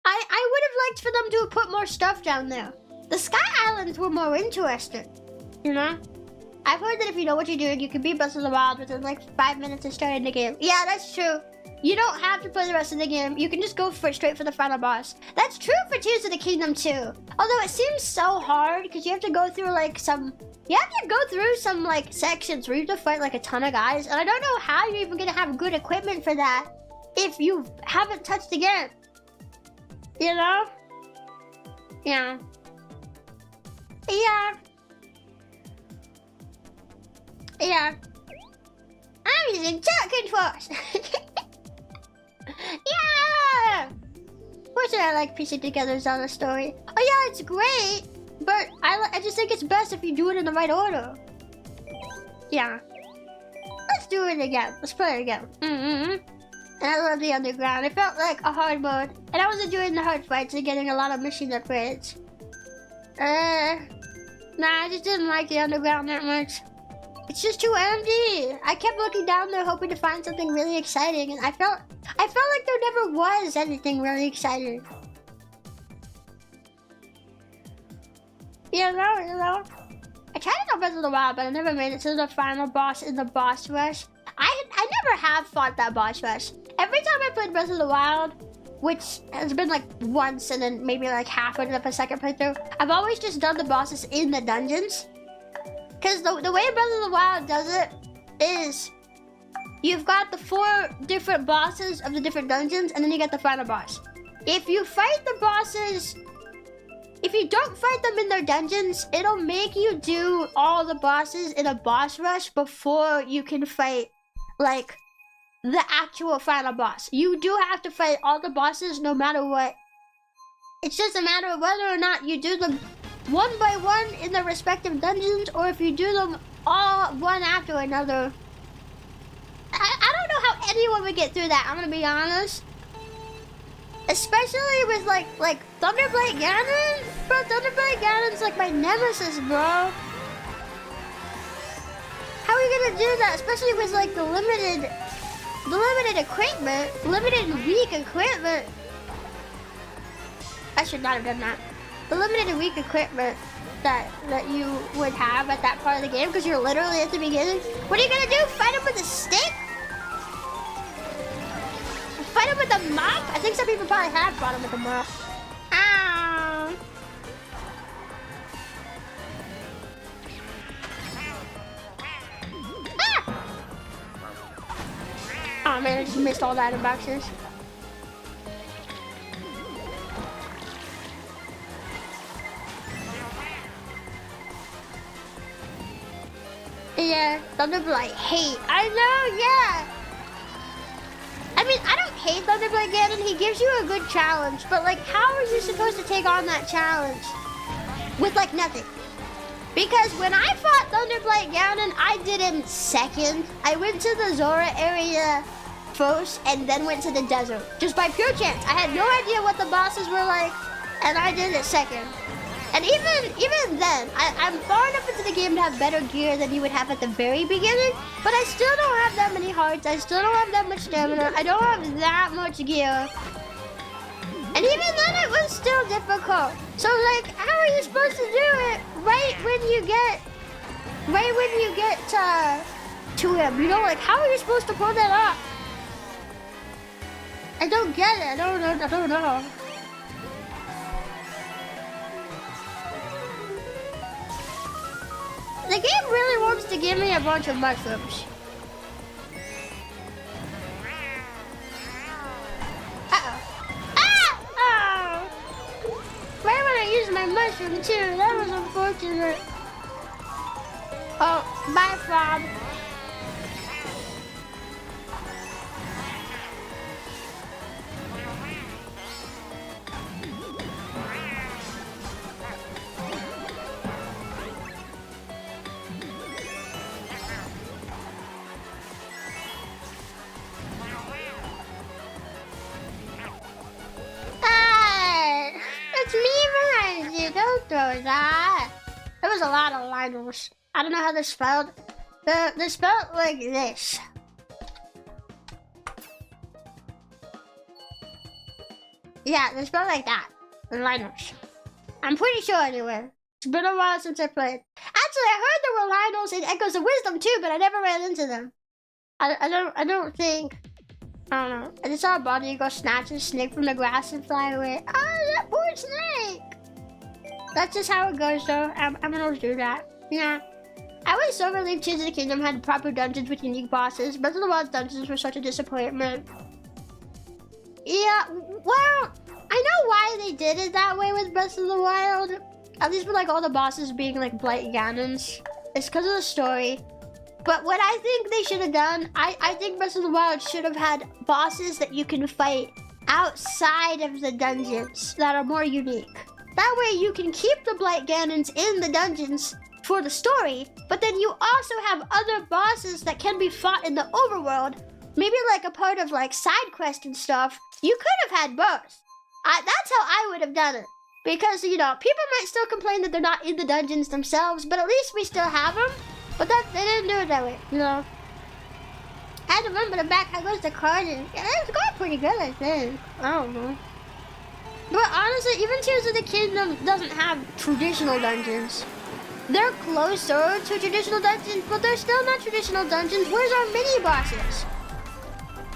I would have liked for them to have put more stuff down there. The Sky Islands were more interesting, you know? I've heard that if you know what you're doing, you can beat Breath of the Wild within like 5 minutes of starting the game. Yeah, that's true. You don't have to play the rest of the game. You can just go straight for the final boss. That's true for Tears of the Kingdom too. Although it seems so hard because you have to go through like some like sections where you have to fight like a ton of guys. And I don't know how you're even gonna have good equipment for that if you haven't touched the game. You know? Yeah. Yeah. I'm using chat controls. Yeah. Fortunately, I like piecing together Zelda story. Oh yeah, it's great, but I just think it's best if you do it in the right order. Yeah. Let's do it again. Let's play it again. And I love the underground. It felt like a hard mode, and I was enjoying the hard fights and getting a lot of machine upgrades. Nah, I just didn't like the underground that much. It's just too empty. I kept looking down there hoping to find something really exciting, and I felt like there never was anything really exciting. You know. I tried to go Breath of the Wild, but I never made it to the final boss in the boss rush. I never have fought that boss rush. Every time I played Breath of the Wild, which has been like once and then maybe like half of a second playthrough, I've always just done the bosses in the dungeons. Because the way Breath of the Wild does it is you've got the 4 different bosses of the different dungeons, and then you get the final boss. If you fight the bosses, if you don't fight them in their dungeons, it'll make you do all the bosses in a boss rush before you can fight, like, the actual final boss. You do have to fight all the bosses no matter what. It's just a matter of whether or not you do them one by one in their respective dungeons, or if you do them all one after another. I don't know how anyone would get through that, I'm gonna be honest. Especially with like Thunderblade Ganon. Bro, Thunderblade Ganon's like my nemesis, bro. How are you gonna do that? Especially with like the limited equipment, limited and weak equipment. I should not have done that. The limited and weak equipment that you would have at that part of the game, because you're literally at the beginning. What are you gonna do? Fight him with a stick? Fight him with a mop? I think some people probably have fought him with a mop. Ow! Ah! Oh man, I just missed all the item boxes. Yeah, Thunderblight hate. I know, yeah. I mean, I don't hate Thunderblight Ganon. He gives you a good challenge, but like, how are you supposed to take on that challenge with like nothing? Because when I fought Thunderblight Ganon, I did him second. I went to the Zora area first and then went to the desert. Just by pure chance. I had no idea what the bosses were like, and I did it second. And even then, I'm far enough into the game to have better gear than you would have at the very beginning, but I still don't have that many hearts. I still don't have that much stamina. I don't have that much gear. And even then, it was still difficult. So like, how are you supposed to do it right when you get to him? You know, like, how are you supposed to pull that off? I don't get it. I don't know. The game really wants to give me a bunch of mushrooms. Uh-oh. Ah! Oh! Why would I use my mushroom too? That was unfortunate. Oh, bye, Fob. It's me behind you, don't throw that. There was a lot of Lionels. I don't know how they're spelled. They're spelled like this. Yeah, they're spelled like that. The Lionels. I'm pretty sure anyway. It's been a while since I played. Actually, I heard there were Lionels in Echoes of Wisdom too, but I never ran into them. I don't think. I don't know. I just saw a body go snatch a snake from the grass and fly away. Oh, that poor snake! That's just how it goes, though. I'm gonna do that. Yeah. I was so relieved Tears of the Kingdom had proper dungeons with unique bosses. Breath of the Wild's dungeons were such a disappointment. Yeah, well, I know why they did it that way with Breath of the Wild. At least with like all the bosses being like Blight Ganons. It's because of the story. But what I think they should have done, I think Breath of the Wild should have had bosses that you can fight outside of the dungeons that are more unique. That way you can keep the Blight Ganons in the dungeons for the story, but then you also have other bosses that can be fought in the overworld, maybe like a part of like side quest and stuff. You could have had both. That's how I would have done it. Because, you know, people might still complain that they're not in the dungeons themselves, but at least we still have them. But they didn't do it that way, you know. I had to remember the back. I goes the card and yeah, it's going pretty good, I think. I don't know. But honestly, even Tears of the Kingdom doesn't have traditional dungeons. They're closer to traditional dungeons, but they're still not traditional dungeons. Where's our mini bosses?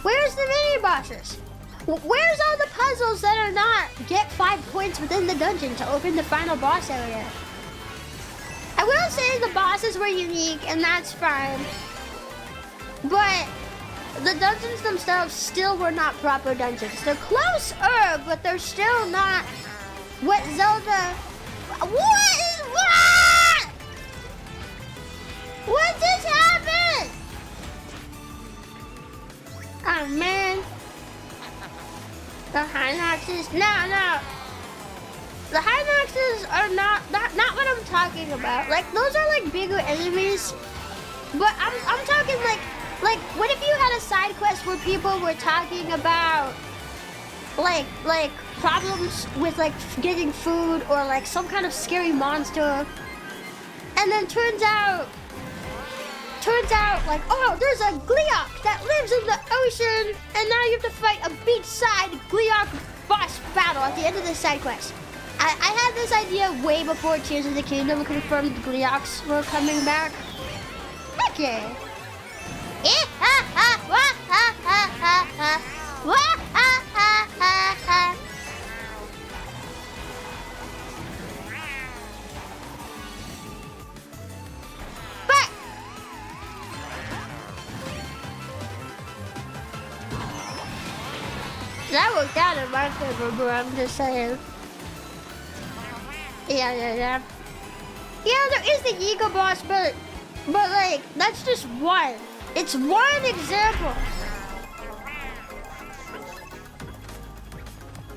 Where's the mini bosses? Where's all the puzzles that are not get 5 points within the dungeon to open the final boss area? I will say the bosses were unique, and that's fine. But the dungeons themselves still were not proper dungeons. They're closer, but they're still not what Zelda... What? What just happened? Oh, man. The Hinoxes... No. The Hinoxes are not what I'm talking about. Like, those are like bigger enemies. But I'm talking like what if you had a side quest where people were talking about like problems with like getting food or like some kind of scary monster, and then turns out like, oh, there's a Gleeok that lives in the ocean, and now you have to fight a beachside Gleeok boss battle at the end of this side quest. I had this idea way before Tears of the Kingdom confirmed Gleeoks were coming back. Okay. But that worked out in my favor, bro. I'm just saying. Yeah. Yeah, there is the Eagle boss, but But like, that's just one. It's one example.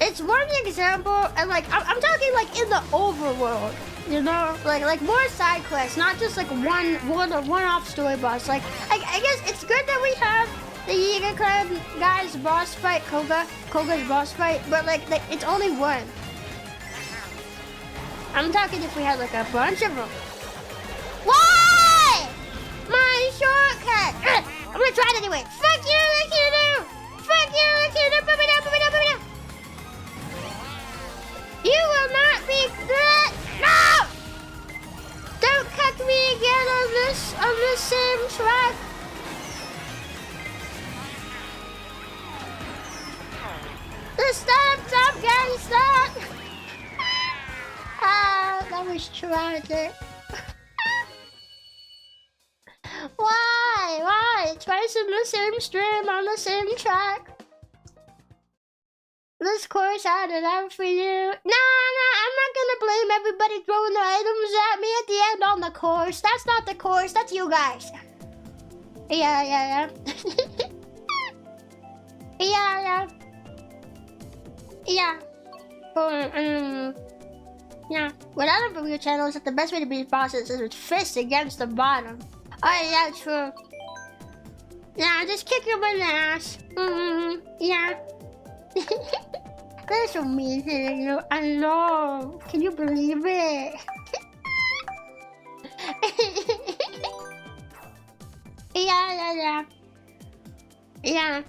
It's one example, and like, I'm talking like in the overworld, you know? Like more side quests, not just like one-off story boss. Like, I guess it's good that we have the Yiga Clan guy's boss fight, Koga's boss fight, but like it's only one. I'm talking if we had like a bunch of them. Why? My shortcut! I'm gonna try it anyway. Fuck you, Lakino! Fuck you, Lakino! Put me down, put me down, put me down! You will not be that. No! Don't cut me again on the same track. Stop, guys, stop! Ah, that was tragic. Why? Twice in the same stream on the same track. This course had it out for you. Nah, I'm not gonna blame everybody throwing their items at me at the end on the course. That's not the course, that's you guys. Yeah. Yeah. Yeah. What I learned from your channel is that the best way to beat bosses is with fists against the bottom. Oh, yeah, true. Yeah, just kick him in the ass. Yeah. That's so mean, you. I know. Can you believe it? Yeah.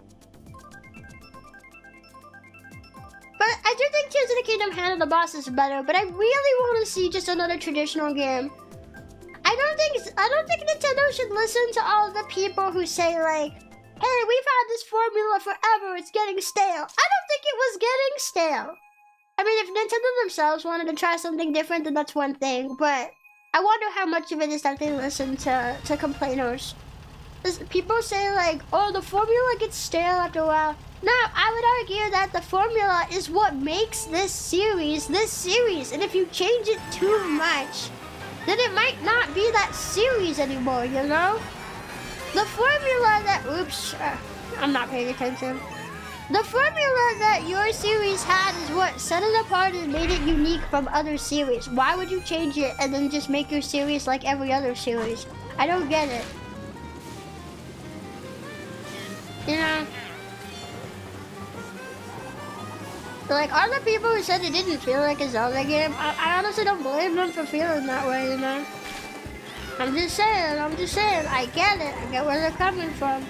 But I do think Tears of the Kingdom handled the bosses better, but I really want to see just another traditional game. I don't think Nintendo should listen to all the people who say like, hey, we've had this formula forever, it's getting stale. I don't think it was getting stale. I mean, if Nintendo themselves wanted to try something different, then that's one thing, but I wonder how much of it is that they listen to complainers. People say like, oh, the formula gets stale after a while. No, I would argue that the formula is what makes this series, and if you change it too much, then it might not be that series anymore, you know? The formula that, I'm not paying attention. The formula that your series had is what set it apart and made it unique from other series. Why would you change it and then just make your series like every other series? I don't get it. You know? Like, all the people who said it didn't feel like a Zelda game, I honestly don't blame them for feeling that way, you know? I'm just saying, I get it. I get where they're coming from.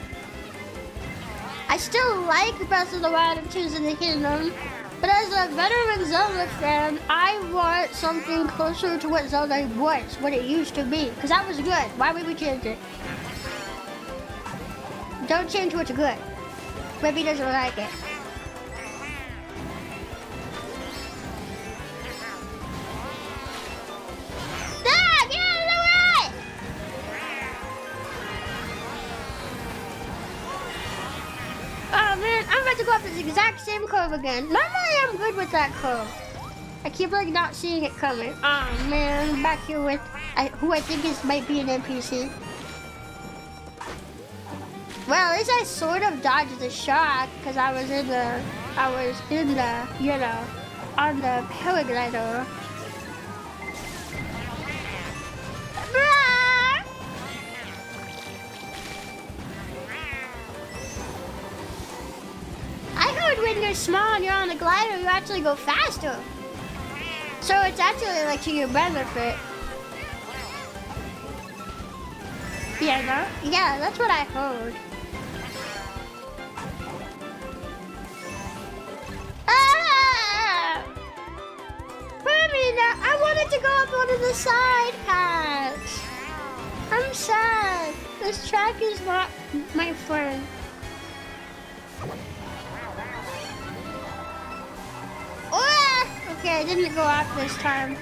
I still like Breath of the Wild and Tears of the Kingdom, but as a veteran Zelda fan, I want something closer to what Zelda was, what it used to be, because that was good. Why would we change it? Don't change what's good. Rebbi doesn't like it. Oh man, I'm about to go off this exact same curve again. Normally I'm good with that curve. I keep like not seeing it coming. Oh man, back here with who I think might be an NPC. Well, at least I sort of dodged the shot because I was in the, you know, on the paraglider. I heard when you're small and you're on the glider, you actually go faster. So it's actually like to your benefit. Yeah, no? Yeah, that's what I heard. Ah! I wanted to go up one of the side paths. I'm sad. This track is not my friend. Okay, I didn't go off this time.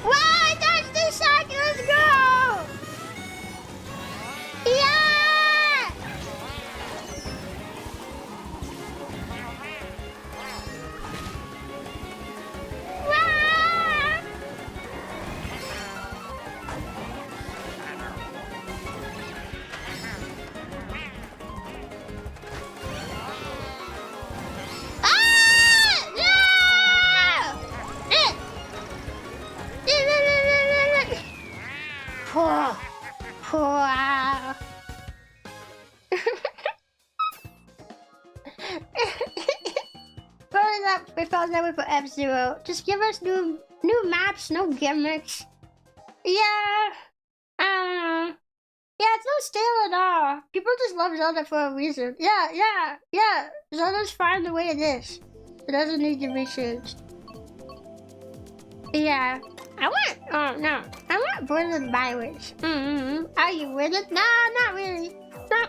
Wow, I touched this side. Let's go! Yeah! Wow. Rolling up, we found that way for F-Zero. Just give us new maps, no gimmicks. Yeah. I don't know. Yeah, it's no stale at all. People just love Zelda for a reason. Yeah. Zelda's fine the way it is. It doesn't need to be changed. Yeah. I want Borderland Byways. Are you with it? No, not really. No.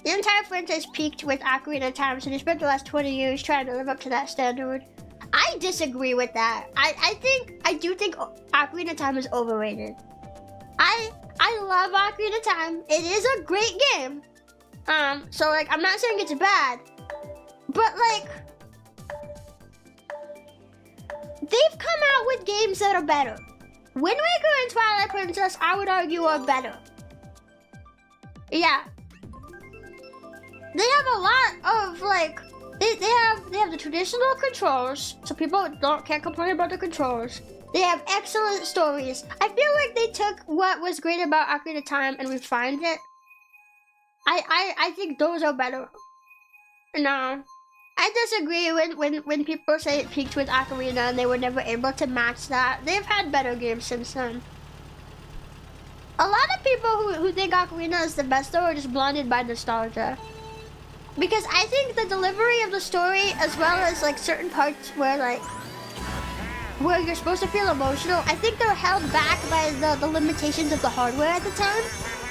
The entire franchise peaked with Ocarina of Time, so they spent the last 20 years trying to live up to that standard. I disagree with that. I do think Ocarina of Time is overrated. I love Ocarina of Time. It is a great game. So like I'm not saying it's bad, but like they've come out with games that are better. Wind Waker and Twilight Princess, I would argue, are better. Yeah. They have a lot of like they have the traditional controls, so people can't complain about the controls. They have excellent stories. I feel like they took what was great about Ocarina of Time and refined it. I think those are better. No. I disagree when people say it peaked with Ocarina and they were never able to match that. They've had better games since then. A lot of people who think Ocarina is the best though are just blinded by nostalgia. Because I think the delivery of the story, as well as like certain parts where you're supposed to feel emotional, I think they're held back by the limitations of the hardware at the time.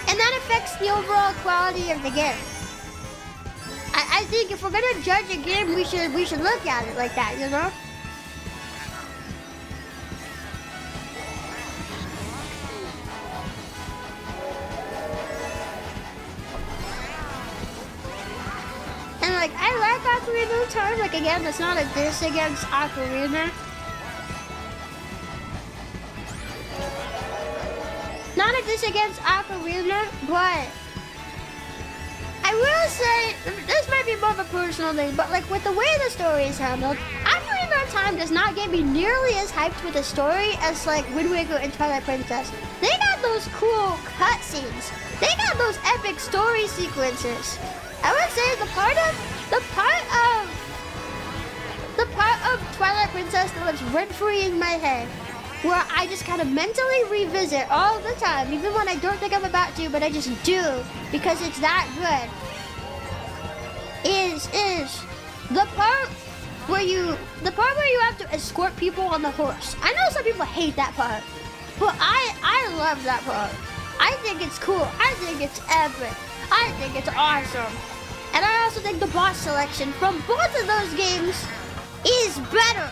And that affects the overall quality of the game. I think if we're gonna judge a game, we should look at it like that, you know? And like, I like Ocarina of Time. Like again, that's not a diss against Ocarina. Not a diss against Ocarina, but I will say, this might be more of a personal thing, but like with the way the story is handled, Ocarina of Time does not get me nearly as hyped with the story as like Wind Waker and Twilight Princess. They got those cool cutscenes. They got those epic story sequences. I would say the part of Twilight Princess that lives rent-free in my head, where I just kind of mentally revisit all the time, even when I don't think I'm about to, but I just do because it's that good. Is the part where you have to escort people on the horse. I know some people hate that part, but I love that part. I think it's cool. I think it's epic. I think it's awesome. And I also think the boss selection from both of those games is better.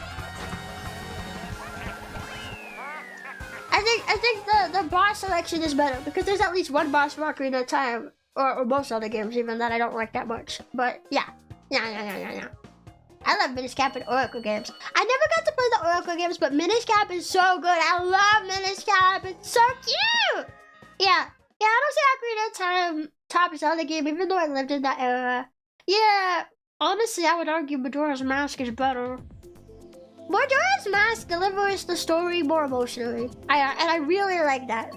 I think the boss selection is better because there's at least one boss for Ocarina of Time, or most other games even, that I don't like that much. But yeah. I love Minish Cap and Oracle games. I never got to play the Oracle games, but Minish Cap is so good. I love Minish Cap. It's so cute. Yeah, I don't see Ocarina of Time top Zelda game, even though I lived in that era. Yeah, honestly, I would argue Majora's Mask is better. Majora's Mask delivers the story more emotionally, and I really like that.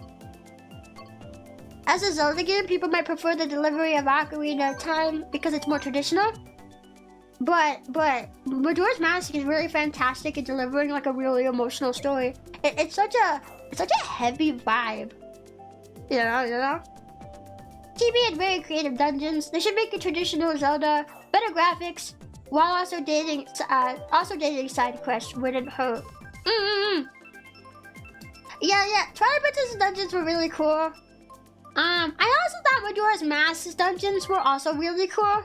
As a Zelda game, people might prefer the delivery of Ocarina of Time because it's more traditional. But Majora's Mask is really fantastic at delivering like a really emotional story. It's such a heavy vibe. You know? TB had very creative dungeons. They should make a traditional Zelda, better graphics, while also dating side quests wouldn't hurt. Yeah. Twilight Princess dungeons were really cool. I also thought Majora's Mask's dungeons were also really cool.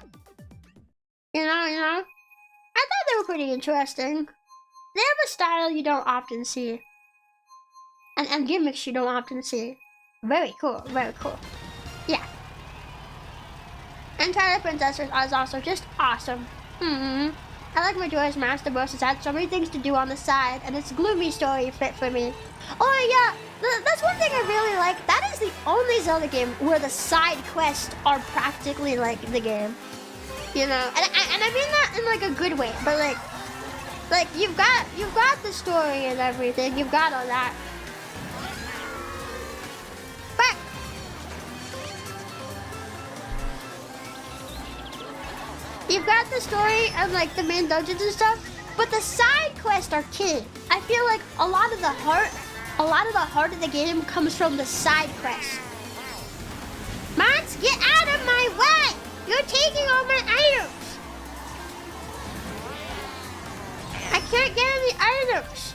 You know? I thought they were pretty interesting. They have a style you don't often see. And gimmicks you don't often see. Very cool. Yeah. And Twilight Princess is also just awesome. I like Majora's Mask the most. It's had so many things to do on the side, and its gloomy story fit for me. Oh yeah, that's one thing I really like. That is the only Zelda game where the side quests are practically like the game. You know, and I mean that in like a good way, but like you've got the story and everything. You've got all that. You've got the story of like the main dungeons and stuff, but the side quests are key. I feel like a lot of the heart of the game comes from the side quests. Mons, get out of my way! You're taking all my items. I can't get any items.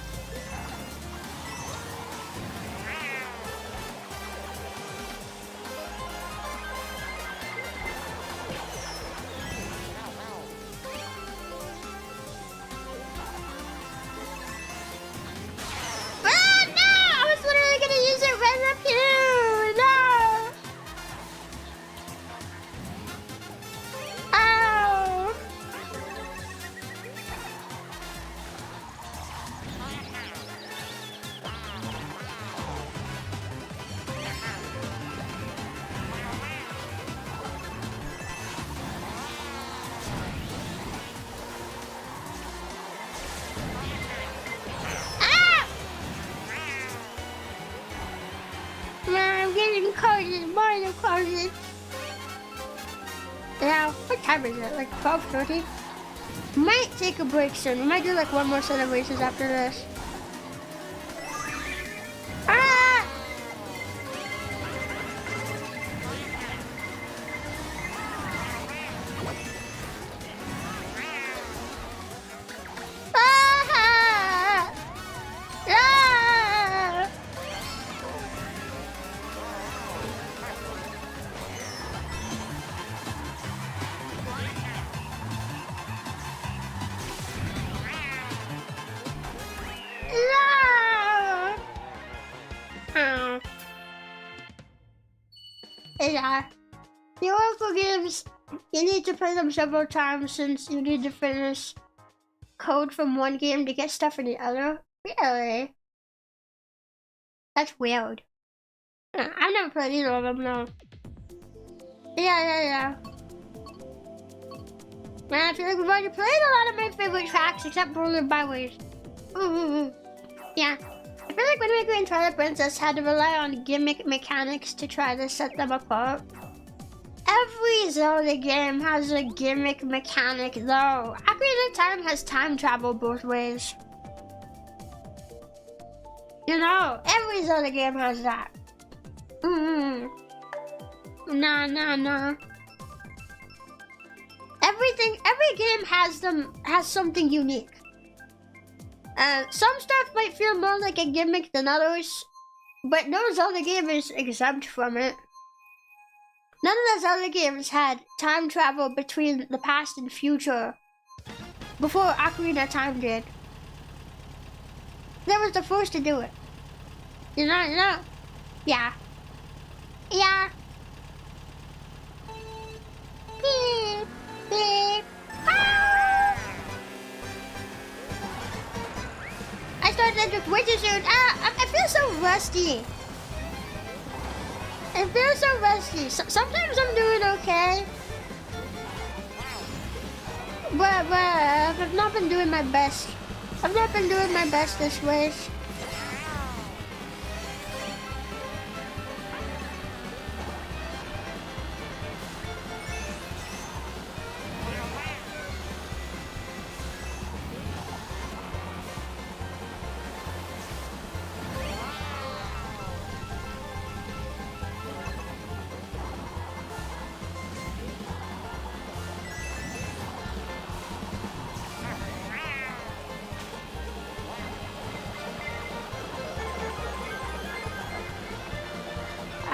Mario Kart. Yeah, what time is it? Like 12:30? Might take a break soon. We might do like one more set of races after this. Ah! Ah! Ah! Yeah. The Oracle games, you need to play them several times since you need to finish code from one game to get stuff in the other. Really? That's weird. I've never played either of them, no. Yeah. Man, I feel like we've already played a lot of my favorite tracks except Roller Byways. Yeah. I feel like Wind Waker and Twilight Princess had to rely on gimmick mechanics to try to set them apart. Every Zelda game has a gimmick mechanic though. Ocarina of Time has time travel both ways. You know, every Zelda game has that. Nah. Every game has something unique. Some stuff might feel more like a gimmick than others, but no Zelda game is exempt from it. None of the Zelda games had time travel between the past and future before Ocarina of Time did. That was the first to do it. You know? Yeah. Beep. Ah! I started with way too soon. I feel so rusty. Sometimes I'm doing okay. But I've not been doing my best. I've not been doing my best this way.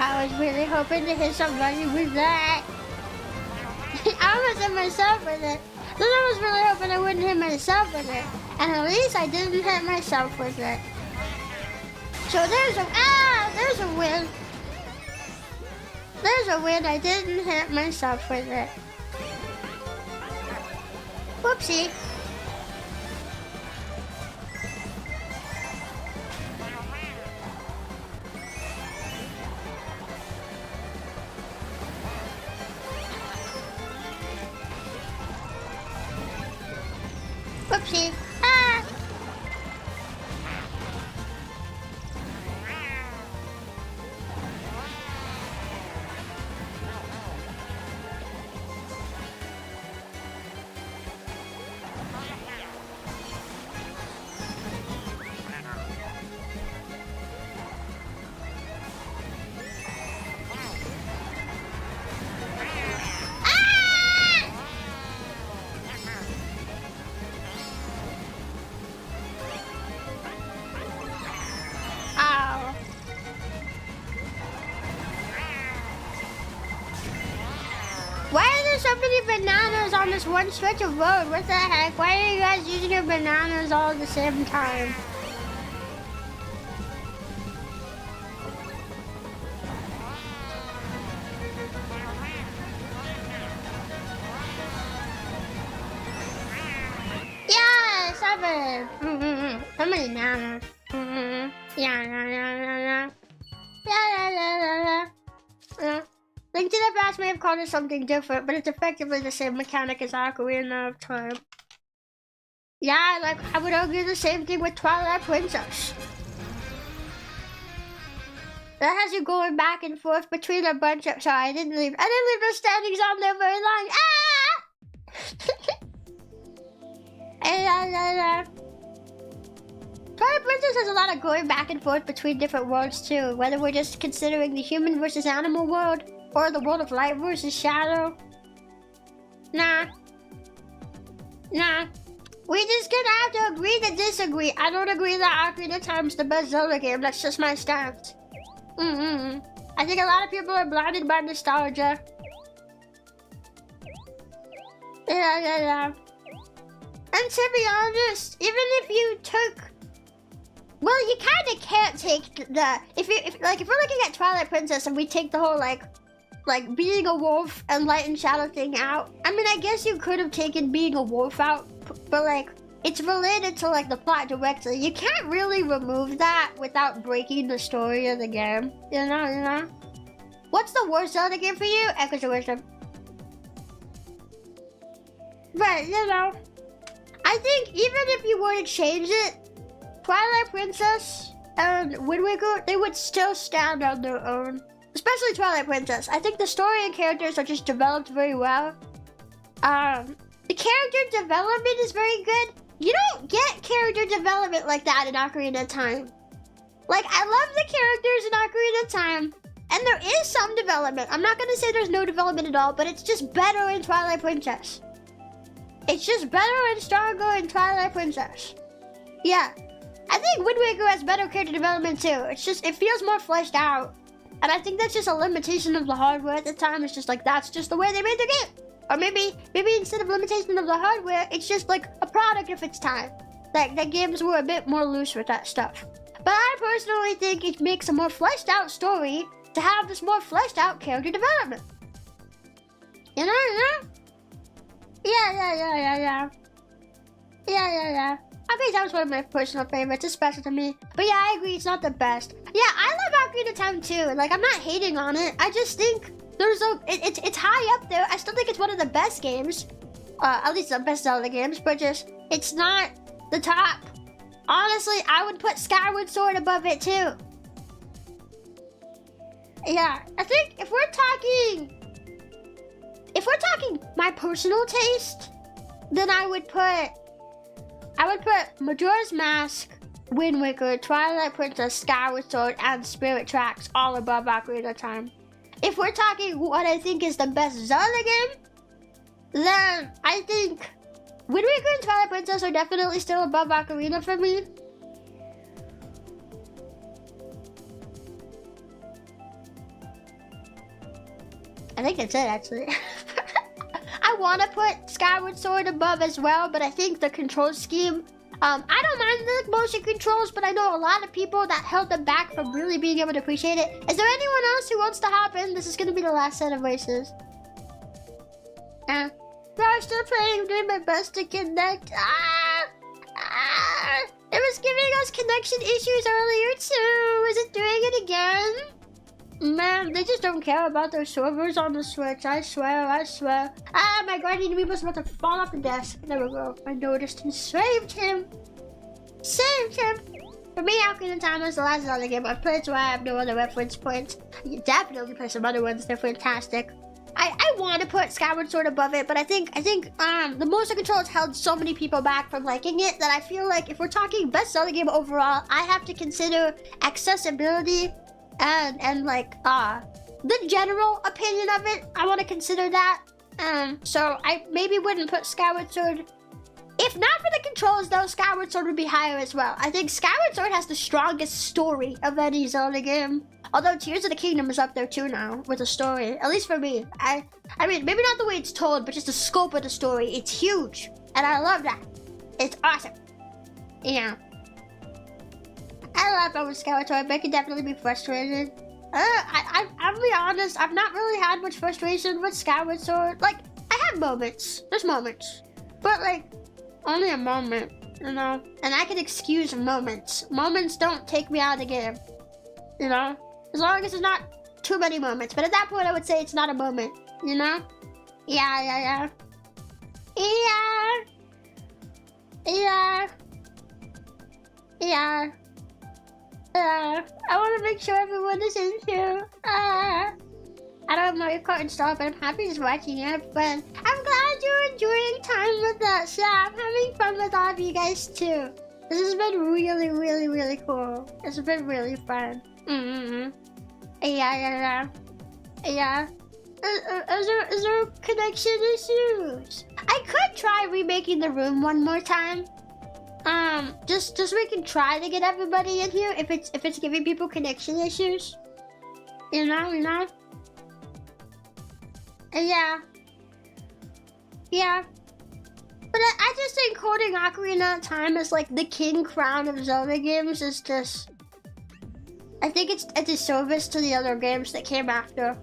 I was really hoping to hit somebody with that. I almost hit myself with it. Then I was really hoping I wouldn't hit myself with it. And at least I didn't hit myself with it. So there's a win. There's a win. I didn't hit myself with it. Whoopsie. Whoopsie. Ah! there so many bananas on this one stretch of road? What the heck? Why are you guys using your bananas all at the same time? Yeah, 7. So many bananas. Yeah. Link to the Past may have called it something different, but it's effectively the same mechanic as Ocarina of Time. Yeah, like, I would argue the same thing with Twilight Princess. That has you going back and forth between a bunch of... Sorry, I didn't leave the standings on there very long. Ah! Twilight Princess has a lot of going back and forth between different worlds too, whether we're just considering the human versus animal world, or the world of light versus shadow. Nah. We just gonna have to agree to disagree. I don't agree that Ocarina of Time is the best Zelda game. That's just my stance. I think a lot of people are blinded by nostalgia. Yeah. And to be honest, even if you took... Well, you kind of can't take the... If we're looking at Twilight Princess and we take the whole, like being a wolf and light and shadow thing out. I mean, I guess you could have taken being a wolf out, but, like, it's related to, like, the plot directly. You can't really remove that without breaking the story of the game. You know? What's the worst Zelda game for you? Echoes of Wisdom. But, you know, I think even if you were to change it, Twilight Princess and Wind Waker, they would still stand on their own. Especially Twilight Princess. I think the story and characters are just developed very well. The character development is very good. You don't get character development like that in Ocarina of Time. Like, I love the characters in Ocarina of Time, and there is some development. I'm not gonna say there's no development at all, but it's just better in Twilight Princess. It's just better and stronger in Twilight Princess. Yeah. I think Wind Waker has better character development too. It's just, it feels more fleshed out. And I think that's just a limitation of the hardware at the time. It's just like, that's just the way they made the game. Or maybe instead of limitation of the hardware, it's just like a product of its time. Like, the games were a bit more loose with that stuff. But I personally think it makes a more fleshed out story to have this more fleshed out character development. You know? Yeah. Ocarina of Time is one of my personal favorites. It's special to me. But yeah, I agree, it's not the best. Yeah, I love Ocarina of Time too. Like, I'm not hating on it. I just think it's high up there. I still think it's one of the best games. At least the best Zelda games, but just, it's not the top. Honestly, I would put Skyward Sword above it too. Yeah, I think if we're talking my personal taste, then I would put Majora's Mask, Wind Waker, Twilight Princess, Skyward Sword, and Spirit Tracks all above Ocarina of Time. If we're talking what I think is the best Zelda game, then I think Wind Waker and Twilight Princess are definitely still above Ocarina for me. I think that's it, actually. I want to put Skyward Sword above as well, but I think the control scheme, I don't mind the motion controls, but I know a lot of people that held them back from really being able to appreciate it. Is there anyone else who wants to hop in? This is going to be the last set of races. No, I'm still playing, doing my best to connect. It was giving us connection issues earlier too. Is it doing it again? Man, they just don't care about their servers on the Switch. I swear. My guardian Amiibo's about to fall off the desk. There we go. I noticed and saved him. For me, Ocarina of Time is the last Zelda game I've played, so I have no other reference points. You can definitely play some other ones. They're fantastic. I want to put Skyward Sword above it, but I think the motion controls held so many people back from liking it that I feel like if we're talking best Zelda game overall, I have to consider accessibility and like the general opinion of it. I want to consider that. So I maybe wouldn't put Skyward Sword. If not for the controls though, Skyward Sword would be higher as well. I think Skyward Sword has the strongest story of any Zelda game. Although Tears of the Kingdom is up there too now with a story. At least for me. I mean, maybe not the way it's told, but just the scope of the story. It's huge, and I love that. It's awesome. Yeah. I love Over Skeletor, but it can definitely be frustrated. I'll be honest, I've not really had much frustration with Skyward Sword. Like, I have moments. There's moments. But, like, only a moment, you know? And I can excuse moments. Moments don't take me out of the game, you know? As long as there's not too many moments. But at that point, I would say it's not a moment, you know? Yeah. I want to make sure everyone is in too. I don't have Mario Kart installed, but I'm happy just watching it. But I'm glad you're enjoying time with us. Yeah, I'm having fun with all of you guys too. This has been really, really, really cool. It's been really fun. Yeah. Is there connection issues? I could try remaking the room one more time. Just so we can try to get everybody in here if it's giving people connection issues. You know? Yeah. But I just think holding Ocarina of Time as like the king crown of Zelda games is just... I think it's a disservice to the other games that came after.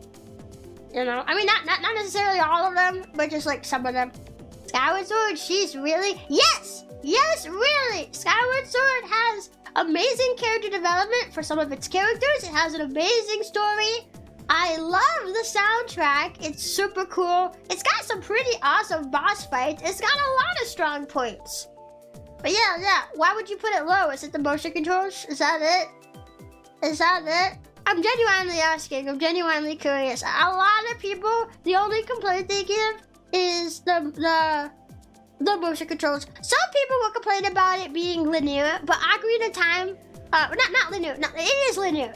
You know? I mean, not necessarily all of them, but just like some of them. Skyward Sword, she's really... Yes, really! Skyward Sword has amazing character development for some of its characters. It has an amazing story. I love the soundtrack. It's super cool. It's got some pretty awesome boss fights. It's got a lot of strong points. But yeah. Why would you put it low? Is it the motion controls? Is that it? I'm genuinely asking. I'm genuinely curious. A lot of people, the only complaint they give is the motion controls. Some people will complain about it being linear, but Ocarina of Time, not linear. No, it is linear.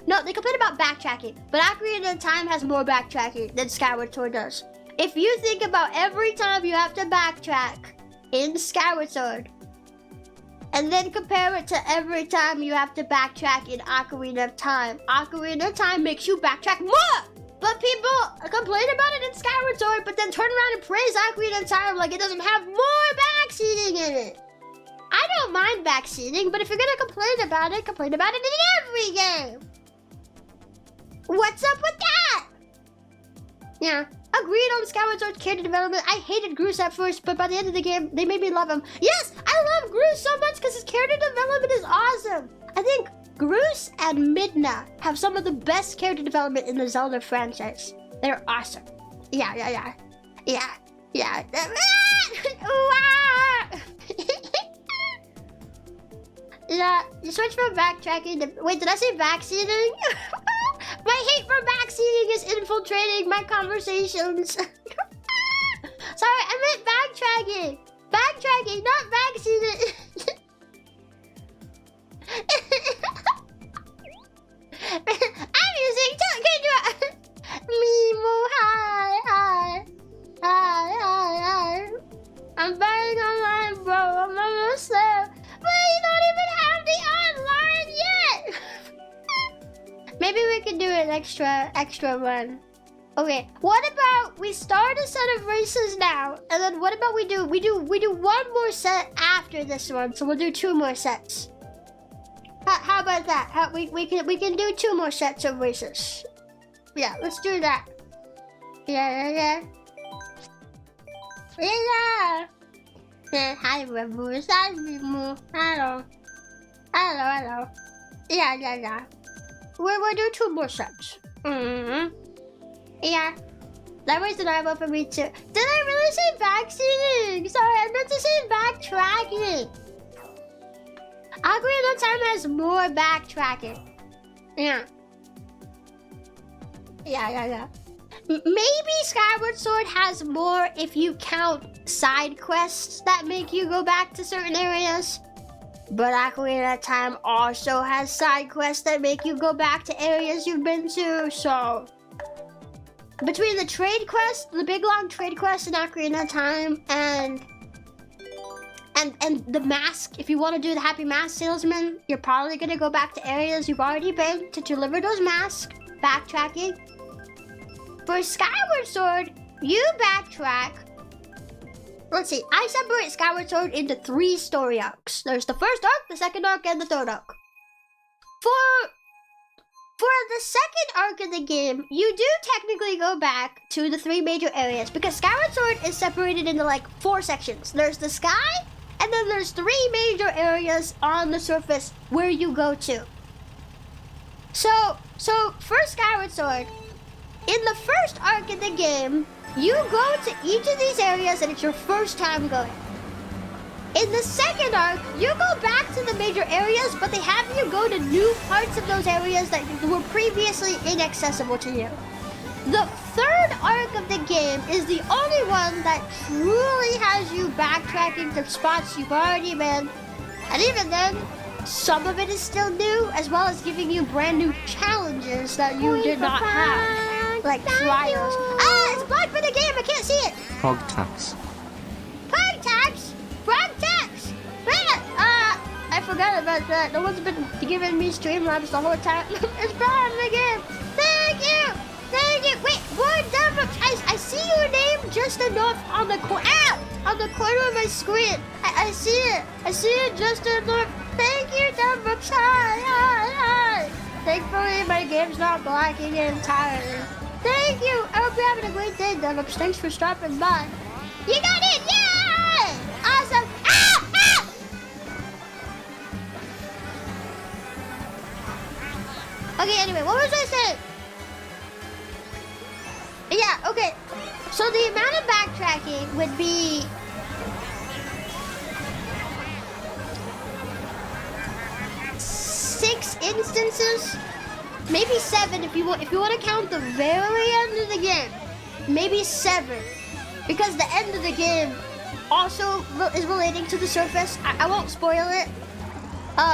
No, they complain about backtracking, but Ocarina of Time has more backtracking than Skyward Sword does. If you think about every time you have to backtrack in Skyward Sword, and then compare it to every time you have to backtrack in Ocarina of Time makes you backtrack more! But people complain about it in Skyward Sword, but then turn around and praise Ocarina of Time like it doesn't have more backseating in it. I don't mind backseating, but if you're gonna complain about it in every game. What's up with that? Yeah, agreed on Skyward Sword's character development. I hated Groose at first, but by the end of the game, they made me love him. Yes, I love Groose so much because his character development is awesome. I think Groose and Midna have some of the best character development in the Zelda franchise. They're awesome. Yeah. Yeah, you switch from backtracking to... Wait, did I say backseating? My hate for backseating is infiltrating my conversations. Sorry, I meant backtracking. Backtracking, not backseating. I'm using Mimo, hi. I'm buying online, bro. I'm almost there. But you don't even have the online yet. Maybe we can do an extra one. Okay, what about we start a set of races now, and then what about we do one more set after this one, so we'll do 2 more sets. How about that? We can do 2 more sets of races. Yeah, let's do that. Yeah. Hi, Rebbi. Hello. Yeah. We'll do 2 more sets. Yeah. That was normal for me too. Did I really say backseating? Sorry, I meant to say backtracking. Ocarina of Time has more backtracking. Yeah. Maybe Skyward Sword has more if you count side quests that make you go back to certain areas. But Ocarina of Time also has side quests that make you go back to areas you've been to, so... Between the trade quest, the big long trade quest in Ocarina of Time, and And the mask, if you want to do the Happy Mask Salesman, you're probably going to go back to areas you've already been to deliver those masks. Backtracking. For Skyward Sword, you backtrack. Let's see, I separate Skyward Sword into 3 story arcs. There's the first arc, the second arc, and the third arc. For the second arc of the game, you do technically go back to the 3 major areas because Skyward Sword is separated into like 4 sections. There's the sky, and then there's 3 major areas on the surface where you go to. So for Skyward Sword, in the first arc of the game, you go to each of these areas and it's your first time going. In the second arc, you go back to the major areas, but they have you go to new parts of those areas that were previously inaccessible to you. The third arc of the game is the only one that truly has you backtracking to spots you've already been. And even then, some of it is still new, as well as giving you brand new challenges that you did not have. Like trials. Ah, it's blocked for the game, I can't see it! Frog tax. Frog tax? Frog tax! I forgot about that. No one's been giving me Streamlabs the whole time. It's part of the game. Thank you! Thank you! Wait, Board Dumbo, I see your name just enough on the corner. On the corner of my screen. I see it. I see it just enough. Thank you, Dumbo. Hi. Thankfully, my game's not blocking it entirely. Thank you. I hope you're having a great day, Dumbo. Thanks for stopping by. You got it! Yay! Awesome! Okay, anyway, what was I saying? Yeah, okay. So the amount of backtracking would be... six instances? Maybe 7 if you want to count the very end of the game. Maybe 7. Because the end of the game also is relating to the surface. I won't spoil it.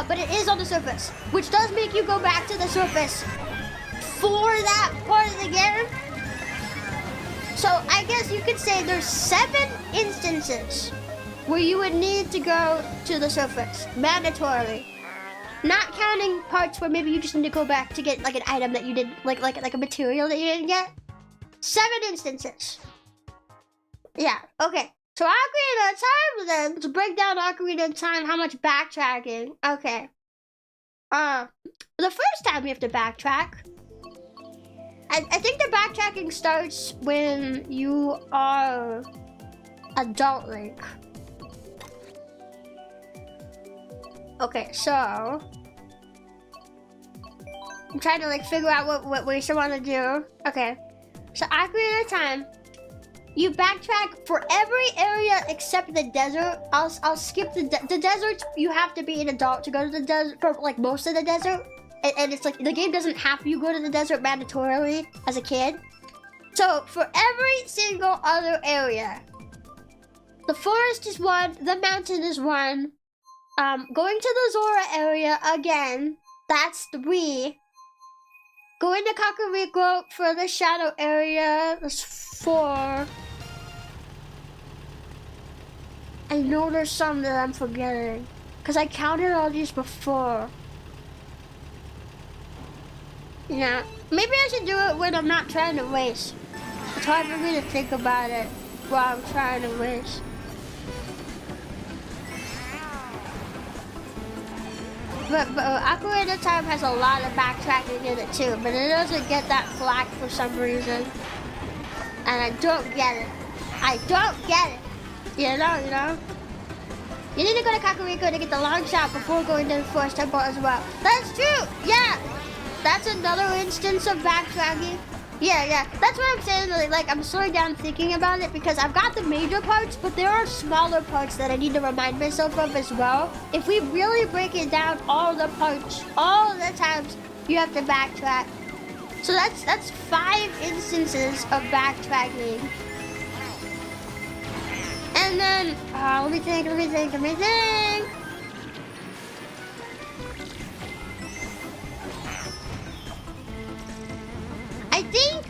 But it is on the surface, which does make you go back to the surface for that part of the game. So I guess you could say there's 7 instances where you would need to go to the surface, mandatorily. Not counting parts where maybe you just need to go back to get like an item that you did, like a material that you didn't get. 7 instances. Yeah, okay. So Ocarina of Time then, to break down Ocarina of Time, how much backtracking? Okay. The first time you have to backtrack, I think the backtracking starts when you are adult Link. Okay, so I'm trying to like figure out what we should want to do. Okay, so Ocarina of Time. You backtrack for every area except the desert. I'll skip the desert. You have to be an adult to go to the desert for like most of the desert. And it's like the game doesn't have you go to the desert mandatorily as a kid. So for every single other area, the forest is 1, the mountain is 1. Going to the Zora area again, that's 3. Going to Kakariko for the shadow area, that's 4. I know there's some that I'm forgetting, because I counted all these before. Yeah, maybe I should do it when I'm not trying to race. It's hard for me to think about it while I'm trying to race. But Ocarina of Time has a lot of backtracking in it too, but it doesn't get that flack for some reason. And I don't get it. I don't get it. You know? You need to go to Kakariko to get the long shot before going to the Forest Temple as well. That's true! Yeah! That's another instance of backtracking. Yeah. That's what I'm saying. Like, I'm slowing down thinking about it because I've got the major parts, but there are smaller parts that I need to remind myself of as well. If we really break it down, all the parts, all the times you have to backtrack. So that's 5 instances of backtracking. And then, let me think. I think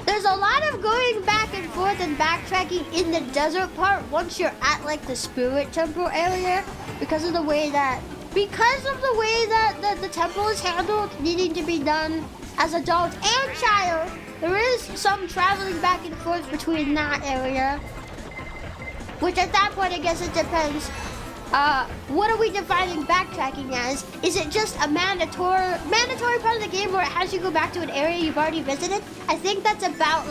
there's there's a lot of going back and forth and backtracking in the desert part once you're at like the spirit temple area because of the way that the temple is handled, needing to be done as adult and child. There is some traveling back and forth between that area, which at that point I guess it depends. What are we defining backtracking as? Is it just a mandatory part of the game where it has you go back to an area you've already visited? I think that's about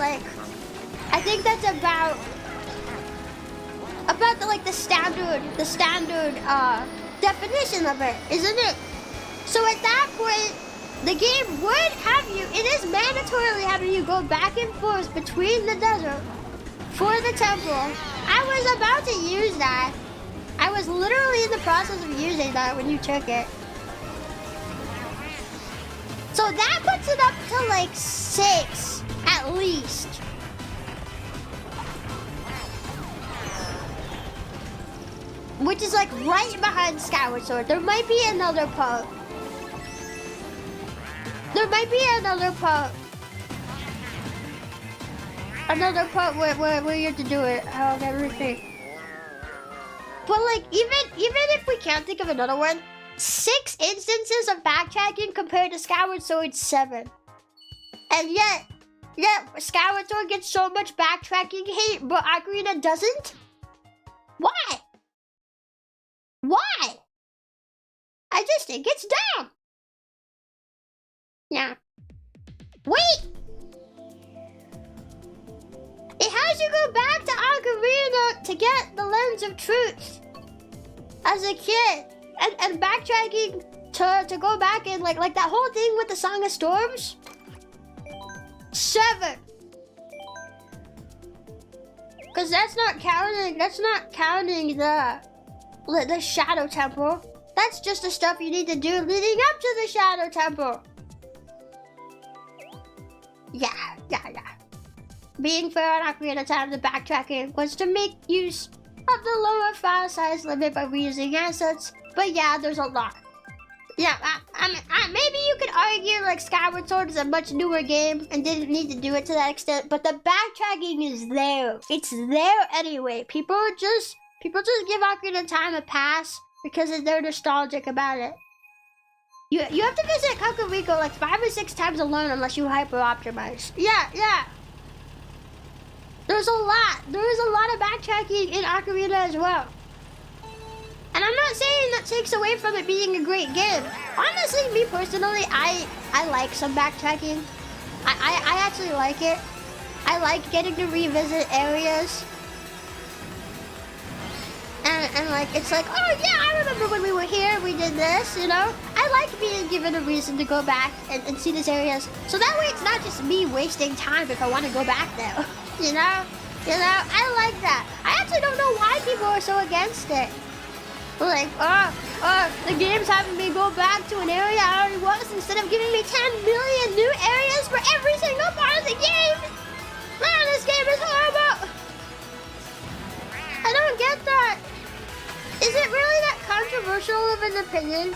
the standard definition of it, isn't it? So at that point, the game would have you, it is mandatorily having you go back and forth between the desert for the temple. I was about to use that. I was literally in the process of using that when you took it. So that puts it up to like 6 at least. Which is like right behind Skyward Sword. There might be another part. Another part where you have to do it. I don't everything. But like even if we can't think of another one, 6 instances of backtracking compared to Skyward Sword 7. And yet Skyward Sword gets so much backtracking hate, but Ocarina doesn't? Why? I just think it's dumb. Yeah. Wait! It has you go back to Ocarina to get the Lens of Truth as a kid. And backtracking to go back and like that whole thing with the Song of Storms. 7. Cause that's not counting the Shadow Temple. That's just the stuff you need to do leading up to the Shadow Temple. Yeah. Being fair on Ocarina of Time, the backtracking was to make use of the lower file size limit by reusing assets. But yeah, there's a lot. Yeah, maybe you could argue like Skyward Sword is a much newer game and didn't need to do it to that extent, but the backtracking is there. It's there anyway. People just give Ocarina of Time a pass because they're nostalgic about it. You have to visit Kakariko like 5 or 6 times alone unless you hyper optimize. Yeah. There's a lot of backtracking in Ocarina as well. And I'm not saying that takes away from it being a great game. Honestly, me personally, I like some backtracking. I actually like it. I like getting to revisit areas. And like, it's like, oh yeah, I remember when we were here, we did this, you know? I like being given a reason to go back and see these areas. So that way it's not just me wasting time if I want to go back there. You know, I like that. I actually don't know why people are so against it. Like, the game's having me go back to an area I already was instead of giving me 10 million new areas for every single part of the game. Man, this game is horrible. I don't get that. Is it really that controversial of an opinion?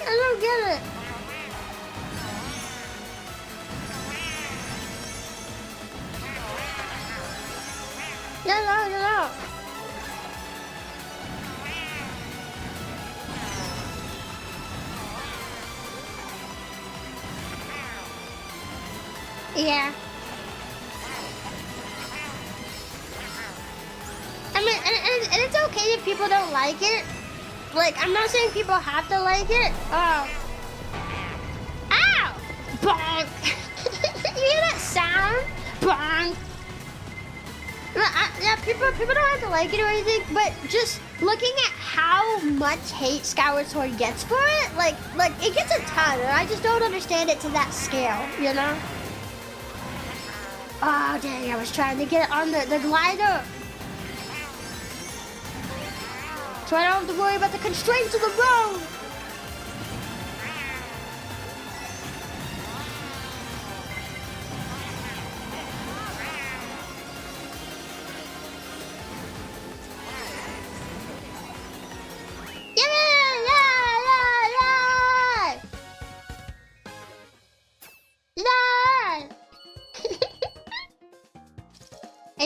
I don't get it. No. Yeah. I mean, and it's okay if people don't like it. Like, I'm not saying people have to like it. Oh. Ow! Bonk! You hear that sound? Bonk! Yeah, people don't have to like it or anything, but just looking at how much hate Skyward Sword gets for it, like it gets a ton, and I just don't understand it to that scale, you know? Oh, dang, I was trying to get on the glider. So I don't have to worry about the constraints of the road.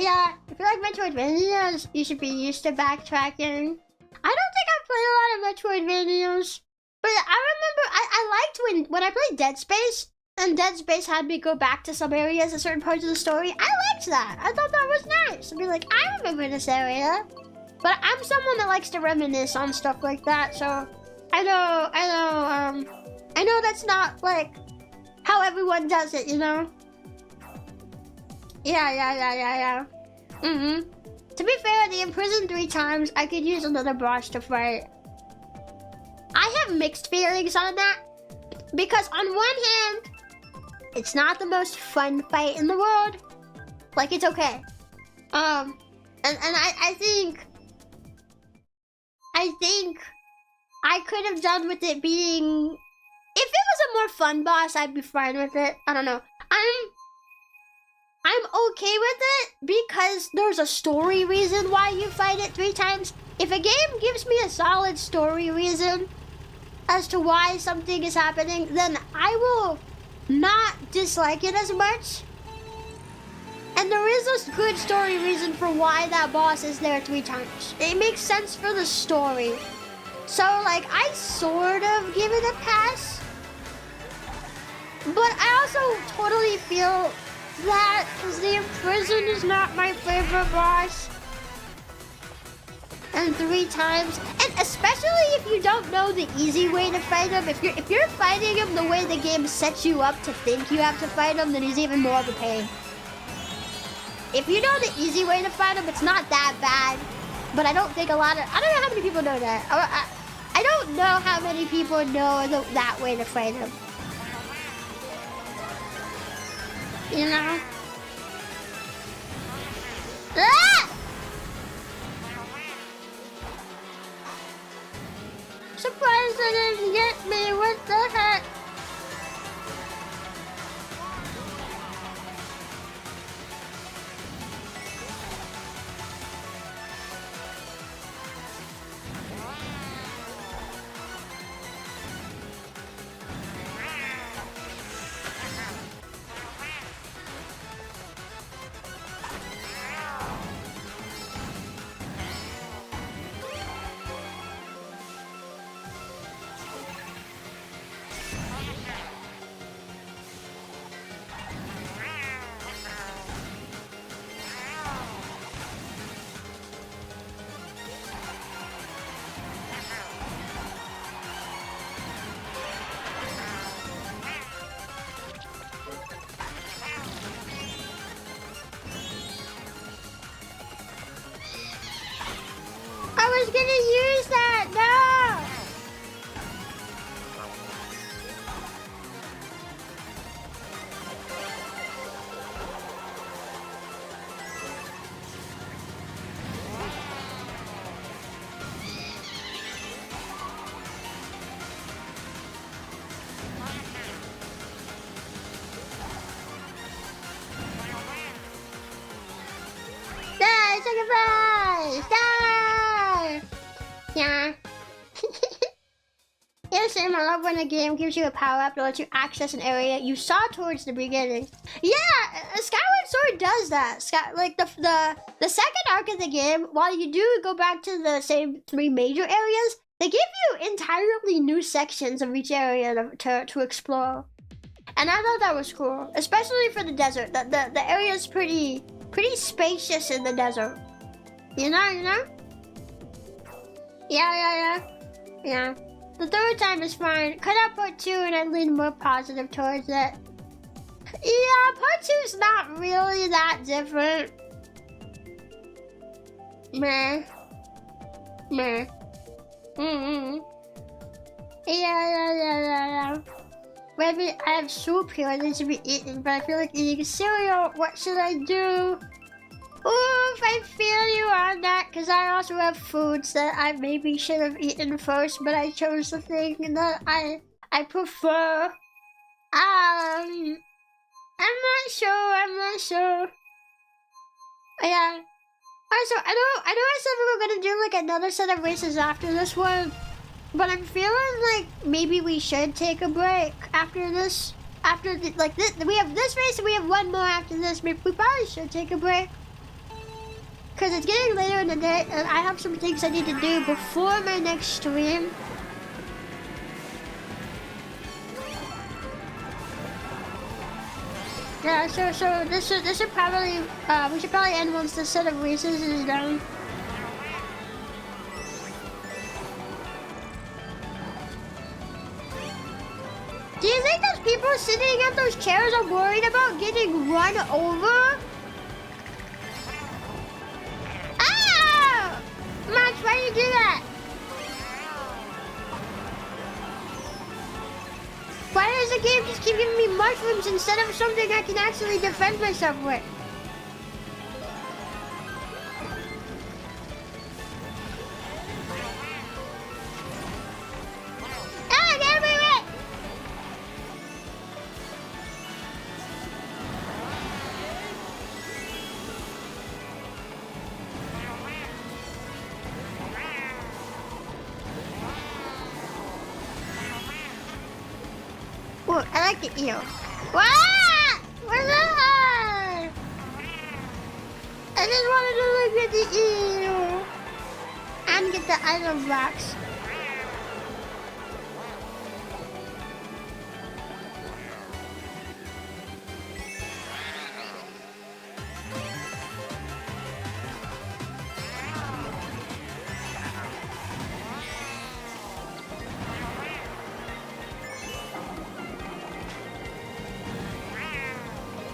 Yeah, if you like Metroidvanias, you should be used to backtracking. I don't think I've played a lot of Metroidvanias, but I remember I liked when I played Dead Space, and Dead Space had me go back to some areas at certain parts of the story. I liked that. I thought that was nice. I'd be like, I remember this area. But I'm someone that likes to reminisce on stuff like that, so I know that's not like how everyone does it, you know? Yeah. To be fair, the imprisoned 3 times, I could use another boss to fight. I have mixed feelings on that, because on one hand, it's not the most fun fight in the world. Like, it's okay. And I think I could have done with it being... If it was a more fun boss, I'd be fine with it. I don't know. I'm okay with it because there's a story reason why you fight it 3 times. If a game gives me a solid story reason as to why something is happening, then I will not dislike it as much. And there is a good story reason for why that boss is there 3 times. It makes sense for the story. So, like, I sort of give it a pass. But I also totally feel that because the Imprisoned is not my favorite boss. And 3 times. And especially if you don't know the easy way to fight him. If you're fighting him the way the game sets you up to think you have to fight him, then he's even more of a pain. If you know the easy way to fight him, it's not that bad. But I don't think I don't know how many people know that. I don't know how many people know that way to fight him. You know? Ah! Surprised they didn't get me. What the heck? I was gonna use that, no! Die, sacrifice! Die! Yeah. Yeah, Sam, I love when a game gives you a power-up that lets you access an area you saw towards the beginning. Yeah, Skyward Sword does that. Like, the second arc of the game, while you do go back to the same 3 major areas, they give you entirely new sections of each area to explore. And I thought that was cool, especially for the desert. The area is pretty spacious in the desert. You know? Yeah. The 3rd time is fine. Cut out part 2 and I lean more positive towards it. Yeah, part 2 is not really that different. Meh. Yeah. Maybe I have soup here that needs to be eaten, but I feel like eating cereal. What should I do? Oof, I feel you on that, because I also have foods that I maybe should have eaten first, but I chose the thing that I prefer. I'm not sure. Yeah. Also, I know I said we were gonna do like another set of races after this one, but I'm feeling like maybe we should take a break after this. We have this race and we have one more after this. We probably should take a break. because it's getting later in the day and I have some things I need to do before my next stream. Yeah, so this should probably we should probably end once this set of races is done. Do you think those people sitting at those chairs are worried about getting run over? Ah! Max, why do you do that? Why does the game just keep giving me mushrooms instead of something I can actually defend myself with? Ah, get away with it! Whoa, I like the eel. What? Where's that? I just wanted to look at the eel and get the item box.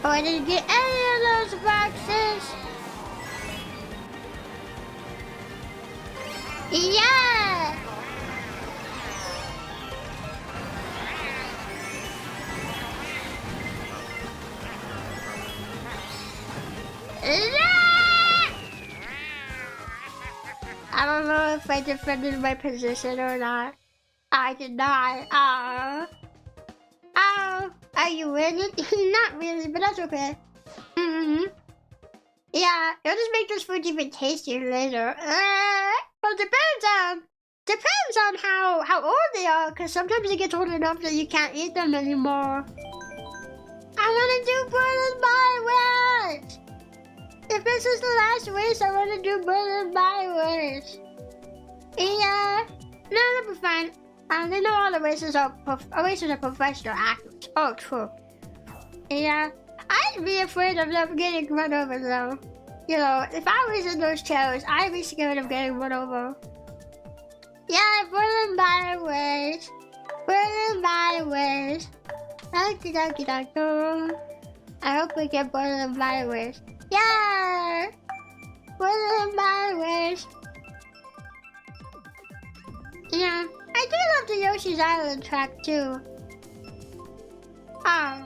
Oh, I didn't get any of those boxes. Yeah. I don't know if I defended my position or not. I did not. Are you winning? Not really, but that's okay. Yeah, it'll just make this food even tastier later. Well, depends on how old they are, because sometimes they get old enough that you can't eat them anymore. I want to do Bird and Byways. If this is the last race, I want to do Bird and Byways. Yeah, no, that'll be fine. They know all the races are professional athletes. Oh, true. Yeah, I'd be afraid of them getting run over though. You know, if I was in those chairs, I'd be scared of getting run over. Yeah, Bird and Byways. Bird and Byways. I hope we get Bird and Byways. Yeah! Bird and Byways. Yeah, I do love the Yoshi's Island track too. Oh.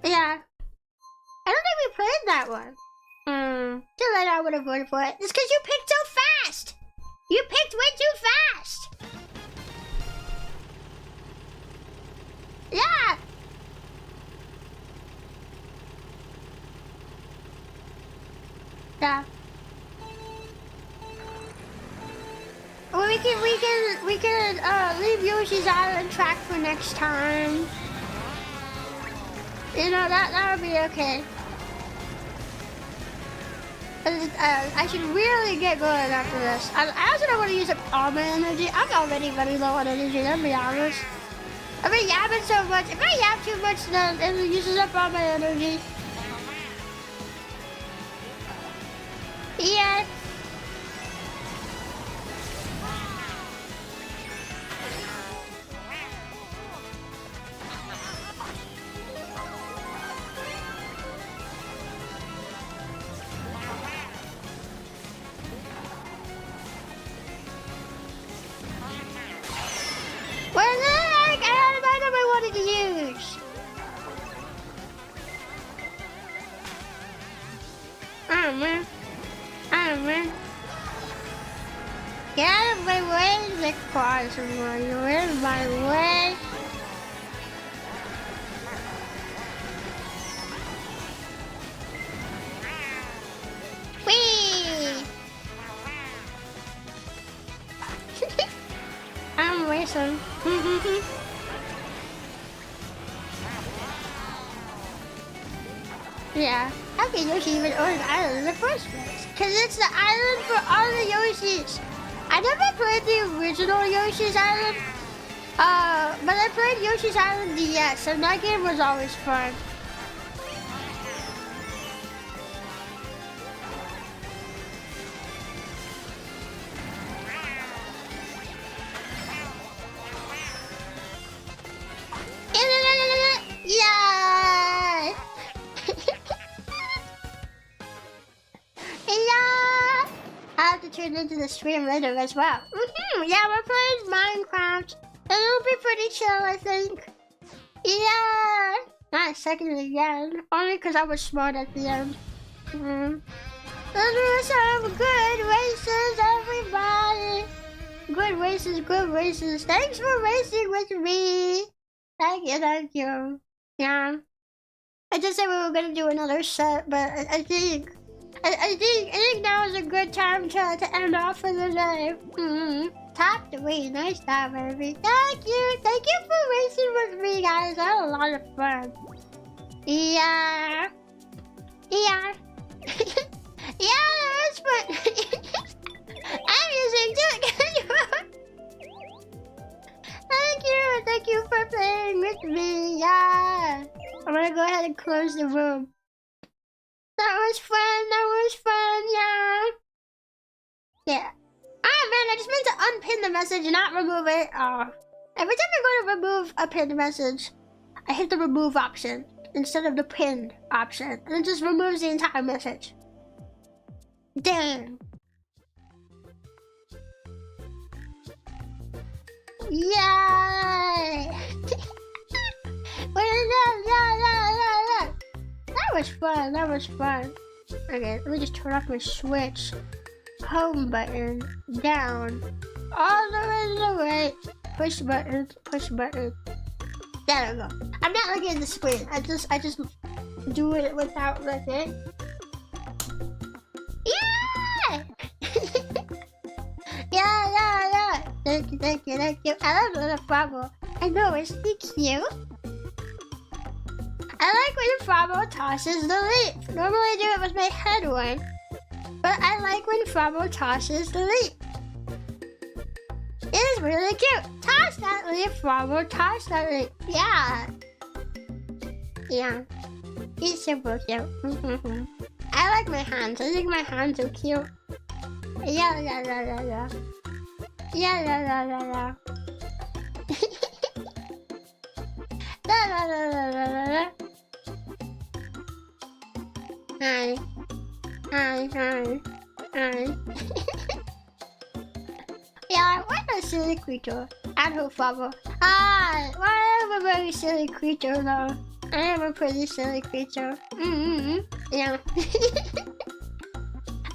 Yeah. I don't think we played that one. Too late, I would have voted for it. It's because you picked so fast! You picked way too fast! Yeah! Yeah. Well, we can leave Yoshi's Island track for next time. You know, that would be okay. I should really get going after this. I also don't want to use up all my energy. I'm already running low on energy, let's be honest. I've been yapping so much. If I yap too much, then it uses up all my energy. Yeah. Where's the heck? I had an item I wanted to use. Oh man. Oh man. Get out of my way, the cars are you're in my way. Whee! I'm racing. Yeah, how can Yoshi even own an island in the first place? Cause it's the island for all the Yoshis. I never played the original Yoshi's Island. But I played Yoshi's Island DS, and that game was always fun. Yay! Yeah! I have to turn into the stream later as well. Yeah, we're playing Minecraft. And it'll be pretty chill, I think. Yeah! Not second again. Only because I was smart at the end. Let's do some good races, everybody! Good races, good races. Thanks for racing with me! Thank you, thank you. Yeah. I just said we were gonna do another set, but I think now is a good time to end off for the day. Top 3, nice job, baby. Thank you for racing with me, guys. I had a lot of fun. Yeah. Yeah. Yeah, that was fun. I'm using too. Thank you for playing with me. Yeah. I'm gonna go ahead and close the room. That was fun, yeah. Ah man, I just meant to unpin the message and not remove it. Every time I go to remove a pinned message, I hit the remove option instead of the pinned option. And it just removes the entire message. Damn. Yay! Yeah. That was fun. Okay, let me just turn off my Switch. Home button, down, all the way to the right. Push button. There we go. I'm not looking at the screen. I just do it without looking. Yeah! Yeah. Thank you. I love Little Froggle. I know, isn't he cute? I like when Froggle tosses the leaf. Normally I do it with my head one, but I like when Froggle tosses the leaf. It is really cute. Toss that leaf, Froggle. Toss that leaf. Yeah. He's super cute. I like my hands. I think my hands are cute. Yeah. Hi. Yeah, what a silly creature. And her father. Well, I'm a very silly creature though. I am a pretty silly creature. Yeah.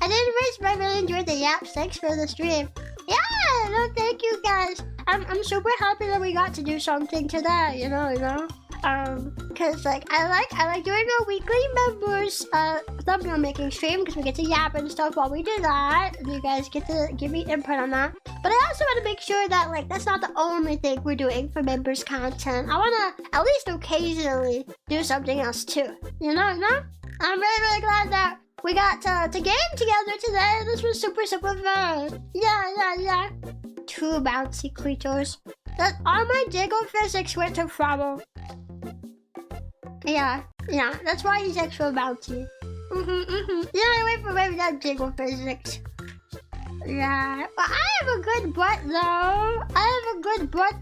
I didn't race, but I really enjoyed the yaps. Thanks for the stream. Yeah, no, thank you guys. I'm super happy that we got to do something today, you know. Cause like I like doing a weekly members thumbnail making stream because we get to yap and stuff while we do that. And you guys get to give me input on that. But I also want to make sure that like that's not the only thing we're doing for members content. I want to at least occasionally do something else too. You know? I'm really glad that we got to game together today. This was super fun. Yeah. 2 bouncy creatures. That all my Jiggle physics went to Frobble. Yeah, that's why he's extra bouncy. Yeah, I wait for maybe that Jiggle physics. Yeah, but I have a good butt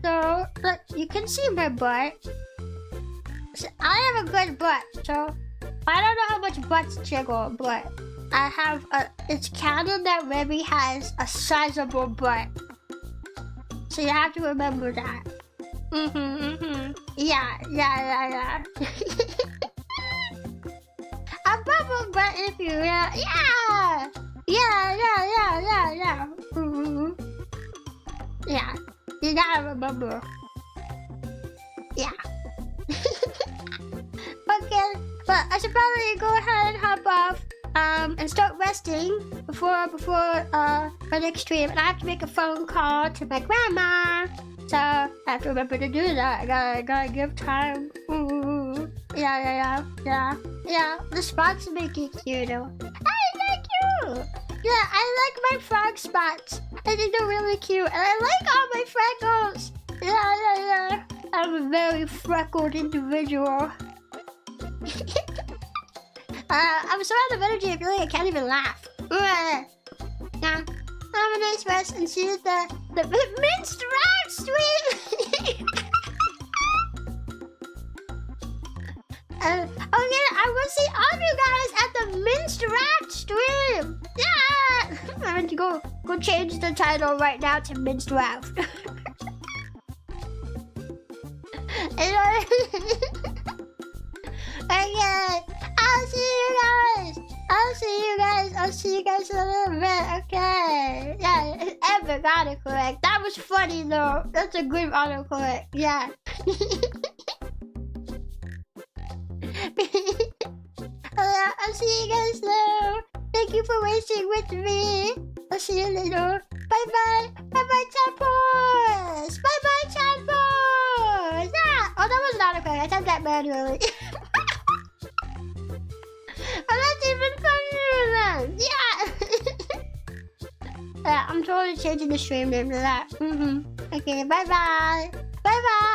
though. Look, you can see my butt. So I have a good butt, so I don't know how much butts Jiggle, but I have it's canon that Rebbi has a sizable butt. So you have to remember that. Yeah. A bubble butt if you will. Yeah. Yeah. You gotta remember. Yeah. Okay, but I should probably go ahead and hop off. And start resting before our next stream. And I have to make a phone call to my grandma. So I have to remember to do that. I gotta give time. Yeah. The spots make it cute though. Hey, thank you. cute. Yeah, I like my frog spots. I think they're really cute. And I like all my freckles. Yeah. I'm a very freckled individual. I'm so out of energy, I feel like I can't even laugh. Now, have a nice rest and see you at the minced rat stream. I will see all of you guys at the minced rat stream. Yeah, I'm going to go change the title right now to minced rat. Okay, I'll see you guys in a little bit, okay? Yeah, epic autocorrect. That was funny though. That's a good autocorrect, yeah. I'll see you guys though. Thank you for racing with me. I'll see you later. Bye-bye. Bye-bye, Chadpoles. Bye-bye, Chadpoles. Yeah. Oh, that was an autocorrect. I typed that manually. Oh, that's even funnier then. Yeah. Yeah, I'm totally changing the stream name to that. Okay, bye-bye. Bye-bye.